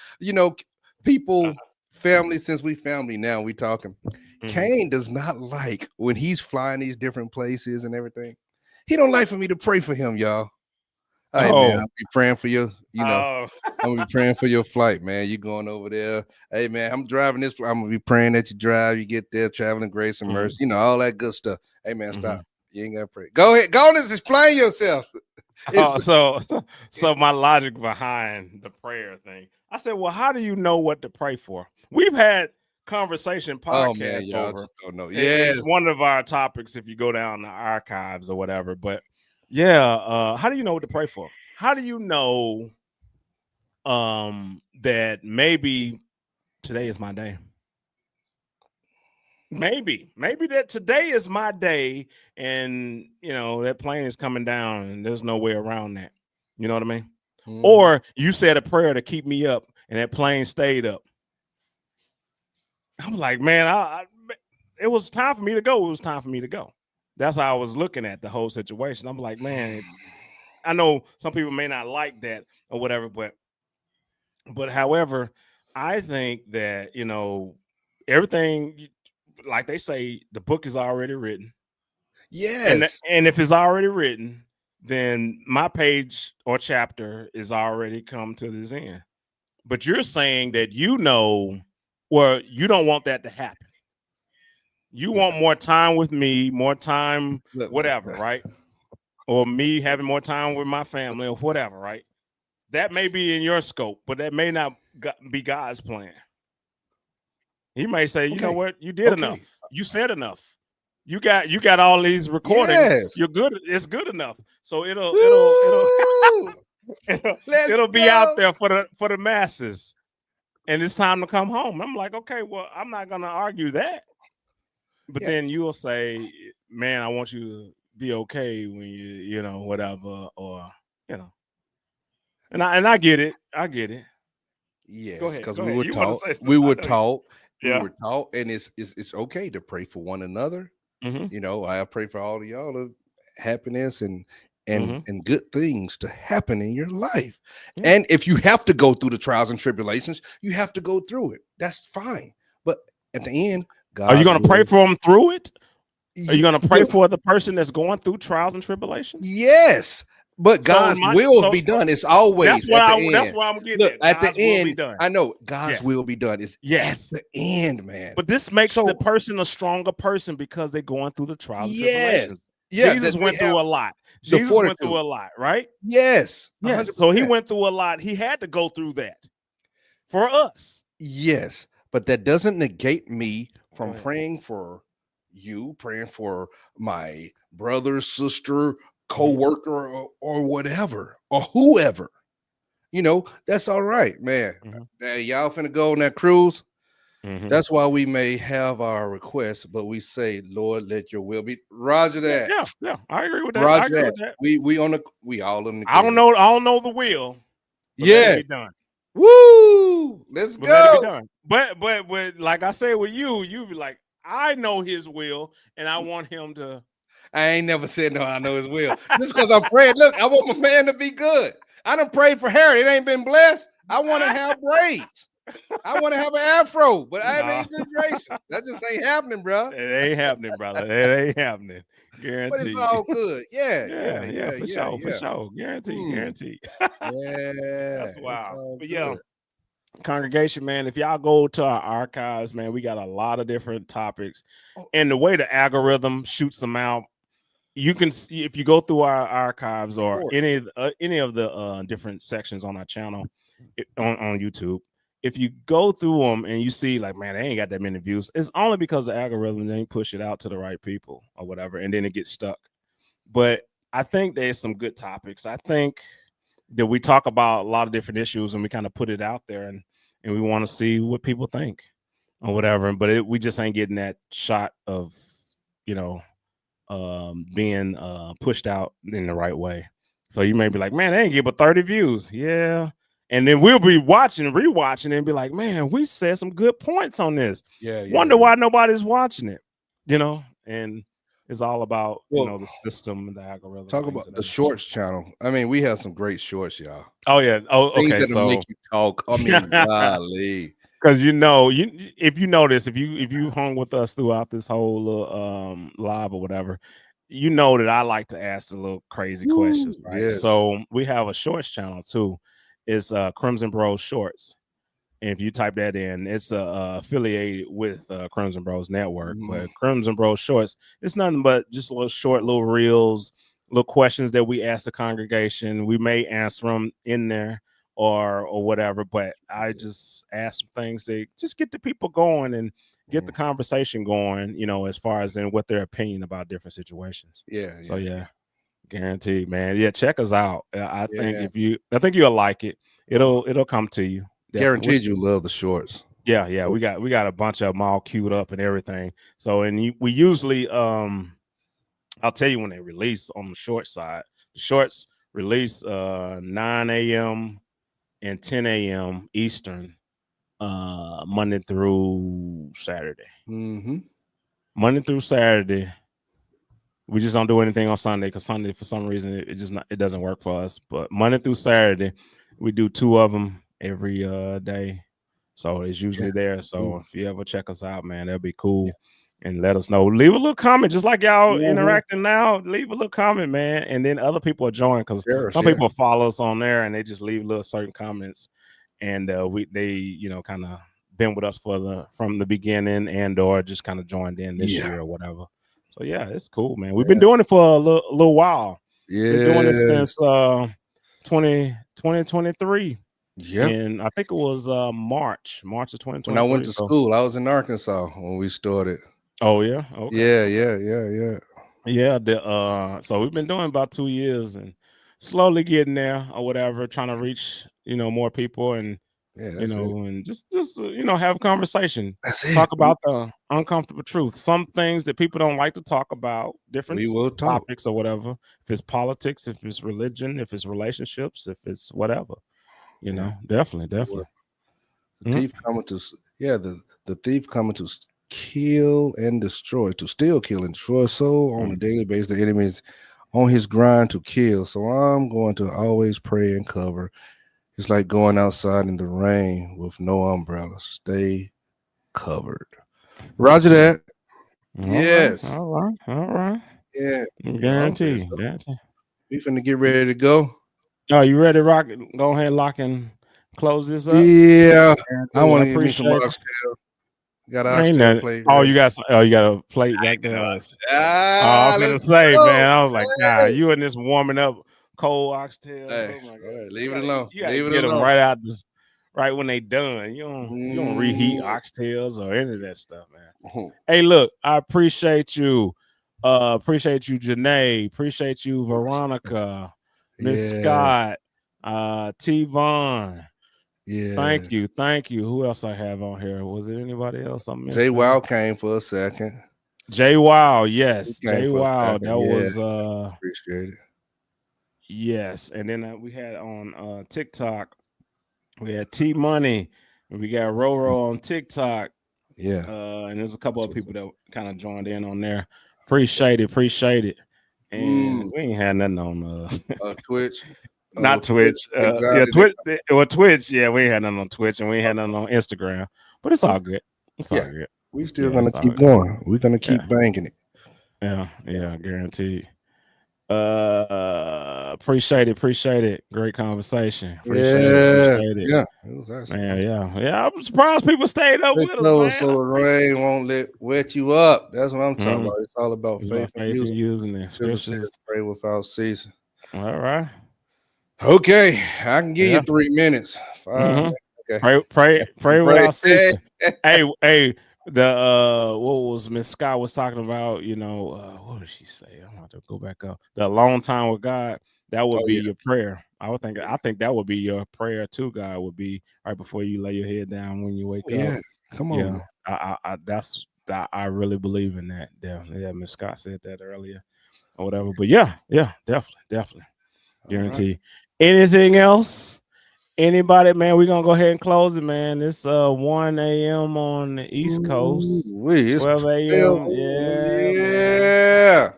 People, family, since we family now, we talking. Mhm. Kane does not like when he's flying these different places and everything. He don't like for me to pray for him, y'all. Hey man, Oh, I'll be praying for you. oh, I'm gonna be praying for your flight, man. You going over there? Hey man, I'm driving this. I'm gonna be praying that you drive. You get there, traveling grace and mhm, mercy. All that good stuff. Hey man, stop. mhm. You ain't gotta pray. Go ahead. Go on and explain yourself. Oh, It's so my logic behind the prayer thing. I said, well, how do you know what to pray for? We've had conversation oh man, podcast y'all over. just don't know. It's Yes. one of our topics if you go down the archives or whatever. But yeah, how do you know what to pray for? How do you know that maybe today is my day? maybe that today is my day, and that plane is coming down, and there's no way around that. You know what I mean? Mhm. Or you said a prayer to keep me up, and that plane stayed up. I'm like, man, it was time for me to go. It was time for me to go. That's how I was looking at the whole situation. I'm like, man, I know some people may not like that or whatever, but however, I think that everything, like they say, the book is already written. Yes. And if it's already written, then my page or chapter is already come to this end. But you're saying that well, you don't want that to happen. You want more time with me, more time, whatever, right? Or me having more time with my family or whatever, right? That may be in your scope, but that may not be God's plan. He may say, you know what, you did enough. You said enough. You got all these recordings. Yes. You're good. It's good enough. So it'll Let's be go. out there for the masses. And it's time to come home. I'm like, okay, well, I'm not gonna argue that. But then you'll say, man, I want you to be okay when you whatever, or and I get it. I get it. Yes, Go ahead. because Go we ahead. were You want to taught. say something? We I were know you- taught. We Yeah. were taught, and it's okay to pray for one another. Mhm. I pray for all of y'all of happiness and Mhm. good things to happen in your life. Yeah. And if you have to go through the trials and tribulations, you have to go through it. That's fine. But at the end, Are you God's going to pray will- for them through it? Are you Ye- going to pray for the person that's going through trials and tribulations? Yes, but God's will be done. It's always at the end. That's where I'm getting Look, at. at the God's will be end, done. I know God's Yes. will be done. It's Yes. at the end, man. But this makes So- the person a stronger person because they're going through the trials and Yes. tribulations. Yeah, Jesus that they went through have a lot. the Jesus went fortitude. through a lot, right? Yes, Yes. So he 100%. went through a lot. He had to go through that for us. Yes, but that doesn't negate me from Go ahead. praying for you, praying for my brother, sister, Mm-hmm. co-worker, or whatever, or whoever. That's all right, man. Mhm. Hey, y'all finna go on that cruise. Mhm. That's why we may have our requests, but we say, Lord, let your will be. Roger that. Yeah. I agree with that. Roger I agree that. with that. We all in the I don't know the will. But let Yeah. it be done. Woo! Let's But let it be go. done. But like I said with you be like, I know his will, and I want him to. I ain't never said no. I know his will. Just because I'm praying. Look, I want my man to be good. I done prayed for hair. It ain't been blessed. I want to have braids. I want to have an afro, but I mean, good gracious, that just ain't happening, bro. It ain't happening, brother. It ain't happening. Guarantee. But it's all good. Yeah, for sure. Guarantee. Yeah, That's wild. It's all But good. Congregation, man, if y'all go to our archives, man, we got a lot of different topics, Oh. and the way the algorithm shoots them out, you can see if you go through our archives or any of the different sections on our channel on YouTube. If you go through them and you see like, man, they ain't got that many views, it's only because the algorithm ain't push it out to the right people or whatever, and then it gets stuck. But I think there's some good topics. I think that we talk about a lot of different issues and we kind of put it out there, and we want to see what people think or whatever. But we just ain't getting that shot of being pushed out in the right way. So you may be like, man, they ain't get but 30 views. Yeah. And then we'll be rewatching and be like, man, we said some good points on this. Wonder why nobody's watching it, and it's all about, the system and the algorithm. Talk about the shorts channel. I mean, we have some great shorts, y'all. Oh, yeah. Oh, Things okay. that'll make you talk. I mean, golly. Because if you notice, if you hung with us throughout this whole live or whatever, you know that I like to ask the little crazy questions, right? Yes. So we have a shorts channel too. It's Crimson Bros Shorts. And if you type that in, it's affiliated with Crimson Bros Network. But Crimson Bros Shorts, it's nothing but just little reels, little questions that we ask the congregation. We may answer them in there or whatever, but I just ask some things to just get the people going and get the conversation going, as far as in what their opinion about different situations. Yeah. So guaranteed, man. Yeah, check us out. I think you'll like it. It'll come to you. Guaranteed you love the shorts. Yeah. We got a bunch of them all queued up and everything. So we usually I'll tell you when they release on the short side. The shorts release 9 a.m. and 10 a.m. Eastern, Monday through Saturday. Mm-hmm. Monday through Saturday. We just don't do anything on Sunday because Sunday, for some reason, it doesn't work for us. But Monday through Saturday, we do 2 of them every day. So it's usually there. So if you ever check us out, man, that'd be cool. And let us know. Leave a little comment, just like y'all interacting now. Leave a little comment, man. And then other people are joining because some people follow us on there and they just leave little certain comments. And they kind of been with us from the beginning and or just kind of joined in this year or whatever. So yeah, it's cool, man. We've been doing it for a little while. Yeah, been doing it since 2023. Yeah, and I think it was March of 2023. when I went to school, I was in Arkansas when we started. Oh yeah, okay. Yeah. So we've been doing about 2 years and slowly getting there or whatever, trying to reach more people and and just have a conversation. Talk about the uncomfortable truth. Some things that people don't like to talk about, different topics or whatever. If it's politics, if it's religion, if it's relationships, if it's whatever. Definitely. The thief coming to the thief coming to kill and destroy, to steal, kill, and destroy. So on a daily basis, the enemy is on his grind to kill. So I'm going to always pray and cover. It's like going outside in the rain with no umbrella. Stay covered. Roger that. Yes. All right. Yeah. Guarantee. We finna get ready to go. Oh, you ready to rock? Go ahead, lock and close this up. Yeah. I want to give me some oxtail. Got an oxtail plate. Oh, you got a plate back there. I was gonna say, man. I was like, nah, you in this warming up cold oxtail. Hey, oh my God. Leave it alone. You gotta get them right out right when they done. You don't reheat oxtails or any of that stuff, man. Hey, look, I appreciate you. Appreciate you, Janae. Appreciate you, Veronica, Miss Scott, T. Vaughn. Yeah. Thank you. Who else I have on here? Was it anybody else? I'm missing? Jay Wow came for a second. Jay Wow, yes. Jay Wow. That was appreciate it. Yes. And then we had on TikTok, we had T Money, and we got Roro on TikTok. Yeah. And there's a couple of people that kind of joined in on there. Appreciate it. And we ain't had nothing on Twitch. Not Twitch. Twitch. Or Twitch. Yeah, we ain't had nothing on Twitch and we ain't had nothing on Instagram. But it's all good. It's all good. We still gonna keep going. We're gonna keep banking it. Yeah, guaranteed. Appreciate it. Great conversation. Appreciate it. Yeah. It was awesome. Man, yeah. I'm surprised people stayed up with us, man. So the rain won't wet you up. That's what I'm talking about. It's all about faith and using it. Scriptures. Pray without ceasing. All right. Okay, I can give you 3 minutes. 5 Okay. Pray without ceasing. hey. What was Miss Scott was talking about? What did she say? I'm about to go back up. The long time with God. That would be your prayer. I think that would be your prayer to God. Would be right before you lay your head down when you wake up. Yeah, come on. Yeah, I really believe in that. Definitely. Yeah, Miss Scott said that earlier or whatever. But yeah, definitely. Guarantee. Right. Anything else? Anybody, man? We're gonna go ahead and close it, man. It's 1 a.m. on the East Coast. 12 a.m. Yeah.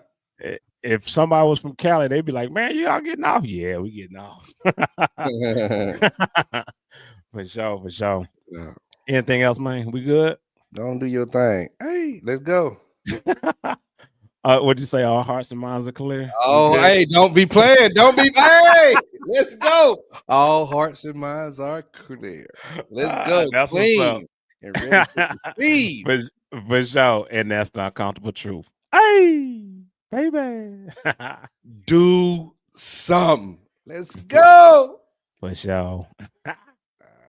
If somebody was from Cali, they'd be like, man, y'all getting off? Yeah, we getting off. For sure. Yeah. Anything else, man? We good? Don't do your thing. Hey, let's go. What'd you say? All hearts and minds are clear. Oh, hey, don't be playing. Hey, let's go. All hearts and minds are clear. Let's go. That's clean what's up. And ready to receive. For sure. And that's the uncomfortable truth. Hey, baby. Do something. Let's go. For sure.